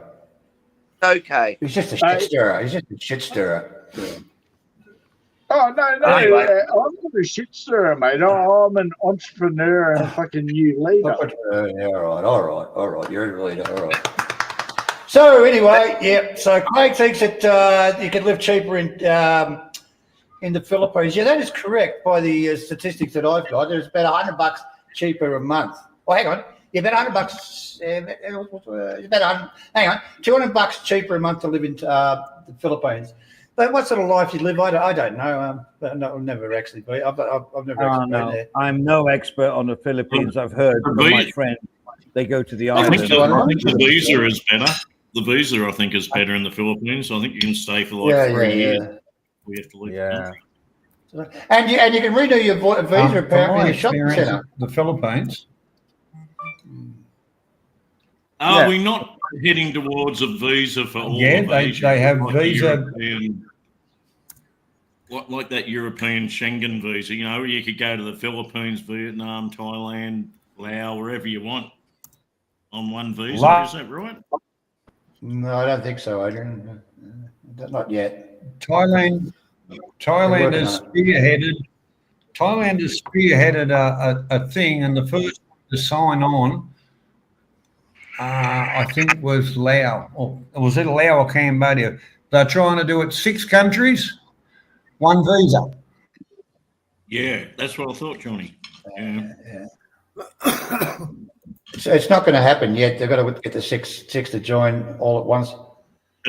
Okay. He's just a shit stirrer. He's just a shit stirrer. Yeah. Oh, no, Anyway. I'm not a shit stirrer, mate. I'm an entrepreneur and a fucking new leader. Yeah, all right. You're a leader, all right. So anyway, yeah. So Craig thinks that you can live cheaper in the Philippines. Yeah, that is correct by the statistics that I've got. There's about $100 cheaper a month. Oh, hang on. Yeah, about $100. Hang on, $200 cheaper a month to live in the Philippines. But what sort of life you live? I don't know. I've never actually been. I've never actually been there. I'm no expert on the Philippines. I've heard from my friends. They go to the I island. think the visa is better. The visa, I think, is better in the Philippines. I think you can stay for like 3 years. We have to leave the country. And you can renew your visa apparently in a shopping centre. The Philippines. Are we not heading towards a visa for all of Asia? They have like visa. Like that European Schengen visa, you know, you could go to the Philippines, Vietnam, Thailand, Laos, wherever you want on one visa. Is that right? No, I don't think so, Adrian. Not yet. Thailand has spearheaded a thing, and the first to sign on, I think, was Laos, or was it Laos or Cambodia? They're trying to do it 6 countries, 1 visa. Yeah, that's what I thought, Johnny. Yeah. So it's not going to happen yet. They've got to get the six to join all at once.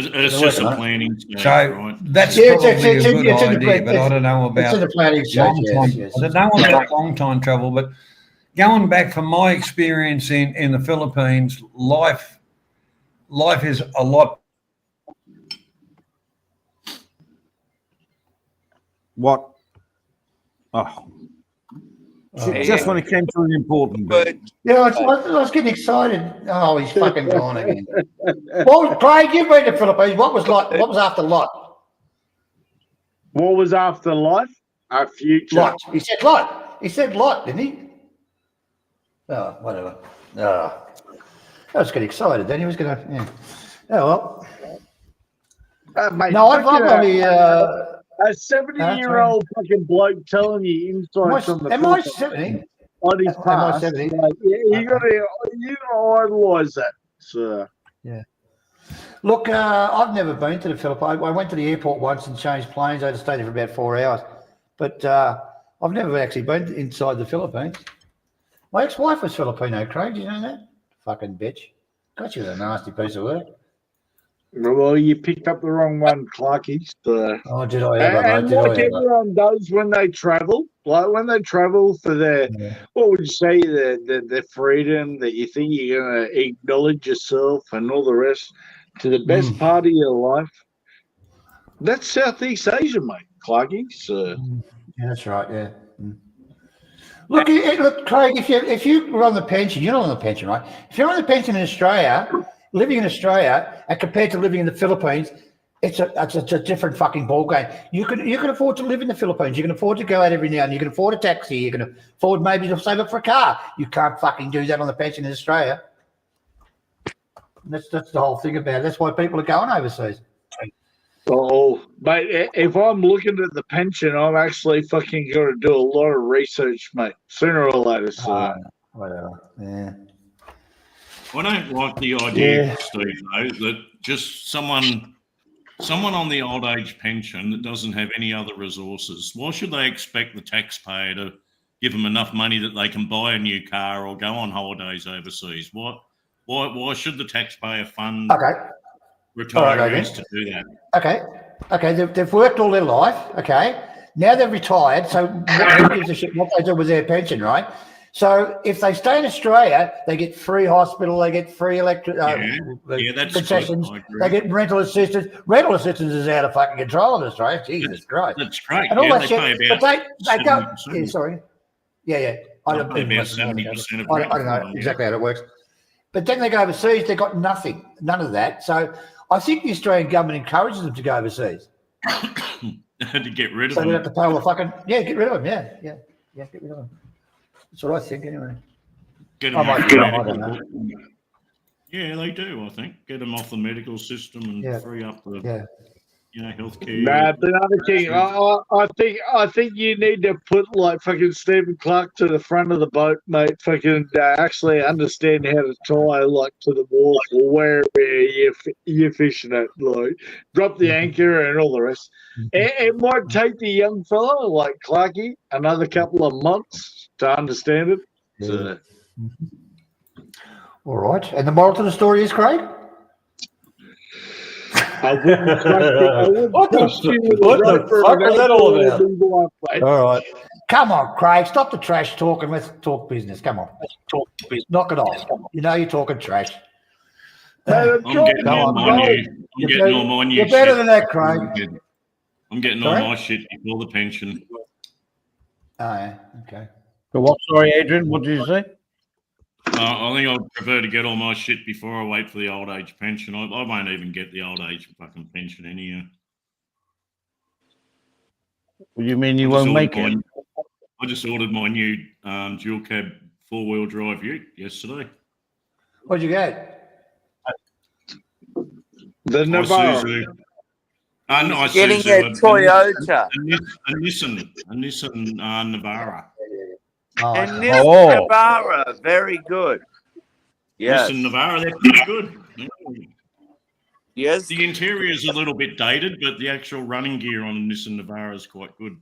It's just a planning stage, So right? that's Yeah, probably it's a in good the idea, but I don't know It's about in the planning stage, long yes, time. yes. I don't know about long time travel, but going back from my experience in the Philippines, life is a lot. What? Oh. Just when it came to an important bit. Yeah, I was getting excited. Oh, he's fucking gone again. Well, Craig, you've been to the Philippines. What was after Lot? What was after life? Our future. Lot. He said Lot. He said Lot, didn't he? Oh, whatever. Oh. I was getting excited. Then he was going to. Yeah. Oh well. Mate, No, I've fucking only. a 70-year-old fucking bloke telling you insights on the Am I Philippines 70? on his Am I past. 70? Like, you gotta idolise that. So. Yeah. Look, I've never been to the Philippines. I went to the airport once and changed planes. I had to stay there for about 4 hours. But I've never actually been inside the Philippines. My ex-wife was Filipino, Craig. Do you know that? Fucking bitch. God, she was a nasty piece of work. Well, you picked up the wrong one, Clarky. So. Oh, did I ever, And mate? like everyone does when they travel, like when they travel for their, what would you say, their freedom, that you think you're going to acknowledge yourself and all the rest to the best part of your life. That's Southeast Asia, mate, Clarky. So. Yeah, that's right, yeah. Look, Craig, if you were on the pension, you're not on the pension, right? If you're on the pension in Australia, living in Australia, and compared to living in the Philippines, it's a different fucking ballgame. You can afford to live in the Philippines. You can afford to go out every now and then. You can afford a taxi. You can afford maybe to save up for a car. You can't fucking do that on the pension in Australia. That's the whole thing about it. That's why people are going overseas. Oh, but if I'm looking at the pension, I'm actually fucking going to do a lot of research, mate. Sooner or later. So. Whatever. Yeah. I don't like the idea, Steve, though, that just someone on the old age pension that doesn't have any other resources, why should they expect the taxpayer to give them enough money that they can buy a new car or go on holidays overseas? Why should the taxpayer fund retirees to do that? Okay. They've worked all their life. Okay. Now they're retired. So who gives a shit what they do with their pension, right? So if they stay in Australia, they get free hospital, they get free that's concessions, good. they get rental assistance. Rental assistance is out of fucking control in Australia. Jesus Christ. That's great. And all that they shit. pay But about they go. 70%. Yeah, sorry. Yeah. I don't pay about 70% of I don't know exactly how it works. But then they go overseas, they've got nothing, none of that. So I think the Australian government encourages them to go overseas. To get rid of so them. they have to pay all the fucking, get rid of them, yeah, get rid of them. That's what I think anyway. Get them off the medical. Yeah, they do, I think. Get them off the medical system and free up the healthcare. Nah, but another thing, I think you need to put like fucking Stephen Clark to the front of the boat, mate. Fucking actually understand how to tie like to the wharf or wherever you're fishing at. Like, drop the anchor and all the rest. It might take the young fella like Clarky another couple of months to understand it. So. All right, and the moral to the story is, Craig? What the fuck is that all about? All right. Come on, Craig. Stop the trash talk and let's talk business. Come on. Let's talk business. Knock it off. You know you're talking trash. I'm getting all my new You're better than that, Craig. I'm getting all my shit before the pension. Oh, yeah. Okay. So what? Sorry, Adrian. What did you say? I think I'd prefer to get all my shit before I wait for the old age pension. I won't even get the old age fucking pension anyhow. What do you mean you won't make it? I just ordered my new dual cab 4-wheel drive ute yesterday. What'd you get? The Navara. Isuzu. Getting a Toyota. A Nissan Navara. And Nissan Navara, very good. Yes. Nissan Navara, they're pretty good. Yes. The interior is a little bit dated, but the actual running gear on the Nissan Navara is quite good.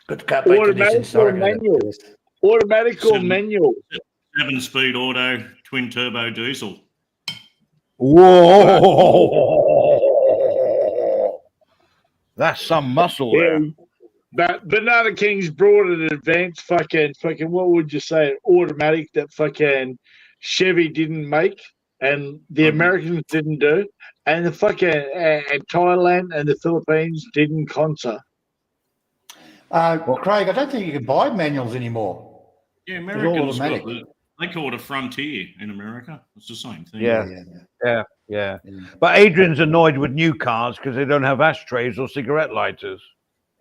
Good automatic or manual? Automatic or manual? 7-speed auto, twin turbo diesel. Whoa! That's some muscle there. But Banana King's brought an advanced fucking what would you say, automatic that fucking Chevy didn't make and the Americans didn't do, and the fucking and Thailand and the Philippines didn't concert. Craig, I don't think you can buy manuals anymore. Yeah, all Americans got automatic. they call it a Frontier in America. It's the same thing. Yeah. But Adrian's annoyed with new cars because they don't have ashtrays or cigarette lighters.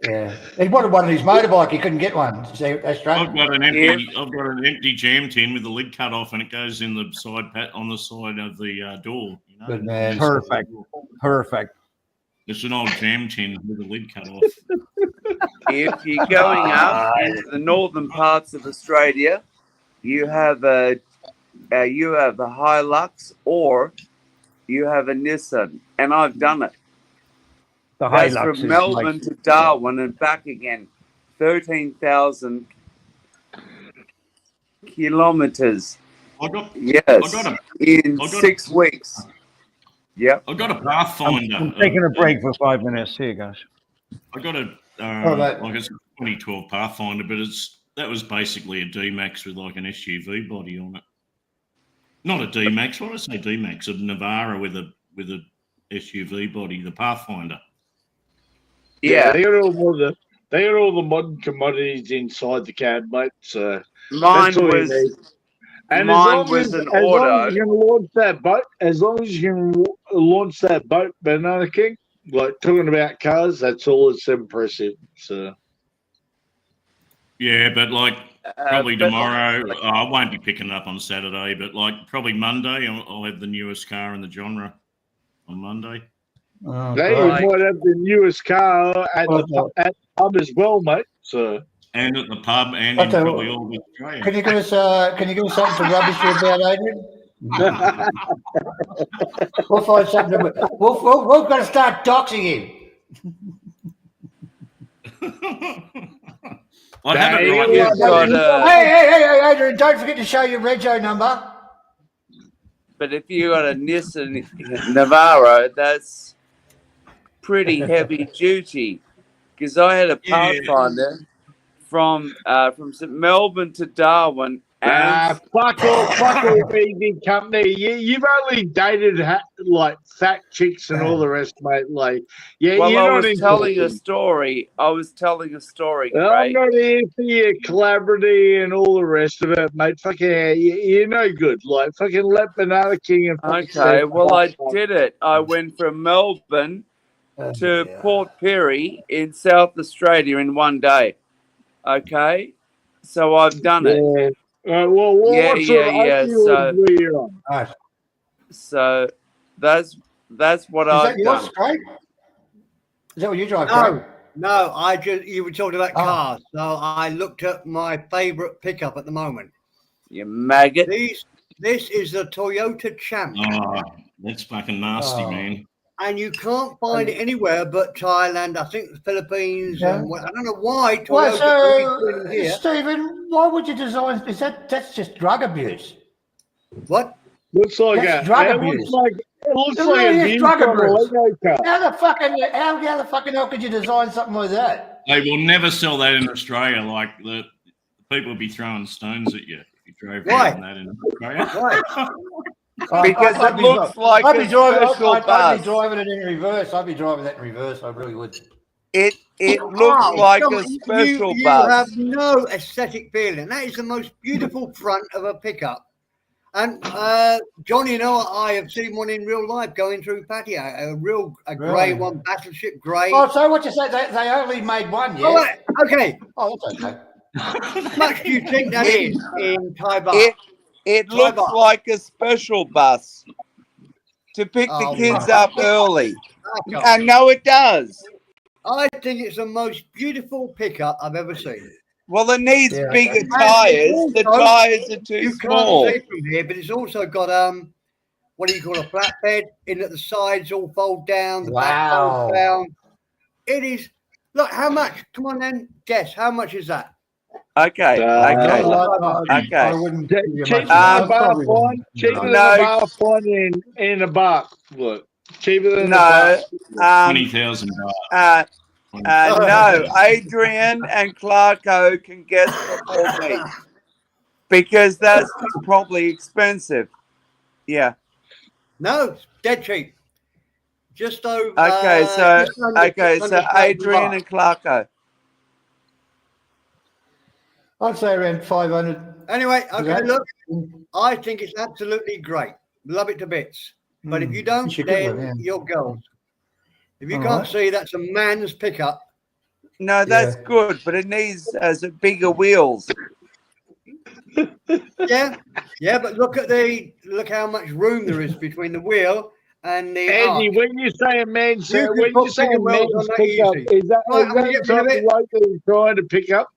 Yeah, he wanted one on his motorbike. He couldn't get one. So that's right. I've got an empty jam tin with the lid cut off, and it goes in the side on the side of the door. You know? Good man. Perfect. It's an old jam tin with the lid cut off. If you're going up into the northern parts of Australia, you have a Hilux or you have a Nissan, and I've done it. The That's Hilux from is Melbourne like- to Darwin and back again, 13,000 kilometers. In 6 weeks. Yep. I got a Pathfinder. I'm taking a break for 5 minutes. Here you go. I got a like it's a 2012 Pathfinder, but that was basically a D-Max with like an SUV body on it. Not a D-Max. What did I say? D-Max, a Navara with a SUV body, the Pathfinder. Yeah, they got all the modern commodities inside the cab, mate. So Mine was an auto. As long as you can launch that boat, Banana King, like talking about cars, that's all it's impressive. So yeah, but like probably tomorrow, I won't be picking it up on Saturday, but like probably Monday, I'll have the newest car in the genre on Monday. you might have the newest car at the pub as well, mate. So and at the pub and in probably all of Australia. Can you give us something to rubbish you about, Adrian? We'll find something. We've got to start doxing him. Hey, Adrian! Don't forget to show your rego number. But if you got a Nissan Navara, that's pretty heavy duty. Because I had a Pathfinder from Melbourne to Darwin. And fuck off, BB company. You've only dated like fat chicks and all the rest, mate. Like, yeah, well, you're I not was telling a story. I'm not here for your collaborative and all the rest of it, mate. Fucking, you're no good. Like, fucking let Banana King and okay, well, I did it. I went from Melbourne to Port Pirie in South Australia in 1 day. Okay, so I've done it. So that's what I've done. Craig? Is that what you drive? No. You were talking about cars, so I looked at my favourite pickup at the moment. You maggot. This is the Toyota Champ. Oh, that's fucking nasty, man. And you can't find it anywhere but Thailand, I think the Philippines, and I don't know why Toyota here. Stephen, why would you design? That's just drug abuse. What? Looks like drug abuse. It looks like a drug abuse. car. How the fucking hell could you design something like that? They will never sell that in Australia. Like the people will be throwing stones at you if you drove around that in Australia. Why? Because it looks like a special bus. I'd be driving it in reverse. I'd be driving that in reverse. I really would. It looks like a special you bus. You have no aesthetic feeling. That is the most beautiful front of a pickup. And Johnny and I have seen one in real life going through patio. A grey one, battleship grey. Oh, so what you say? They only made one, yeah? Oh, okay. Oh, that's okay. How much do you think that is in Thai baht? It looks like a special bus to pick the kids up early. I know it does. I think it's the most beautiful pickup I've ever seen. Well, it needs bigger tyres. The tyres are too small. You can't see from here, but it's also got what do you call a flatbed in at the sides all fold down, the back folds down. It is. Look, how much? Come on then, guess how much is that? Okay. Okay. Okay. I wouldn't give you Cheaper much. than I a bar probably fine. wouldn't. Cheaper than No. a bar fine in a bar. Look, cheaper than a No. bar. 20,000 No. Adrian and Clarko can guess before me because that's probably expensive. Yeah. No, it's dead cheap. Just over. Okay. So just under okay. So 600,000 Adrian baht. and Clarko. I'd say around 500. Anyway, okay, that- look, I think it's absolutely great. Love it to bits. But if you don't, It's a good then one, yeah. you're girls. If you All can't right. see, that's a man's pickup. No, that's Yeah. good, but it needs bigger wheels. Yeah, yeah, but look how much room there is between the wheel and the Andy, arch. when you say a man's, You can when you put say a bigger wheels man's on that pickup, easy. is that, Right, is I'm that gonna the get rid of type it. of weight that you're trying to pick up?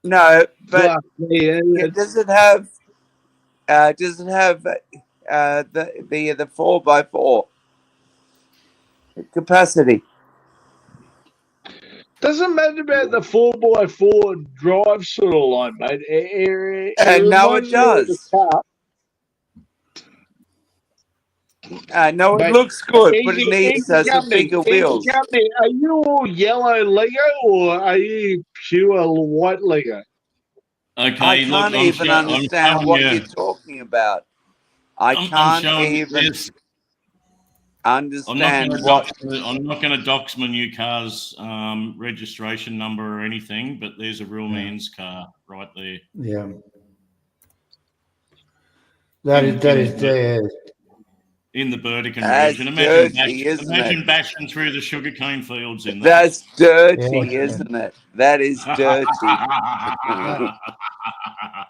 No, but Like, yeah, does it have the 4x4 capacity? doesn't matter about the 4x4 drive sort of line, mate. No, it reminds me of the does. car. No, it But looks good, but it needs company, bigger wheels. company, are you all yellow Lego or are you pure white Lego? Okay, I look, can't even understand showing what you. you're talking about. I I'm can't showing you even this. understand what. I'm not going to dox my new car's registration number or anything, but there's a real man's car right there. Yeah. That is In the Burdekin That's region. dirty, isn't Imagine it? bashing through the sugarcane fields in that. That's dirty, Yeah. isn't it? That is dirty.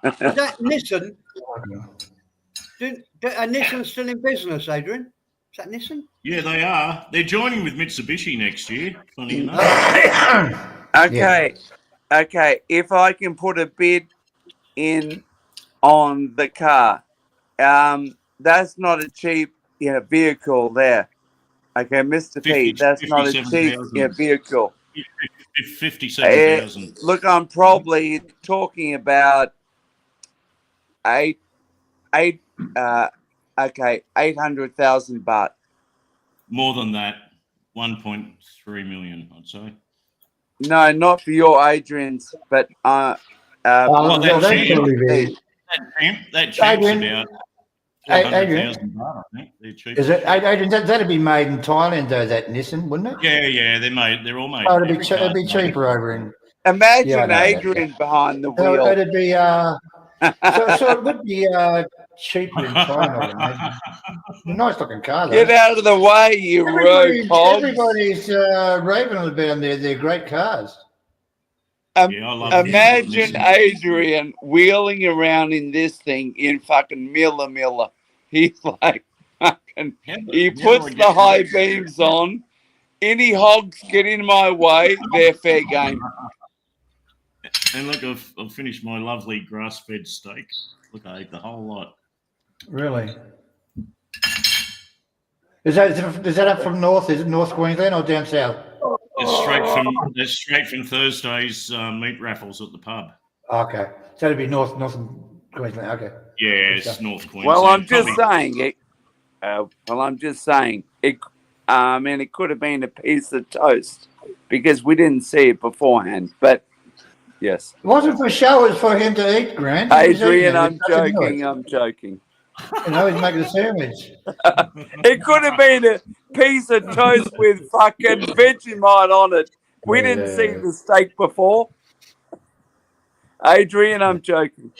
Is that Nissan? Are Nissan still in business, Adrian? Is that Nissan? Yeah, they are. They're joining with Mitsubishi next year, funny enough. Okay. Okay. If I can put a bid in on the car, that's not a cheap vehicle there. Okay, Mr. P, that's not a cheap 57,000. vehicle. 57,000. Look, I'm probably talking about 800,000 baht. More than that, 1.3 million, I'd say. No, not for your Adrian's, but Well, well, that that's champ, probably be. that champ's Adrian, about Adrian, 400,000 baht, I think. They're cheap. is it, Adrian, that'd be made in Thailand, though, that Nissan, wouldn't it? Yeah, they're all made. Oh, Every it'd car's be made. cheaper over in. imagine Yeah, I know that, Adrian behind the So wheel. it'd be so it would be cheaper in China, I would imagine. Nice looking car, though. Get out of the way, you rogue hog. Everybody's raving about them. They're great cars. Yeah, I love Imagine Nissan. Adrian wheeling around in this thing in fucking Miller. He's like, fucking, he puts the high beams on. Any hogs get in my way, they're fair game. And look, I've finished my lovely grass-fed steak. Look, I ate the whole lot. Really? Is that up from north? Is it North Queensland or down south? It's straight from Thursday's meat raffles at the pub. Okay, so it'd be north Queensland. Okay. Yeah, it's North Queensland. Well, I'm just Probably- saying it. I'm just saying it. And it could have been a piece of toast because we didn't see it beforehand. But yes, It wasn't for show; it was for him to eat, Grant. He was eating Adrian, it. I'm It's nothing to joking. it. I'm joking. You know, he's making a sandwich. It could have been a piece of toast with fucking Vegemite on it. We didn't see Yeah. the steak before. Adrian, I'm joking.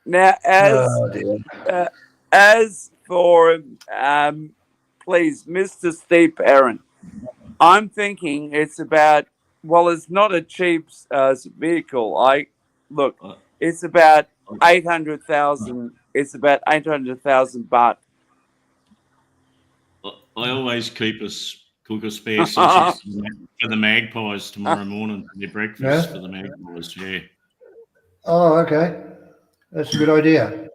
Now, Oh, dear. as for please, Mr. Steve Perrin, I'm thinking it's about. Well, it's not a cheap vehicle. It's about 800,000. It's about 800,000 baht. I always cook a spare sausage for the magpies tomorrow morning for their breakfast Yeah? for the magpies. Yeah. Oh, okay. That's a good idea.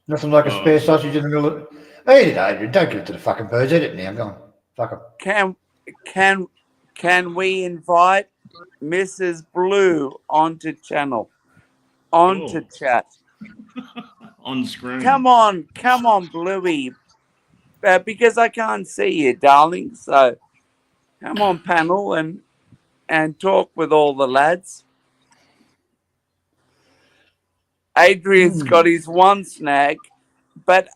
Nothing like a spare sausage in the middle of. Eat it, Adrian. Don't give it to the fucking birds. Eat it now. Go on. Fuck 'em. Can we invite Mrs. Blue onto Sure. chat? On screen. Come on, Bluey. Because I can't see you, darling. So come on, panel, and talk with all the lads. Adrian's got his one snag, but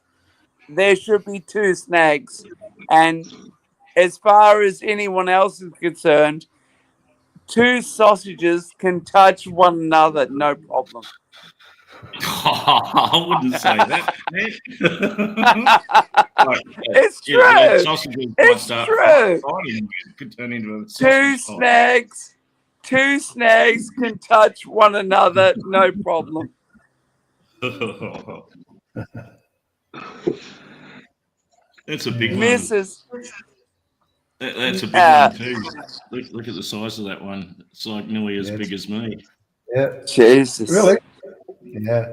there should be two snags. And as far as anyone else is concerned, two sausages can touch one another, no problem. I wouldn't say that. It's true. It's true. Could turn into a Two snags can touch one another, no problem. That's a big Mrs. one. That's a big one too. Look at the size of that one. It's like nearly as big as me. Yeah. Jesus. Really? Yeah.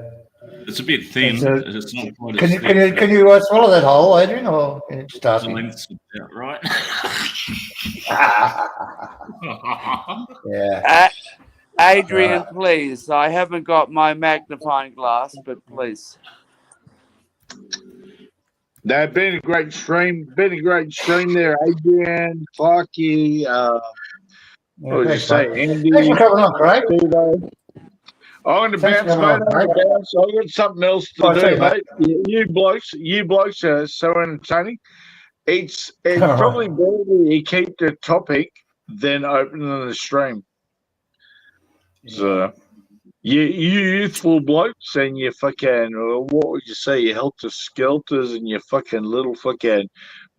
It's a bit thin. It's not quite Can as you thick, can you swallow that whole, Adrian, or can you just ask the me? length's about right. Yeah. Adrian, please. I haven't got my magnifying glass, but please. They've been a great stream. Been a great stream there, Adrian, Clarky. What would you say, Andy? Thanks for coming on, Craig. I'm going to bounce, mate. I'm going to bounce. I've got something else to do, mate. You blokes are so entertaining. It's probably better that you keep the topic than opening the stream. So, you youthful blokes and your fucking, what would you say, your helter-skelters and your fucking little fucking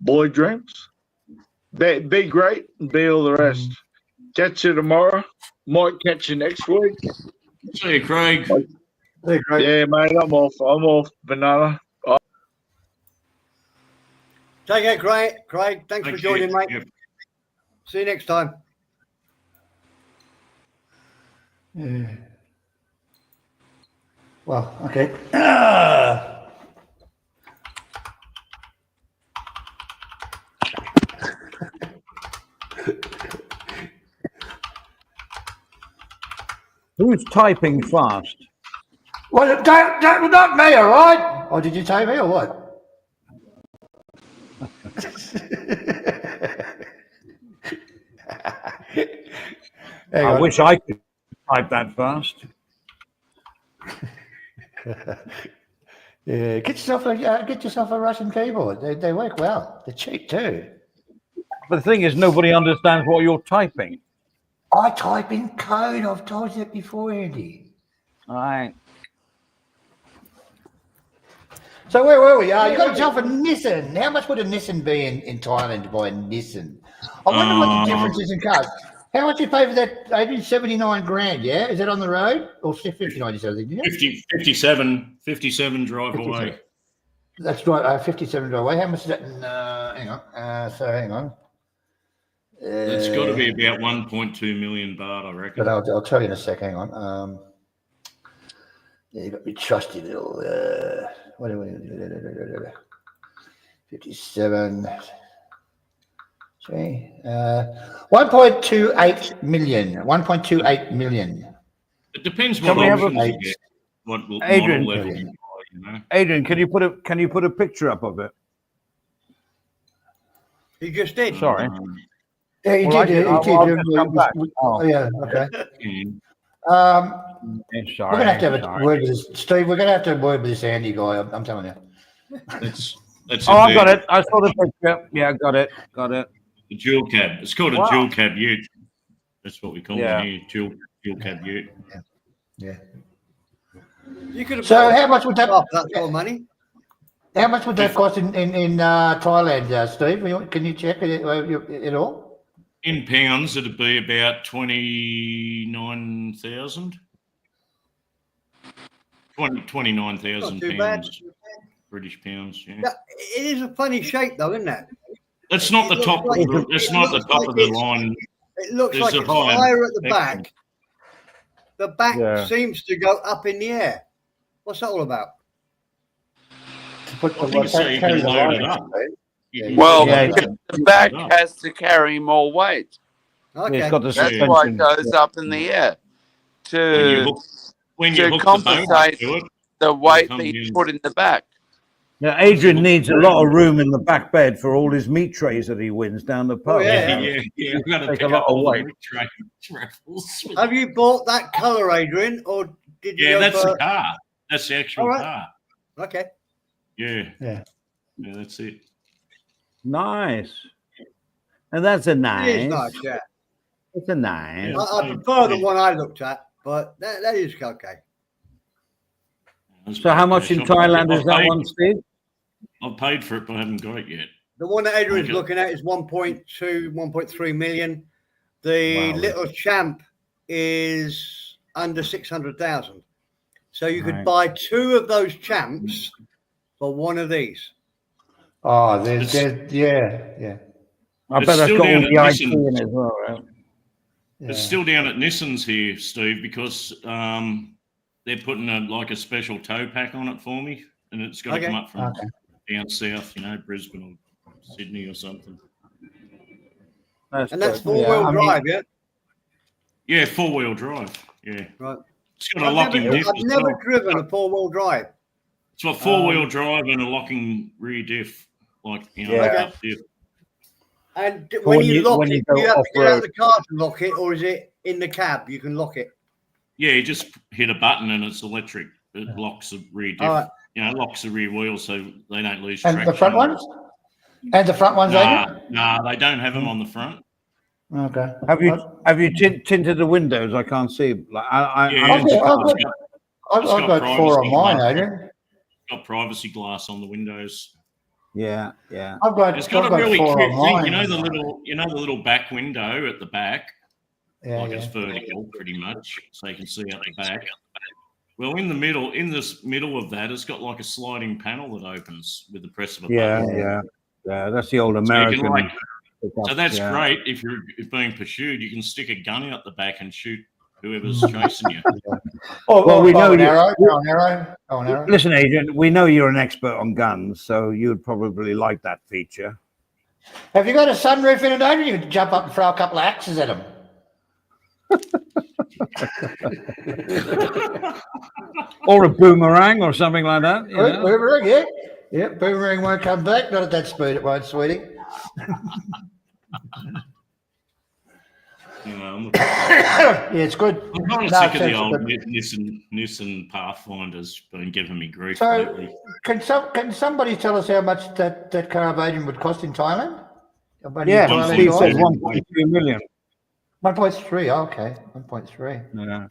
boy dreams. Be great and be all the rest. Catch you tomorrow. Might catch you next week. See you, Craig. Hey, Craig. Yeah, mate, I'm off, banana. Take care, Craig. Thanks for joining, mate. Yep. See you next time. Yeah. Well, okay. Who's typing fast? Well, not me, all right? Or did you take me or what? I wish I could type that fast. Yeah, get yourself a Russian keyboard. They work well. They're cheap too. But the thing is, nobody understands what you're typing. I type in code. I've told you that before, Andy. All right. So where were we? You got yourself a Nissan. How much would a Nissan be in Thailand to buy a Nissan? I wonder what the difference is in cars. How much you pay for that, Adrian? 79 grand, yeah? Is that on the road? Or 59, you said, didn't you? 57 drive away. That's right, 57 drive away. How much is that in, hang on. Hang on. It's got to be about 1.2 million baht, I reckon. But I'll tell you in a sec. Hang on. Yeah, you got me trusty little. 57. See, 1.28 million. 1.28 million. It depends what options you get. What Adrian, model level you buy, you know. Adrian, can you put a picture up of it? He just did. Sorry. Yeah, you Well, did. I'll just come back. Oh, yeah. Okay. Sorry. We're gonna have to have a word with this, Steve. We're gonna have to have a word with this Andy guy. I'm telling you. That's I got it. I saw the picture. Yeah, got it. The dual cab. It's called a dual cab ute. That's what we call it here. Dual cab ute. Yeah. You could have So how much would that that sort of money? How much would that cost in Thailand, Steve? Can you check it all? In pounds, it'd be about 29,000. 29,000 pounds. British pounds. Yeah. It is a funny shape, though, isn't it? That's not the top. It's not the top of the line. It looks like it's higher at the back. The back seems to go up in the air. What's that all about? I think so you can load it up. Well, Yeah, the back has to carry more weight. Okay. it's got the That's why it suspension. goes up in the air When you to hook the boat up compensate to it, the weight comes that you in. put in the back. Now, Adrian needs a lot of room in the back bed for all his meat trays that he wins down the pub. yeah. Yeah. I've got to Take pick a lot up of all the weight. meat trays. Have you bought that colour, Adrian, or did you? Yeah, go that's for... the car. That's the actual All right. car. Okay. Yeah, Yeah. that's it. Nice. And that's a It nice. is nice, yeah. It's a nice. Yeah. I prefer the one I looked at, but that is okay. So how much in Thailand is that one, Steve? I've paid for it, but I haven't got it yet. The one that Adrian's Okay. looking at is 1.2, 1.3 million. The Wow. little champ is under 600,000. So you could Right. buy 2 of those champs for one of these. Oh, yeah. I It's bet that's still got all down the at IP Nissan. in it as well, right? It's still down at Nissan's here, Steve, because they're putting a special tow pack on it for me, and it's got to come up from down south, Brisbane or Sydney or something. And that's good. four-wheel drive, yeah? Yeah, 4-wheel drive. Yeah, Right. it's got a locking diff. I've as never well. driven a four-wheel drive. It's got 4-wheel drive and a locking rear diff, Yeah. up diff. And For when when you you- lock when you it, go do you have to get out off-road. of the car to lock it, or is it in the cab? You can lock it. Yeah, you just hit a button and it's electric. It locks the rear diff. All right. Locks the rear wheel so they don't lose And traction. the front ones? And the front ones, Adrian? Nah, they don't have them on the front. Okay. Have you tinted the windows? I can't see. Like Yeah, I've it's got, got- I've it's got got 4 on privacy mine, glass. Adrian. It's got privacy glass on the windows. yeah. I've got, It's got I've a got really 4 cute on thing. mine. The little back window at the back. Yeah, It's vertical pretty much, so you can see out the back. Well, in this middle of that, it's got like a sliding panel that opens with the press of a button. Yeah. That's the old So you American. can so that's yeah. great if you're being pursued. You can stick a gun out the back and shoot whoever's chasing you. Well, we know an you- arrow. An arrow. Listen, Adrian, we know you're an expert on guns, so you'd probably like that feature. Have you got a sunroof in it, Adrian? You can jump up and throw a couple of axes at them. Or a boomerang or something like that. You know? Boomerang, yeah. Yeah, boomerang won't come back. Not at that speed, it won't, sweetie. Yeah, it's good. I'm kind of No, sick of the it's old good. Nissan Pathfinders been giving me grief So, lately. can somebody tell us how much that car of Adrian would cost in Thailand? Yeah, Thailand Steve dollars? said 1.3 million. 1.3. Okay, 1.3. Yeah.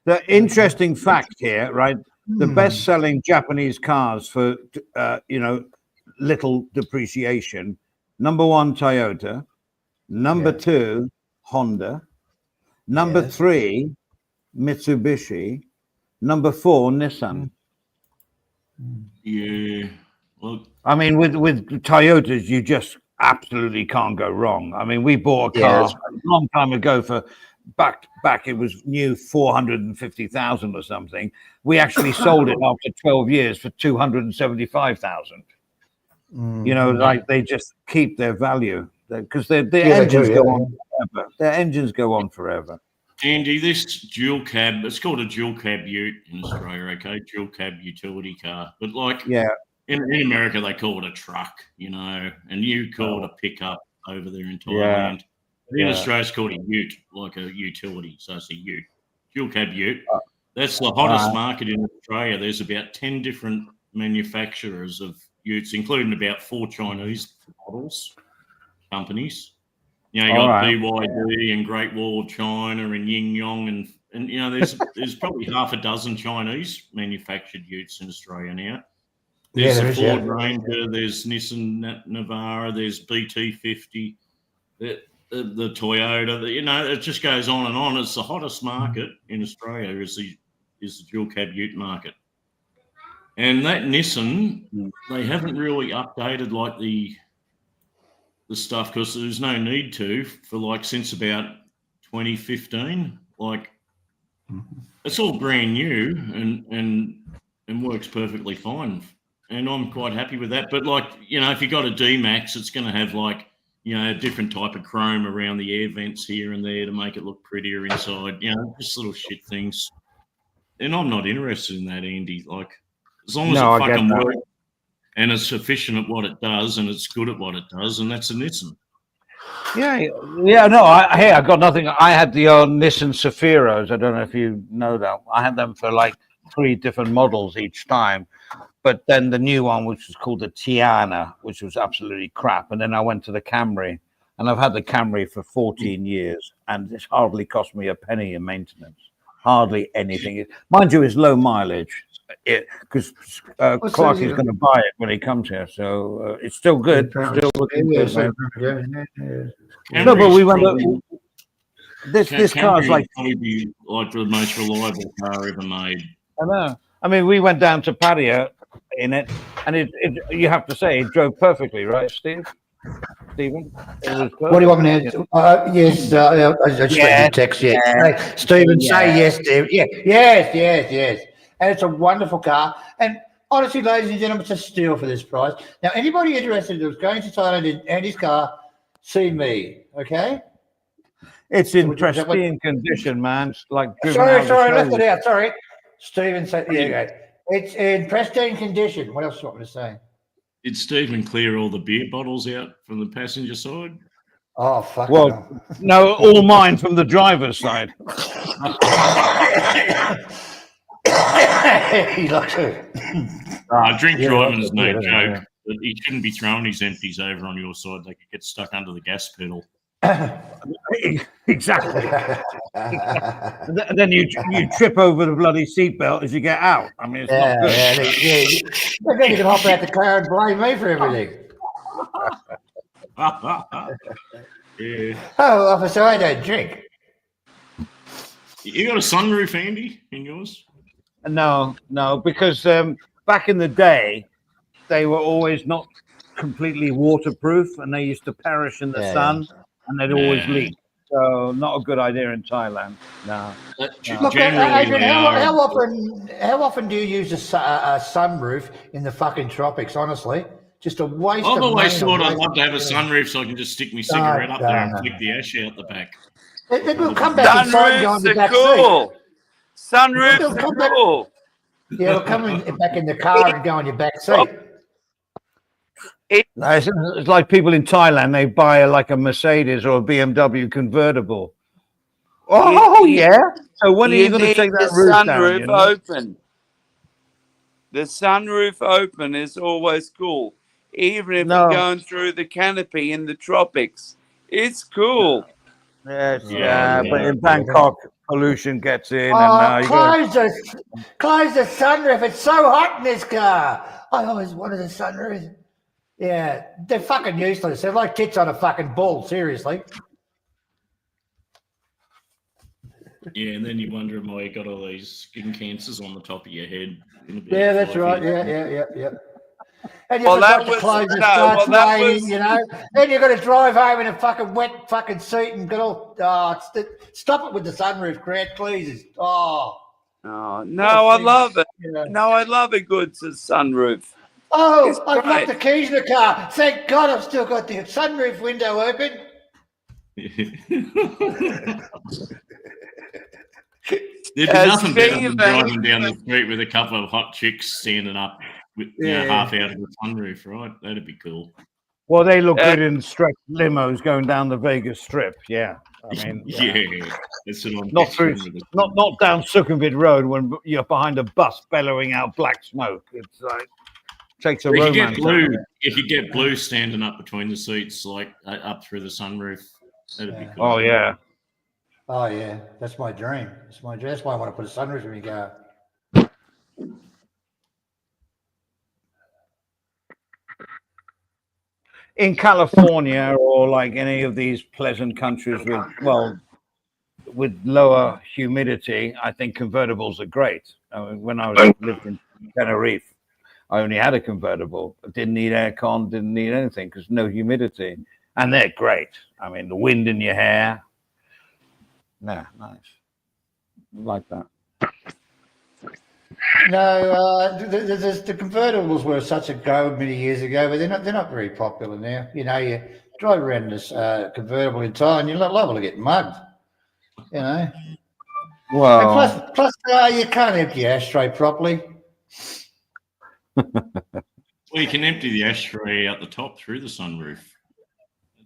The interesting fact here, right? The best-selling Japanese cars for little depreciation. Number 1, Toyota. Number 2, Honda. Number 3, Mitsubishi. Number 4, Nissan. Yeah. Well, I mean, with Toyotas, you just absolutely can't go wrong. I mean, we bought a car a long time ago for back. It was new 450,000 or something. We actually sold it after 12 years for 275,000. You know, like they just keep their value because their engines go on forever. Their engines go on forever. Andy, this dual cab, it's called a dual cab ute in Australia, okay? Dual cab utility car. But in America, they call it a truck, and you call it a pickup over there in Thailand. In Australia, it's called a ute, like a utility. So it's a ute, dual cab ute. That's the hottest market in Australia. There's about 10 different manufacturers of utes, including about 4 Chinese models, companies. You got BYD and Great Wall of China and Ying Yong and there's probably half a dozen Chinese manufactured utes in Australia now. There's the Ford Ranger, there's Nissan Navara, there's BT50, the Toyota. It just goes on and on. It's the hottest market in Australia is the dual cab ute market. And that Nissan, they haven't really updated like the stuff because there's no need to for since about 2015. It's all brand new and works perfectly fine. and I'm quite happy with that. But like, you know, if you got a D-Max, it's going to have like, you know, a different type of chrome around the air vents here and there to make it look prettier inside. You know, just little shit things. And I'm not interested in that, Andy. Like, as long as No, it I get fucking that. works and it's efficient at what it does and it's good at what it does, and that's a Nissan. Yeah. No, I got nothing. I had the old Nissan Zafiros. I don't know if you know that. I had them for like 3 different models each time. But then the new one, which was called the Tiana, which was absolutely crap. And then I went to the Camry, and I've had the Camry for 14 years, and it's hardly cost me a penny in maintenance. Hardly anything. Mind you, it's low mileage, because Clark is going to buy it when he comes here. So it's still good. Still looking good, man. No, but we went. This car's like probably be like the most reliable car ever made. I know. I mean, we went down to Pattaya in it, and it you have to say it drove perfectly, right, Stephen? What do you want me to? Yes, I just read your text. Yes, Hey, Stephen, say yes, Steve. Yeah, yes. And it's a wonderful car. And honestly, ladies and gentlemen, it's a steal for this price. Now, anybody interested who's going to Thailand in Andy's car, see me. Okay. It's in pristine condition, man. It's like Sorry, I left it out. Sorry, Stephen said, yeah, okay. It's in pristine condition. What else do you want me to say? Did Stephen clear all the beer bottles out from the passenger side? Oh, fuck. Well, no, all mine from the driver's side. He likes it. Drink driving is no joke. But he shouldn't be throwing his empties over on your side. They could get stuck under the gas pedal. Exactly. And then you trip over the bloody seatbelt as you get out. I mean, it's not good. But then you can hop out the car and blame me for everything. Yeah. Oh, officer, I don't drink. You got a sunroof, Andy, in yours? No, because back in the day, they were always not completely waterproof, and they used to perish in the sun, and they'd always leak. So not a good idea in Thailand. No. Look, Adrian, how often do you use a sunroof in the fucking tropics? Honestly, just a waste. I've always thought I'd love to have a sunroof so I can just stick my cigarette up there and flick the ash out the back. It will come back inside and go on the back seat. Sunroofs are cool. Yeah, it'll come back in the car and go on your back seat. It's like people in Thailand, they buy like a Mercedes or a BMW convertible. Oh, yeah. So when are you going to take that roof down? Sunroof open. The sunroof open is always cool. Even if you're going through the canopy in the tropics. It's cool. Yes, but in Bangkok, pollution gets in. Close the sunroof. It's so hot in this car. I always wanted a sunroof. Yeah, they're fucking useless. They're like tits on a fucking bull, seriously. Yeah, and then you wonder why you got all these skin cancers on the top of your head. Yeah, that's right. Yeah. And Well, you've got to close it starts raining, you know. Then you've got to drive home in a fucking wet fucking seat and get all. Stop it with the sunroof, Grant, please. Oh, no, I love it. Yeah. No, I love a good sunroof. Oh, I've got the keys in the car. Thank God I've still got the sunroof window open. There'd be nothing better than driving down the street with a couple of hot chicks standing up with half out of the sunroof, right? That'd be cool. Well, they look good in stretch limos going down the Vegas Strip. Yeah, I mean, that's what I'm not through, not down Sukhumvit Road when you're behind a bus bellowing out black smoke. It's like takes a romance. If you get blue standing up between the seats, like up through the sunroof, that'd be cool. Oh yeah. Oh yeah, that's my dream. That's my dream. That's why I want to put a sunroof in your car. In California or like any of these pleasant countries with lower humidity, I think convertibles are great. I mean, when I lived in Tenerife, I only had a convertible. Didn't need aircon, didn't need anything because no humidity. And they're great. I mean, the wind in your hair. Yeah, nice. Like that. No, the convertibles were such a go many years ago, but they're not very popular now. You know, you drive around this convertible in Thailand, you're liable to get mugged. You know, Well, and plus, you can't empty your ashtray properly. Well, you can empty the ashtray out the top through the sunroof.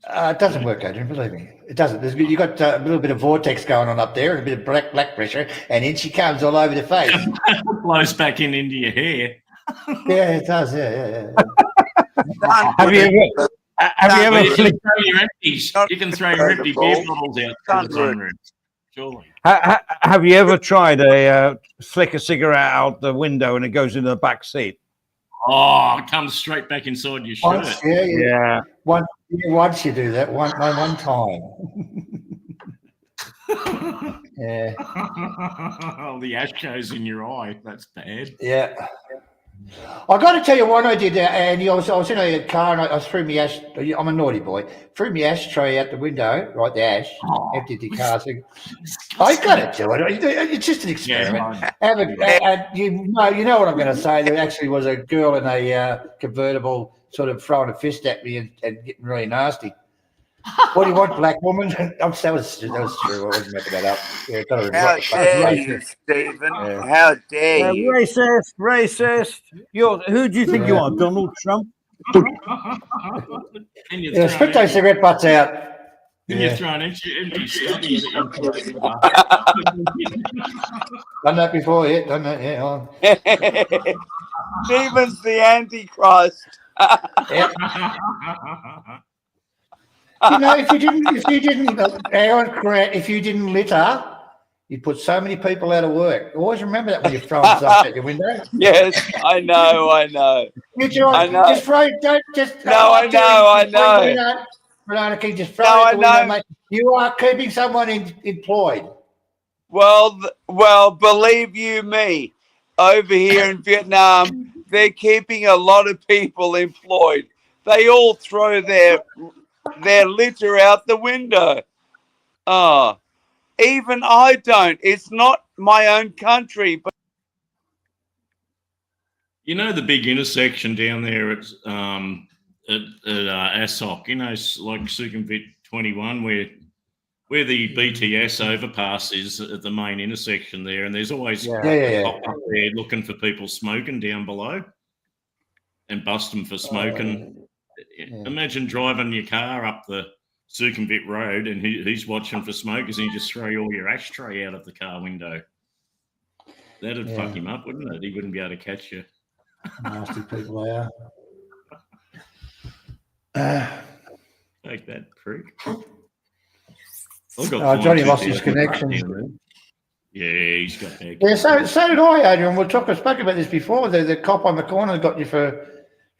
It doesn't work, Adrian. Believe me, it doesn't. You've got a little bit of vortex going on up there, a bit of black pressure, and in she comes all over the face. It blows back into your hair. Yeah, it does. Yeah. Have you ever You flicked? can throw your empties. You can throw your empty beer bottles out through the sunroof. Surely. Have you ever tried a flick a cigarette out the window and it goes into the back seat? Oh, it comes straight back inside your shirt. Once, yeah. Once you do that, one time. Yeah. Oh, the ash goes in your eye. That's bad. Yeah. I got to tell you one I did, Andy. I was in a car and I threw my ash. I'm a naughty boy. Threw my ashtray out the window, right? The ash, emptied the car. So I got to do it. It's just an experiment. Yeah, you know what I'm going to say. There actually was a girl in a convertible, sort of throwing a fist at me and getting really nasty. What do you want, black woman? That was true. I wasn't making that up. Yeah, how dare you, Stephen? Yeah. How dare you? Racist. Who do you think you are, Donald Trump? Yeah, spit those cigarette butts out. Then you throw an empty stubby at Done that before, yeah. Done that, yeah. Stephen's the Antichrist. Yeah. You know, if you didn't litter, you'd put so many people out of work. Always remember that when you're throwing stuff out your window. Yes, I know. I know. Just throw. Don't just. No, I know. Renata King, just throw it out the window, mate. You are keeping someone employed. Well, believe you me, over here in Vietnam, they're keeping a lot of people employed. They all throw their litter out the window. Oh, even I don't. It's not my own country, but You know the big intersection down there at Asok, you know, like Sukhumvit 21, where the BTS overpass is at the main intersection there, and there's always a cop up there looking for people smoking down below and bust them for smoking. Imagine driving your car up the Sukhumvit Road and he's watching for smokers and you just throw all your ashtray out of the car window. That'd fuck him up, wouldn't it? He wouldn't be able to catch you. Nasty people they are. Take that, prick. Johnny lost his connection. Yeah, he's got that. Yeah, so did I, Adrian. I spoke about this before. The cop on the corner got you for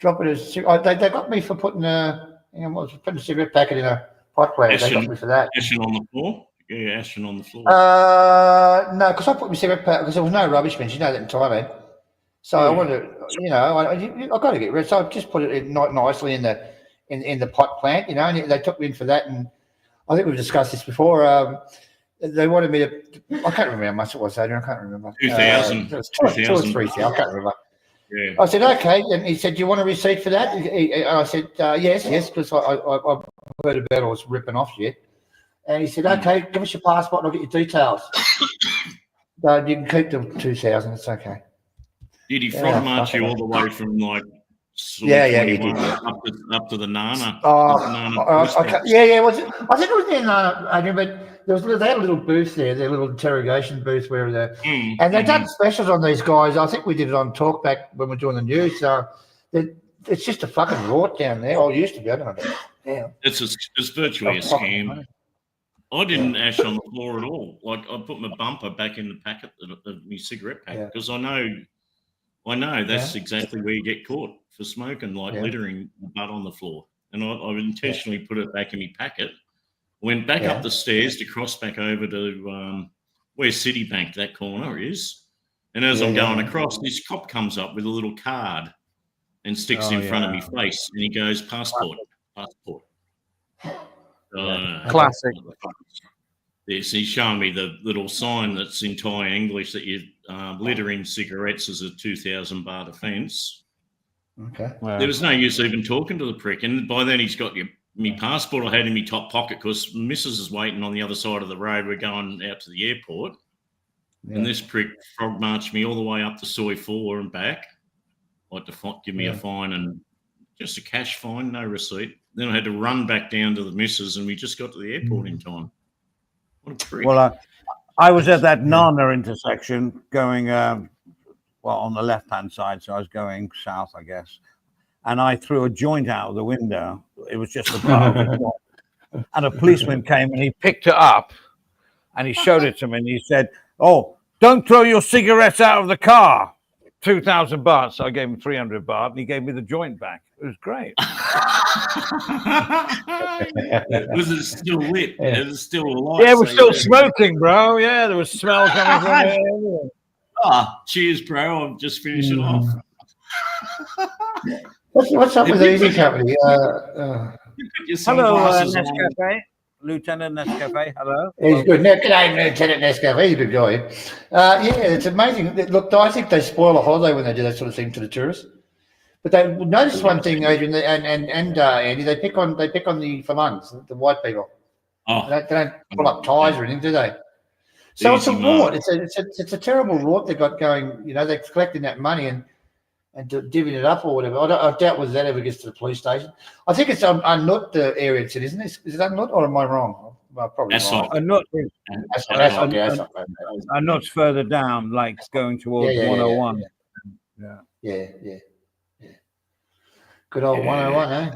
dropping a cigarette. They got me for putting putting a cigarette packet in a pot plant. They got me for that. Ashing on the floor? Yeah, ashing on the floor. No, because I put my cigarette packet because there was no rubbish bins. You know that in Thailand. So I wanted to, I got to get rid. So I just put it in nicely in the pot plant, and they took me in for that. And I think we've discussed this before. They wanted me to. I can't remember how much it was, Adrian. I can't remember. 2,000. It was 2 or 3,000. I can't remember. Yeah. I said, okay. And he said, do you want a receipt for that? And I said, yes, because I heard about I was ripping off yet. And he said, okay, give us your passport and I'll get your details. So you can keep the 2,000. It's okay. Did he front march you all the way from like he did. Up to the Nana? Yeah. Was it? I think it was near Nana, Adrian, but they had a little booth there, their little interrogation booth where and they've done specials on these guys. I think we did it on Talkback when we were doing the news. So it's just a fucking rort down there. Or used to be. I don't know. Yeah. It's virtually a scam. I didn't ash on the floor at all. Like I put my bumper back in the packet of my cigarette packet because I know that's exactly where you get caught for smoking, littering the butt on the floor. And I intentionally put it back in my packet. Went back up the stairs to cross back over to where Citibank, that corner is. And as I'm going across, this cop comes up with a little card and sticks it in front of my face. And he goes, passport. Classic. Yes, he's showing me the little sign that's in Thai English that you littering cigarettes as a 2,000 baht offence. Okay. Wow. There was no use even talking to the prick. And by then he's got my passport I had in my top pocket because Mrs. is waiting on the other side of the road. We're going out to the airport. Yeah. And this prick frog marched me all the way up to Soy 4 and back. Like to give me a fine and just a cash fine, no receipt. Then I had to run back down to the missus and we just got to the airport in time. What a prick. Well, I was at that Nana intersection going, on the left-hand side, so I was going south, I guess. And I threw a joint out of the window. It was just a bar. And a policeman came and he picked it up and he showed it to me and he said, "Oh, don't throw your cigarettes out of the car." 2,000 baht. So I gave him 300 baht and he gave me the joint back. It was great. Was it still lit? It was still alive. Yeah, it was still smoking, bro. Yeah, there was smell coming from it. Cheers, bro. I'm just finishing off. What's up with the Easy Company? Hello, Nescafe. Lieutenant Nescafe, hello. He's good. Now, g'day, Lieutenant Nescafe. He's a good guy. It's amazing. Look, I think they spoil a holiday when they do that sort of thing to the tourists. But they notice one thing, Adrian and Andy. They pick on the Falungs, the white people. Oh. They don't pull up ties or anything, do they? So it's a rort. It's a terrible rort they've got going. You know, they're collecting that money and divvying it up or whatever. I doubt whether that ever gets to the police station. I think it's Unnut, the area it's in, isn't it? Is it Unnut or am I wrong? Well, probably that's wrong. Unnut's further down, like going towards 101. Yeah. Good old 101, eh?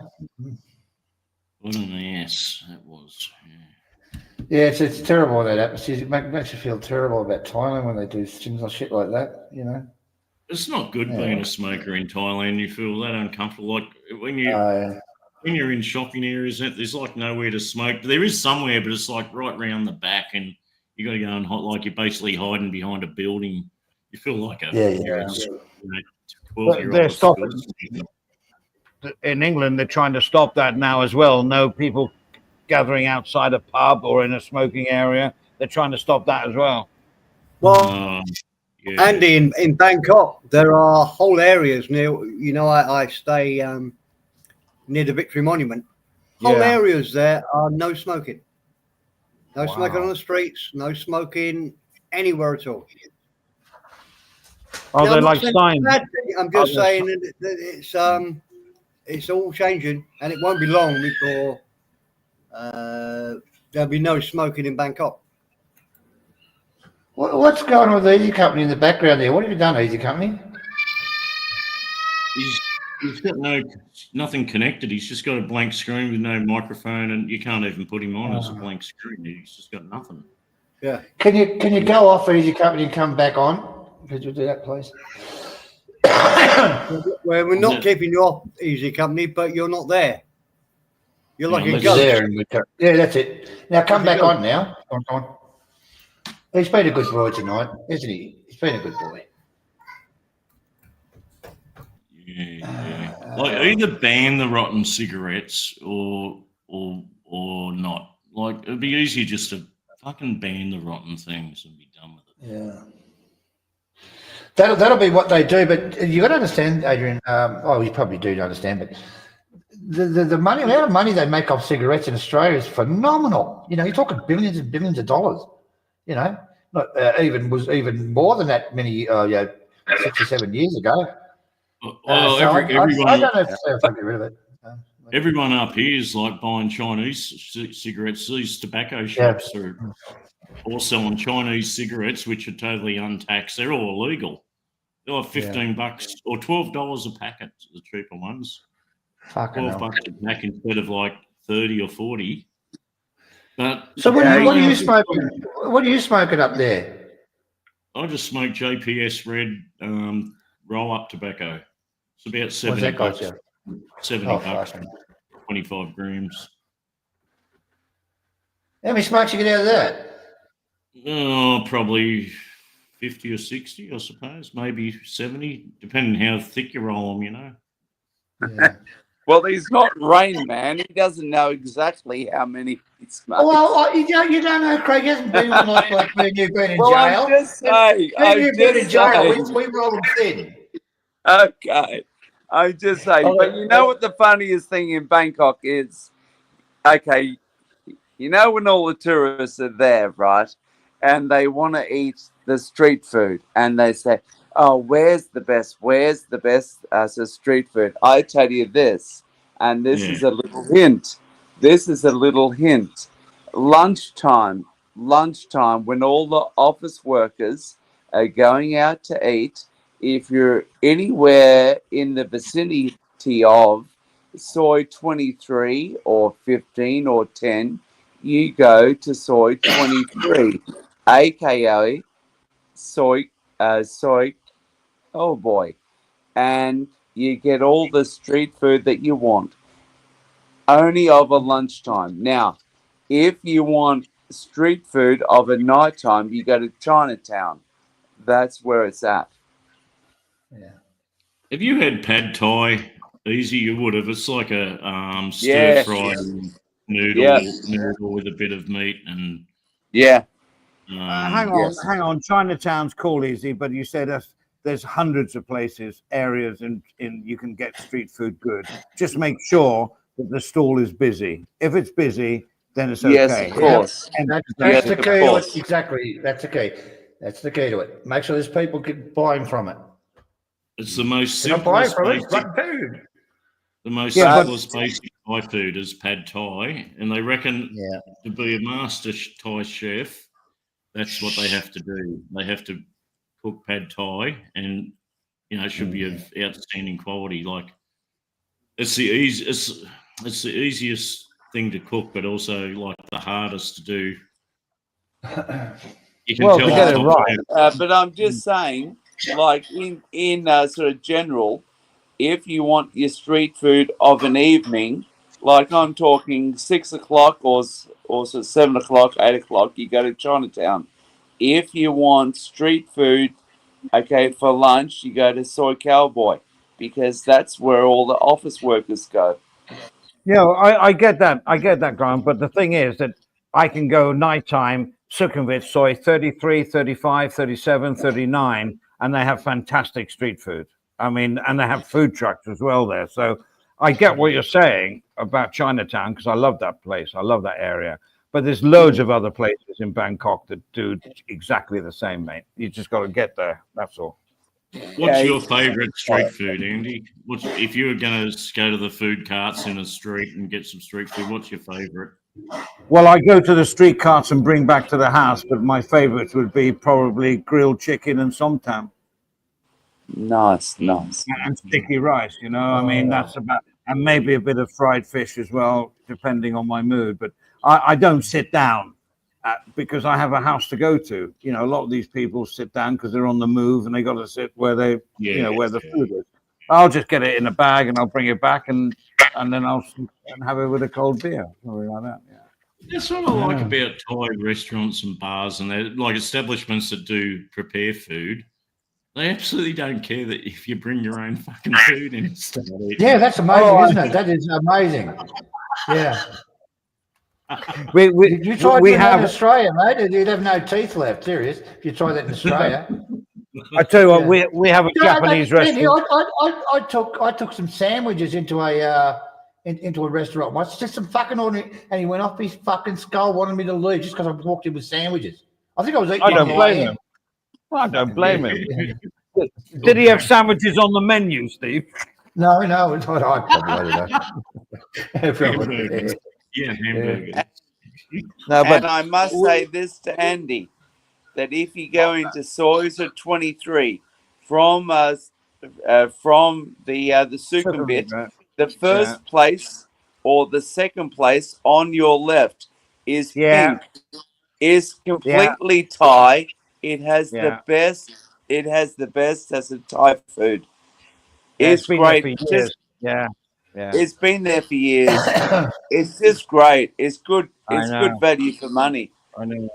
What an ass that was. Yeah, it's terrible that atmosphere. It makes you feel terrible about Thailand when they do things like shit like that, you know. It's not good being a smoker in Thailand. You feel that uncomfortable. Like when you're in shopping areas, there's like nowhere to smoke. There is somewhere, but it's like right round the back, and you got to go and like you're basically hiding behind a building. You feel like a 12-year-old. They're stopping. In England, they're trying to stop that now as well. No people gathering outside a pub or in a smoking area. They're trying to stop that as well. Well, Andy, in Bangkok, there are whole areas near, I stay near the Victory Monument. Whole areas there are no smoking. No smoking on the streets, no smoking anywhere at all. Oh, they're like signs. I'm just saying that it's all changing, and it won't be long before there'll be no smoking in Bangkok. What's going on with the Easy Company in the background there? What have you done, Easy Company? He's got nothing connected. He's just got a blank screen with no microphone, and you can't even put him on as a blank screen. He's just got nothing. Yeah. Can you go off Easy Company and come back on? Could you do that, please? Well, we're not keeping you off Easy Company, but you're not there. You're like a ghost. Yeah, that's it. Now come back on now. Come on. He's been a good boy tonight, isn't he? He's been a good boy. Yeah. Like either ban the rotten cigarettes or not. Like it'd be easier just to fucking ban the rotten things and be done with it. Yeah. That'll be what they do, but you got to understand, Adrian. You probably do understand, but the money, amount of money they make off cigarettes in Australia is phenomenal. You know, you're talking billions and billions of dollars. You know, not even more than that many 6 or 7 years ago. Well, I don't know if I'll get rid of it. Everyone up here is like buying Chinese cigarettes. These tobacco shops are all selling Chinese cigarettes, which are totally untaxed. They're all illegal. They're like $15 or $12 a packet, the cheaper ones. Fucking $12 a pack instead of like 30 or 40. But so what are you smoking? What are you smoking up there? I just smoke JPS Red roll-up tobacco. It's about $70. $70, 25 grams. How many smokes you get out of that? Oh, probably 50 or 60, I suppose. Maybe 70, depending how thick you roll them, you know. Yeah. Well, he's not Rain Man. He doesn't know exactly how many he's made. Well, you don't know, Craig. He hasn't been like me and you've been in Well, jail. I'm just saying. You've been in jail. We roll them thin. Okay. I'm just saying. But you know what the funniest thing in Bangkok is? Okay. You know when all the tourists are there, right? And they want to eat the street food. And they say, oh, where's the best? Where's the best street food? I tell you this. And this is a little hint. This is a little hint. Lunchtime, when all the office workers are going out to eat, if you're anywhere in the vicinity of soy 23 or 15 or 10, you go to soy 23, aka soy, oh boy, and you get all the street food that you want, only of a lunchtime. Now, if you want street food of a nighttime, you go to Chinatown. That's where it's at. Yeah. Have you had pad thai? Easy, you would have. It's like a stir fried noodle with a bit of meat and hang on. Chinatown's cool, Easy, but you said there's hundreds of places, areas in you can get street food good. Just make sure that the stall is busy. If it's busy, then it's okay. Yes, of course. And that's the key to it. Exactly. That's the key. That's the key to it. Make sure there's people buying from it. It's the most simplest food. The most simplest basic Thai food is pad Thai, and they reckon to be a master Thai chef, that's what they have to do. They have to cook pad Thai, and it should be of outstanding quality. Like it's the easiest thing to cook, but also like the hardest to do. You can tell to get it right. But I'm just saying, like in sort of general, if you want your street food of an evening, like I'm talking 6 o'clock or 7 o'clock, 8 o'clock, you go to Chinatown. If you want street food, for lunch, you go to Soy Cowboy, because that's where all the office workers go. Yeah, I get that. I get that, Grant. But the thing is that I can go nighttime, Sukhumvit, soy 33, 35, 37, 39, and they have fantastic street food. I mean, and they have food trucks as well there. So I get what you're saying about Chinatown, because I love that place. I love that area. But there's loads of other places in Bangkok that do exactly the same, mate. You just got to get there. That's all. What's your favourite street food, Andy? If you were going to go to the food carts in a street and get some street food, what's your favourite? Well, I go to the street carts and bring back to the house, but my favourites would be probably grilled chicken and somtam. Nice. And sticky rice, I mean, that's about, and maybe a bit of fried fish as well, depending on my mood. But I don't sit down because I have a house to go to. A lot of these people sit down because they're on the move and they got to sit where they, where the food is. I'll just get it in a bag and I'll bring it back and then I'll have it with a cold beer, something like that. Yeah. That's what I like about Thai restaurants and bars, and they're like establishments that do prepare food. They absolutely don't care that if you bring your own fucking food in. Yeah, that's amazing, isn't it? That is amazing. Yeah. You tried that in Australia, mate. You'd have no teeth left. Serious. If you try that in Australia. I tell you what, we have a Japanese restaurant. I took some sandwiches into a restaurant once, just some fucking ordinary, and he went off his fucking skull, wanted me to leave just because I walked in with sandwiches. I think I was eating. I don't blame him. Well, I don't blame him. Did he have sandwiches on the menu, Steve? No, it's not. I probably don't. Yeah, hamburger. No, but I must say this to Andy, that if you go into Soys of 23 from the Sukhumvit, the first place or the second place on your left is pink. Is completely Thai. It has the best. It has the best as a Thai food. It's great. It's been there for years. It's just great. It's good. It's good value for money. I know.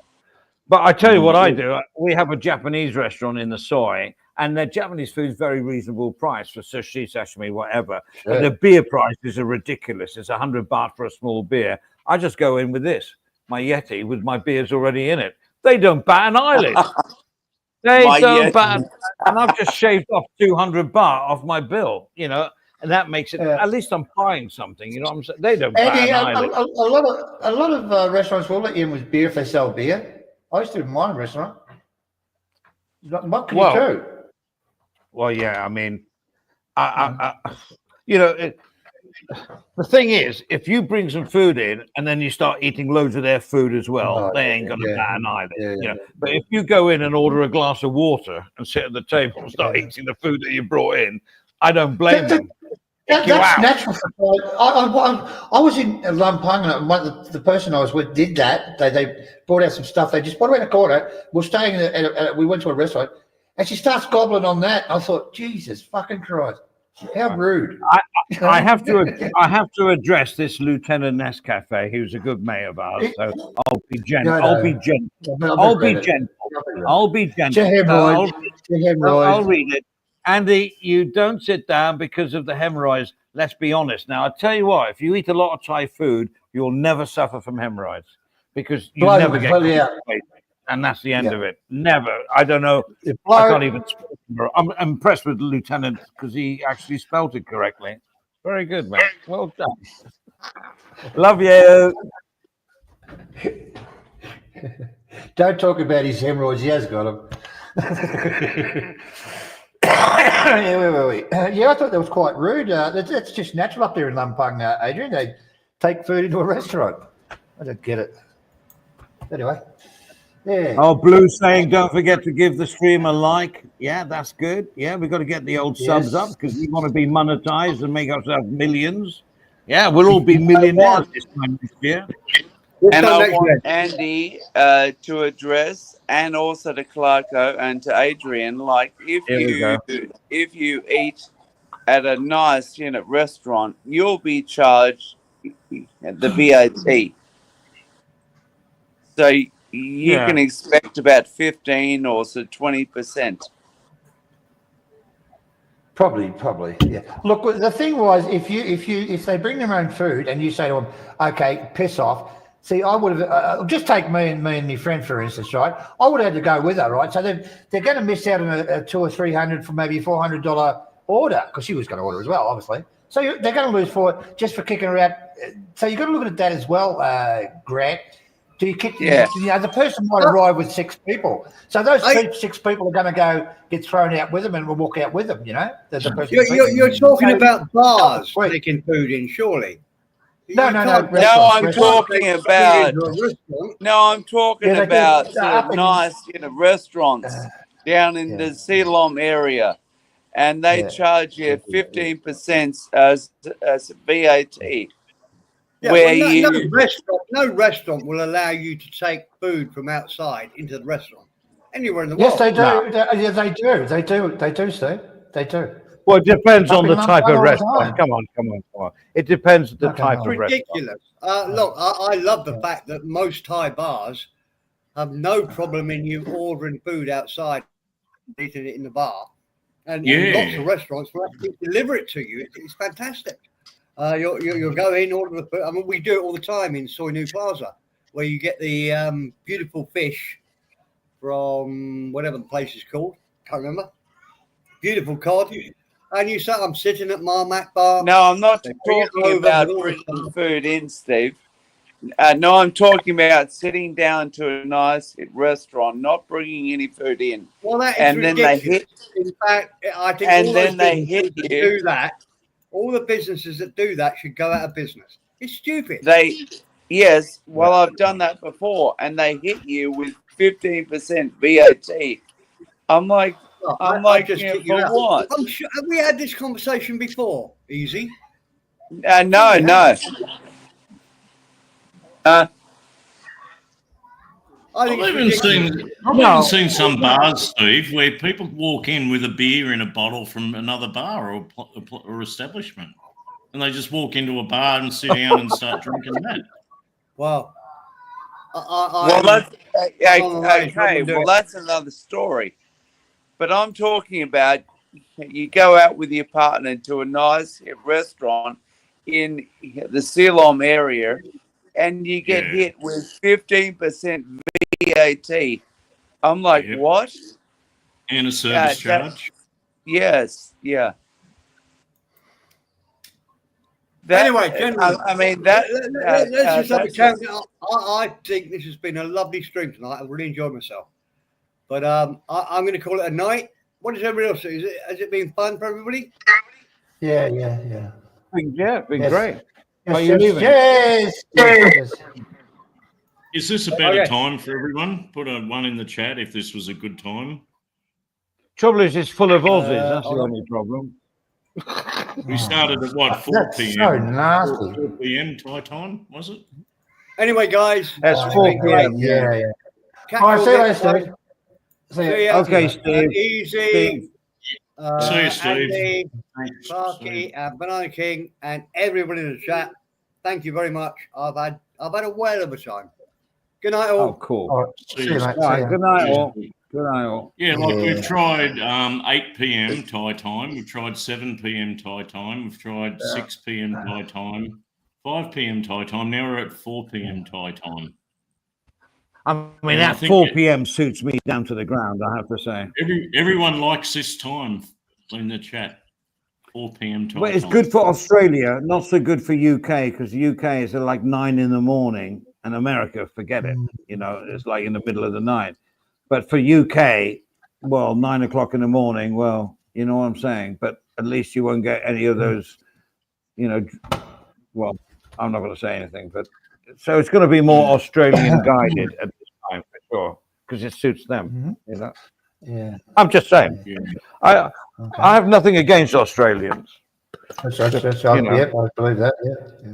But I tell you what I do. We have a Japanese restaurant in the Soy, and their Japanese food is very reasonable price for sushi, sashimi, whatever. But the beer prices are ridiculous. It's 100 baht for a small beer. I just go in with this, my Yeti, with my beers already in it. They don't bat an eyelid. They My don't Yeti. bat, and I've just shaved off 200 baht off my bill, you know, and that makes it. At least I'm buying something, you know what I'm saying? They don't bat Andy, an a eyelid. lot of restaurants will let you in with beer if they sell beer. I used to in my restaurant. What can you do? Well, yeah, I mean, you know, the thing is, if you bring some food in and then you start eating loads of their food as well, they ain't gonna bat an eyelid. You know? But if you go in and order a glass of water and sit at the table and start eating the food that you brought in, I don't blame them. That's natural. I was in Lumpang, and the person I was with did that. They brought out some stuff. They just put around the corner. We're staying we went to a restaurant, and she starts gobbling on that. I thought, Jesus fucking Christ, how rude! I have to address this Lieutenant Nescafe, who's a good mate of ours. So I'll be gentle. I'll be gentle. I'll be gentle. I'll read it. Andy, you don't sit down because of the hemorrhoids. Let's be honest. Now, I'll tell you what, if you eat a lot of Thai food, you'll never suffer from hemorrhoids because you never get constipated. And that's the end of it. Never. I don't know. I can't even speak. I'm impressed with the Lieutenant because he actually spelled it correctly. Very good, man. Well done. Love you. Don't talk about his hemorrhoids. He has got them. Where were we? I thought that was quite rude. That's just natural up there in Lumpang, Adrian. They take food into a restaurant. I don't get it. Anyway, yeah. Oh, Blue saying, don't forget to give the stream a like. Yeah, that's good. Yeah, we've got to get the old subs up because we want to be monetized and make ourselves millions. Yeah, we'll all be millionaires this time this year. And I want Andy to address, and also to Clarko and to Adrian, like if you eat at a nice restaurant, you'll be charged the VAT. So you can expect about 15 or so 20%. Probably, yeah. Look, the thing was, if they bring their own food and you say to them, okay, piss off. See, I would have just take me and my friend for instance, right? I would have had to go with her, right? So they're going to miss out on a $200 or $300 for maybe $400 order because she was going to order as well, obviously. So they're going to lose just for kicking her out. So you've got to look at that as well, Grant. Do you kick? Yeah. You know, the person might arrive with 6 people, so those 6 people are going to get thrown out with them and will walk out with them. You know, the person. You're talking about bars taking food in, surely. No, I'm talking about nice, restaurants down in the Ceylon area, and they charge you 15% as VAT. Yeah, well, no restaurant will allow you to take food from outside into the restaurant anywhere in the world. Yes, they do. No. They do, Steve. They do. Well, it depends on the type of restaurant. Come on. It depends on the type of restaurant. Ridiculous. Look, I love the fact that most Thai bars have no problem in you ordering food outside, eating it in the bar, and lots of restaurants will actually deliver it to you. It's fantastic. You'll go in, order the food. I mean, we do it all the time in Soy Nu Plaza, where you get the beautiful fish from whatever the place is called. Can't remember. Beautiful cod. And you say, I'm sitting at Marmac Bar. No, I'm not talking about bringing food in, Steve. No, I'm talking about sitting down to a nice restaurant, not bringing any food in. Well, that is ridiculous. In fact, I think do that. All the businesses that do that should go out of business. It's stupid. Well, I've done that before, and they hit you with 15% VAT. I'm like, for what? I'm sure, have we had this conversation before? Easy. No. I've even seen some bars, Steve, where people walk in with a beer in a bottle from another bar or establishment, and they just walk into a bar and sit down and start drinking that. Well, Well, that's okay. Well, that's another story. But I'm talking about you go out with your partner to a nice restaurant in the Ceylon area, and you get hit with 15% VAT. I'm like, what? And a service charge. Yes, yeah. Anyway, gentlemen, I mean let's just have a count. I think this has been a lovely stream tonight. I've really enjoyed myself. But I'm going to call it a night. What does everybody else say? Has it been fun for everybody? Yeah. Yeah, it's been Yes. great. Yes, Are you leaving? yes. Is this a better time for everyone? Put a 1 in the chat if this was a good time. Trouble is, it's full of Aussies. That's the only problem. We started at what, 4 That's p.m. so nasty. 4 p.m. Thai time, was it? Anyway, guys. That's 4 p.m. Yeah. Catch All right, you see you next later, time. Steve. See See ya. ya. Okay, Steve. Easy. Steve. See you, Steve. Andy, Thanks, Sparky, Steve. and Banana King, and everybody in the chat. Thank you very much. I've had a whale of a time. Good night, all. Oh, cool. All right, see you, mate. All See right, ya. good night, all. Good night, all. Yeah, like we've tried 8 p.m. Thai time. We've tried 7 p.m. Thai time. We've tried 6 p.m. Thai time, 5 p.m. Thai time. Now we're at 4 p.m. Thai time. I mean, And I that think 4 p.m. suits me down to the ground, I have to say. Everyone likes this time in the chat. 4 p.m. Thai Well, it's time. good for Australia, not so good for UK, because UK is at like 9 in the morning, and America, forget it. You know, it's like in the middle of the night. But for UK, well, 9 o'clock in the morning, well, you know what I'm saying? But at least you won't get any of those, you know, well, I'm not going to say anything, but so it's going to be more Australian guided at this time for sure, because it suits them, you know? Yeah. I'm just saying. Okay. I have nothing against Australians. That's You know. yeah, I believe that. Yeah.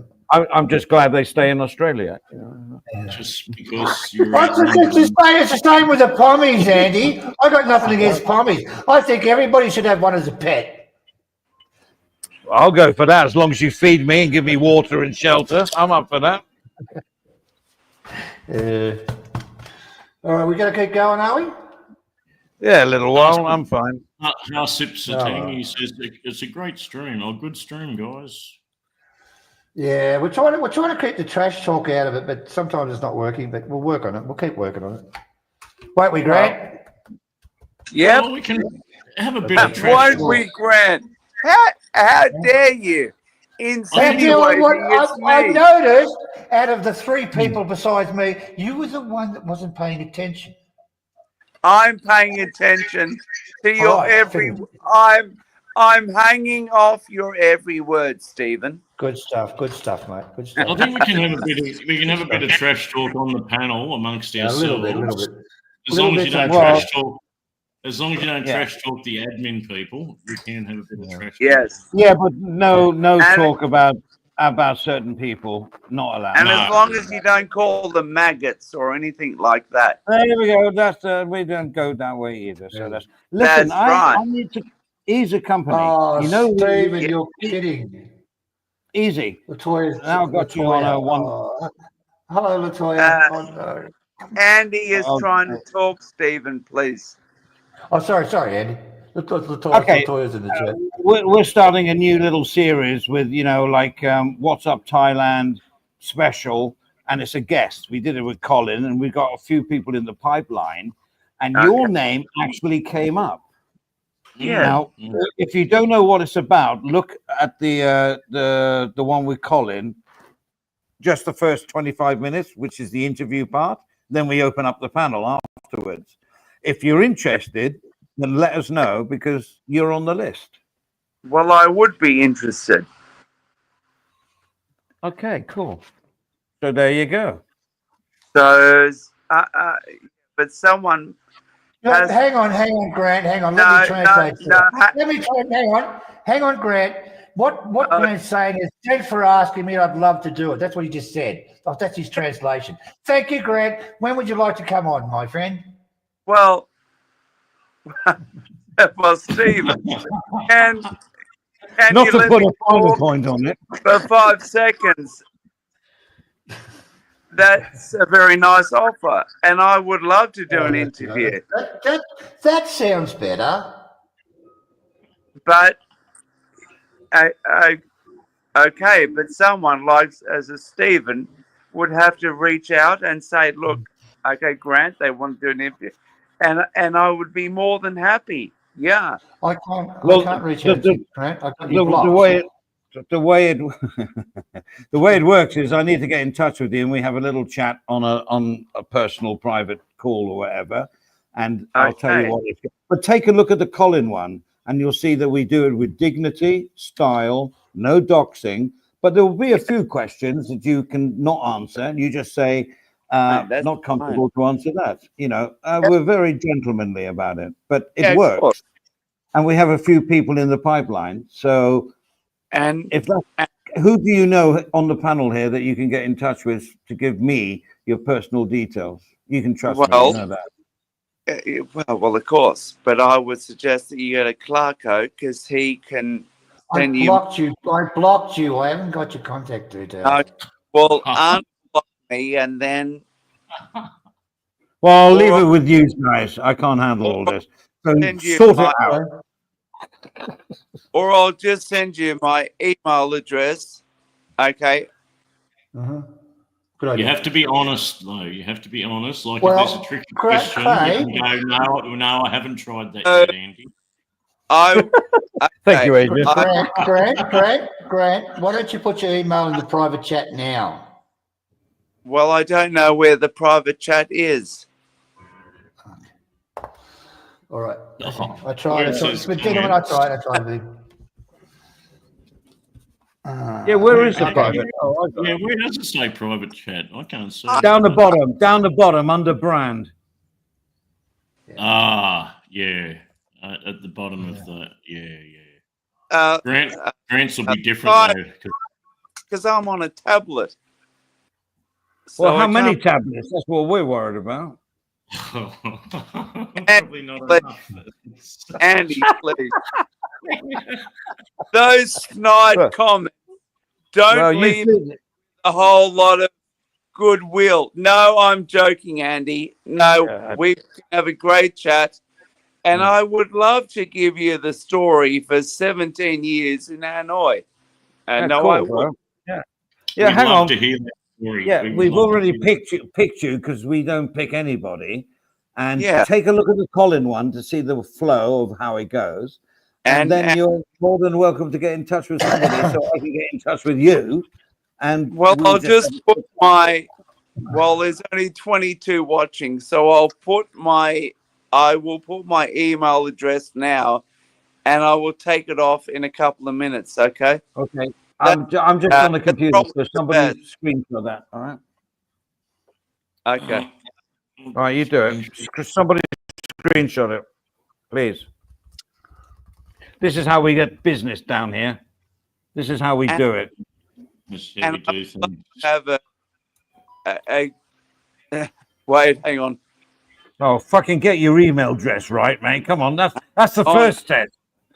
I'm just glad they stay in Australia. You know? Just because you're It's the same with the pommies, Andy. I got nothing against pommies. I think everybody should have one as a pet. I'll go for that as long as you feed me and give me water and shelter. I'm up for that. All right, we got to keep going, are we? Yeah, a little while. I'm fine. How Sips Satang, he says it's a great stream. Oh, good stream, guys. Yeah, we're trying to keep the trash talk out of it, but sometimes it's not working. But we'll work on it. We'll keep working on it. Won't we, Grant? Yep. Well, we can have a bit of trash Won't talk. we, Grant? How dare you insinuating it's I me? noticed out of the 3 people besides me, you were the one that wasn't paying attention. I'm paying attention to your right, every. good. I'm hanging off your every word, Stephen. Good stuff, mate. Good stuff. I think we can have a bit of trash talk on the panel amongst A ourselves. little bit. As long as you don't Well, trash talk. As long as you don't trash talk the admin people, we can have a bit of trash talk. Yes. Yeah, but no talk about certain people. Not allowed. And as long as you don't call them maggots or anything like that. There we go. That's we don't go that way either. So listen. That's right. I need to ease a company. Oh, you know, Stephen, you're kidding. Easy. Latoya, Now I've got you on a one. Hello, Latoya. Andy is Oh, trying to talk, Stephen, please. Oh, sorry, Andy. Okay. Latoya's in the chat. We're starting a new little series with, you know, like What's Up Thailand special, and it's a guest. We did it with Colin, and we've got a few people in the pipeline, and your name actually came up. Yeah. Now, if you don't know what it's about, look at the one with Colin. Just the first 25 minutes, which is the interview part. Then we open up the panel afterwards. If you're interested, then let us know because you're on the list. Well, I would be interested. Okay, cool. So there you go. So, but someone. Hang on, Grant. Hang on. Let me translate. Hang on, Grant. What Grant's saying is, thanks for asking me. I'd love to do it. That's what he just said. Oh, that's his translation. Thank you, Grant. When would you like to come on, my friend? Well, Stephen, can Not you to let put a me final talk point on it. for 5 seconds? That's a very nice offer, and I would love to do an interview. That sounds better. But okay, but someone like as a Stephen would have to reach out and say, "Look, okay, Grant, they want to do an interview," and I would be more than happy. Yeah. I can't reach out to you, Grant. I got you blocked. The way it works is I need to get in touch with you, and we have a little chat on a personal private call or whatever, and I'll tell you what. But take a look at the Colin one, and you'll see that we do it with dignity, style, no doxing. But there will be a few questions that you can not answer, and you just say not comfortable to answer that. You know, we're very gentlemanly about it, but it works, and we have a few people in the pipeline, so. And if that, who do you know on the panel here that you can get in touch with to give me your personal details? You can trust me, you know that. Well, of course. But I would suggest that you go to Clarko because he can send you. I blocked you. I haven't got your contact details. Well, unblock me and then. Well, I'll leave it with you guys. I can't handle all this. So sort it out. Or I'll just send you my email address. Okay. Good idea. You have to be honest, though. You have to be honest. Like, if there's a tricky question, you can go, no, I haven't tried that yet, Andy. Thank you, Adrian. Grant, why don't you put your email in the private chat now? Well, I don't know where the private chat is. All right. I tried. But gentlemen, I tried. Yeah, where is the private? Yeah, where does it say private chat? I can't see. Down the bottom, under brand. Yeah, at the bottom of the Grant's will be different though. Because I'm on a tablet. Well, how many tablets? That's what we're worried about. Probably not enough. Andy, please. Those snide comments don't leave a whole lot of goodwill. No, I'm joking, Andy. No, we can have a great chat. And I would love to give you the story for 17 years in Hanoi. And I will. Yeah, hang on. To hear that story. Yeah, we've already picked you because we don't pick anybody. And take a look at the Colin one to see the flow of how it goes. And then you're more than welcome to get in touch with somebody so I can get in touch with you. And I'll just put my there's only 22 watching, so I will put my email address now and I will take it off in a couple of minutes, okay? Okay. I'm just on the computer, so somebody screenshot that, all right? Okay. All right, you do it. Somebody screenshot it, please. This is how we get business down here. This is how we do it. And I have a wait, hang on. Oh, fucking get your email address right, mate. Come on, that's the first step.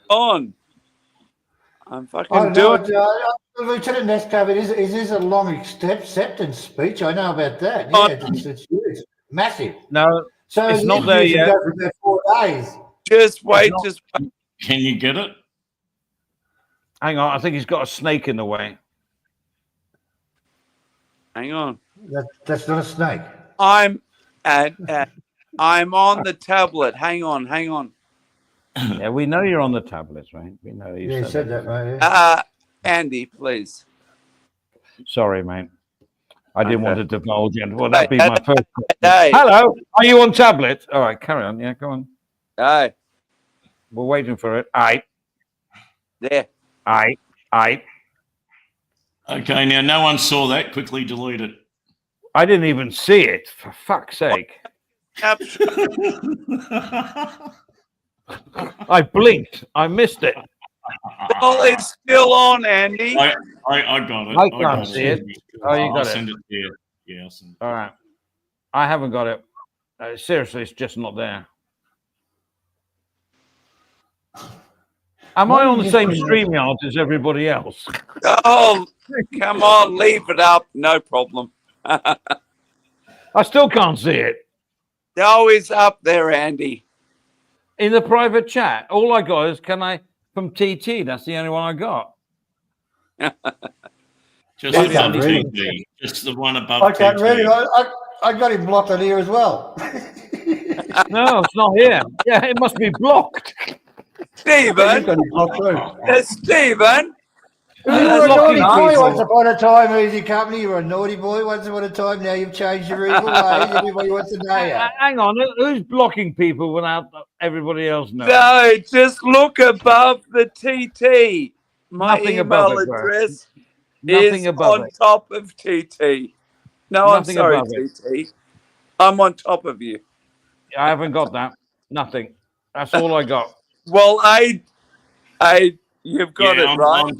I'm fucking doing it. Lieutenant Nescove, is this a long acceptance speech? I know about that. Yeah, it's huge. Massive. No, so it's not there yet. Go for about 4 days. Just wait. Can you get it? Hang on, I think he's got a snake in the way. Hang on. That's not a snake. I'm on the tablet. Hang on. Yeah, we know you're on the tablets, right? We know you said that, right? Andy, please. Sorry, mate. I didn't want to divulge it. Well, that'd be my first question. Hey. Hello, are you on tablet? All right, carry on. Yeah, go on. Hey. We're waiting for it. Aye. There. Aye. Okay, now no one saw that. Quickly delete it. I didn't even see it, for fuck's sake. I blinked. I missed it. Well, it's still on, Andy. I got it. I can't see it. Oh, you got I'll it. send it there. Yeah, I'll send it. All right. I haven't got it. Seriously, it's just not there. Am I on the same StreamYard as everybody else? Oh, come on, leave it up. No problem. I still can't see it. No, it's up there, Andy. In the private chat, all I got is from TT. That's the only one I got. Just I the can't one read it. TT. Just the one above I can't read it. TT. I got him blocked on here as well. No, it's not here. Yeah, it must be blocked. You've got Stephen, him blocked too. Stephen, You were a naughty boy people. once upon a time, Easy Company. You were a naughty boy once upon a time. Now you've changed your evil ways. Everybody wants to know you. Hang on, who's blocking people without everybody else knowing? no, just look above the TT. My Nothing above email it, bro. address Nothing is above on it. top of TT. No, I'm Nothing sorry, above it. TT. I'm on top of you. I haven't got that. Nothing. That's all I got. Well, you've got it right.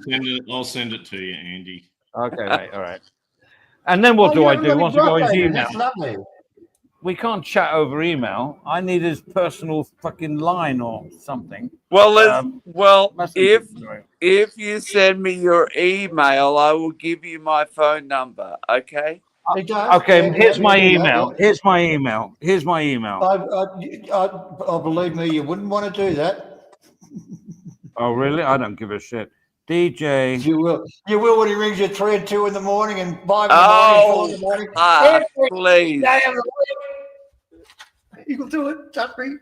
I'll send it to you, Andy. Okay, mate. All right. And then what do you I haven't do got him once I go blocked, his Adrian. email? That's lovely. We can't chat over email. I need his personal fucking line or something. Well, Messenger. if you send me your email, I will give you my phone number. Okay. He does. Okay, Yeah, here's yeah, my yeah, email. yeah. Here's my email. Here's my email. I believe me, you wouldn't want to do that. Oh, really? I don't give a shit. DJ. You will. You will when he rings you at 3 and 2 in the morning and 5 in the morning, 4 in the morning. Every Please. day of the week. You'll do it, trust me.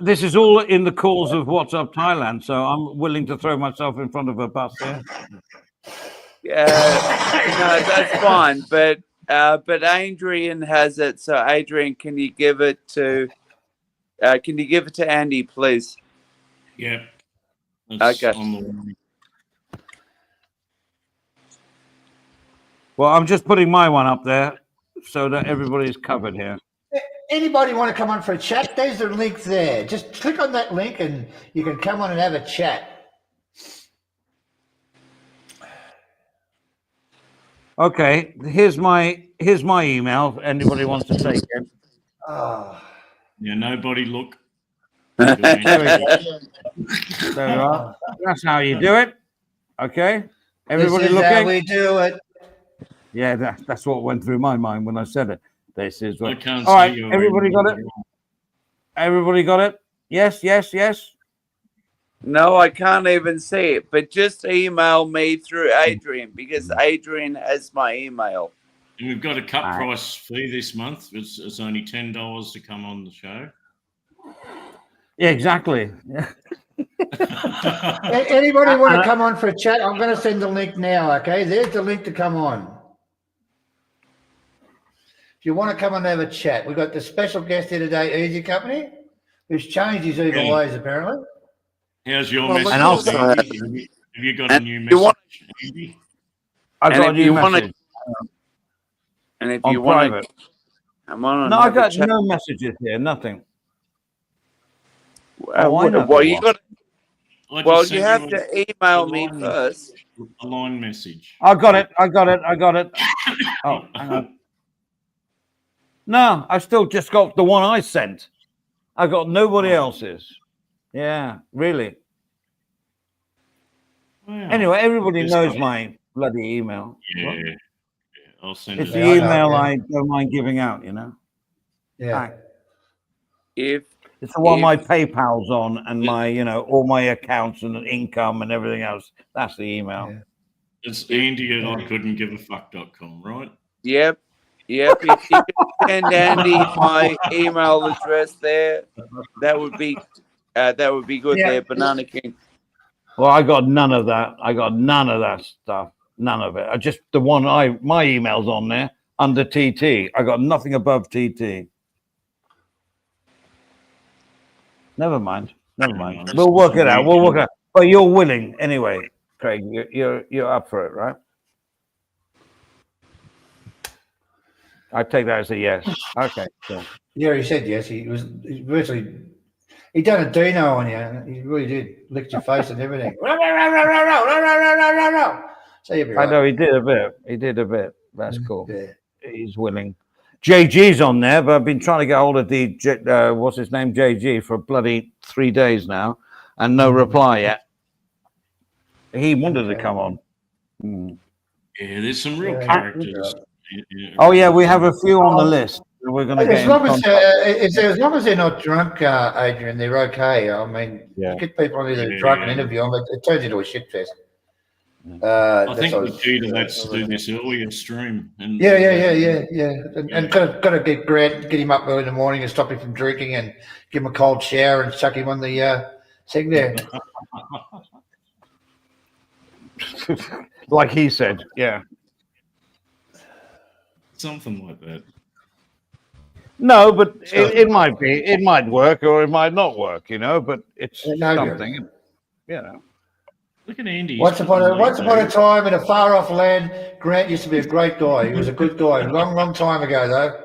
This is all in the cause of What's Up Thailand, so I'm willing to throw myself in front of a bus here. Yeah, no, that's fine. But Adrian has it. So Adrian, can you give it to Andy, please? Yeah. Okay. On the way. Well, I'm just putting my one up there so that everybody's covered here. Anybody want to come on for a chat? There's a link there. Just click on that link and you can come on and have a chat. Okay, here's my email. If anybody wants to take it. Oh. Yeah, nobody look. There we are. That's how you do it. Okay, everybody this is looking. how we do it. Yeah, that's what went through my mind when I said it. This is what. I can't All right, see your everybody email. got it. Everybody got it. Yes, yes, yes. No, I can't even see it. But just email me through Adrian because Adrian has my email. And we've got a cut price fee this month. It's only $10 to come on the show. Yeah, exactly. Yeah. Anybody want to come on for a chat? I'm going to send the link now. Okay, there's the link to come on. If you want to come and have a chat, we've got the special guest here today, Easy Company, who's changed his evil ways apparently. How's your Well, message? and also- Andy? Have you got a new message, Andy? I got a new message And if on you want private. to, I'm on. No, I got no messages here. Nothing. Well, you got. I just Well, sent you have a- to email a me line- first. A line message. I got it. I got it. I got it. Oh, hang on. No, I still just got the one I sent. I got nobody else's. Yeah, really. Wow. Anyway, everybody Just knows got- my bloody email. Yeah. I'll send It's it. the Yeah, I know, email yeah. I don't mind giving out, you know. Yeah. If It's the one my PayPal's on and my, you know, all my accounts and income and everything else. That's the email. Yeah. It's Andy at I couldn't give a fuck.com, right? Yep. If you can send Andy my email address there, that would be good Yeah. there, Banana King. Well, I got none of that. I got none of that stuff. None of it. I just the one my email's on there under TT. I got nothing above TT. Never mind. Never mind. We'll work it out. We'll work it out. But you're willing anyway, Craig. You're up for it, right? I take that as a yes. Okay. Cool. Yeah, he said yes. He virtually he done a Dino on you. He really did. Licked your face and everything. So you'll be I right. know he did a bit. He did a bit. That's cool. Yeah. He's willing. JG's on there, but I've been trying to get hold of the what's his name, JG, for bloody 3 days now, and no reply yet. He wanted to come on. Yeah, there's some real Yeah, characters Oh yeah, we have a few on the list. We're going to get As in long as, contact. as long as they're not drunk, Adrian, they're okay. I mean, Yeah. you get people on either Yeah, drunk and yeah. interview them, it turns into a shit fest. I think the key to that's to do this earlier stream. And Yeah. And got to get Grant, get him up early in the morning and stop him from drinking, and give him a cold shower and chuck him on the thing there. Like he said, yeah. Something like that. No, but it might work or it might not work, you know. But it's something, you know. Look at Andy. Once upon a time in a far off land, Grant used to be a great guy. He was a good guy. Long time ago, though.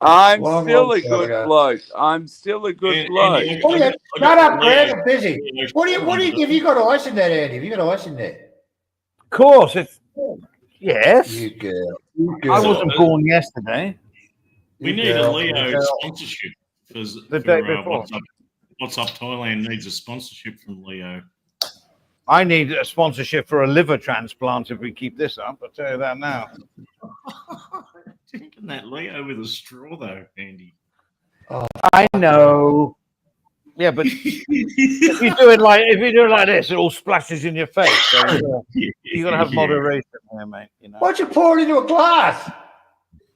I'm still a good bloke. I'm still a good bloke. Shut up, Grant. I'm busy. What do you? Have you got ice in that, Andy? Have you got ice in there? Of course, it's yes. You girl. I wasn't born yesterday. We need a Leo sponsorship for the day before. What's Up Thailand needs a sponsorship from Leo. I need a sponsorship for a liver transplant if we keep this up. I'll tell you that now. Drinking that Leo with a straw, though, Andy. Oh, I know. Yeah, but if you do it like this, it all splashes in your face. So you got to have moderation there, mate. You know. Why don't you pour it into a glass?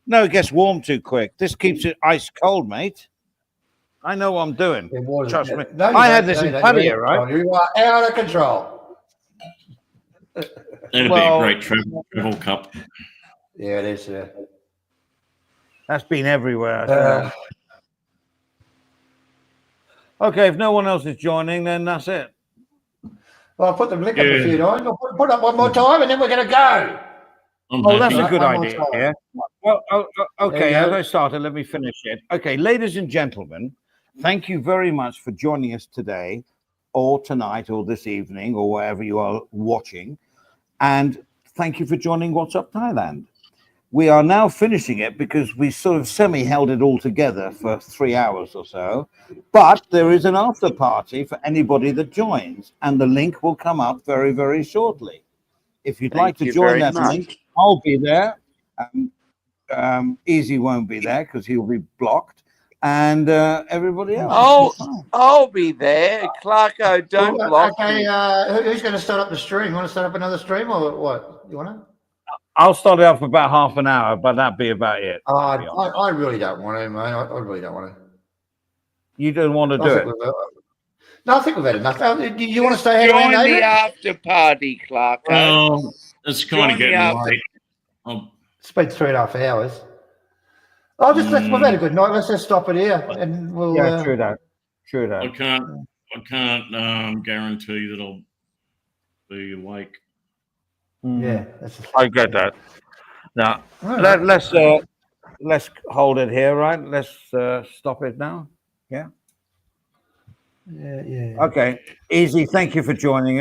No, it gets warm too quick. This keeps it ice cold, mate. I know what I'm doing. Trust me. No, I had this in Pattaya, right? You are out of control. That'd be a great travel cup. Yeah, it is. That's been everywhere. Okay, if no one else is joining, then that's it. Well, I'll put the link up a few times. I'll put it up one more time, and then we're going to go. That's a good idea. Yeah. Well, okay. As I started, let me finish it. Okay, ladies and gentlemen, thank you very much for joining us today, or tonight, or this evening, or wherever you are watching. And thank you for joining What's Up Thailand. We are now finishing it because we sort of semi-held it all together for 3 hours or so. But there is an after party for anybody that joins, and the link will come up very, very shortly. If you'd like to join that link, I'll be there. Easy won't be there because he'll be blocked, and everybody else. I'll be there. Clarko, don't block me. Who's going to start up the stream? You want to start up another stream or what? You want to? I'll start it off for about half an hour, but that'd be about it. I really don't want to, man. I really don't want to. You don't want to do it? No, I think we've had enough. Do you want to stay here? Join the after party, Clarko. Well, it's kind of getting late. It's been 3.5 hours. We've had a good night. Let's just stop it here, and we'll. Yeah, true that. I can't guarantee that I'll be awake. Yeah, I get that. Now let's hold it here, right? Let's stop it now. Yeah. Yeah. Okay, Easy. Thank you for joining us.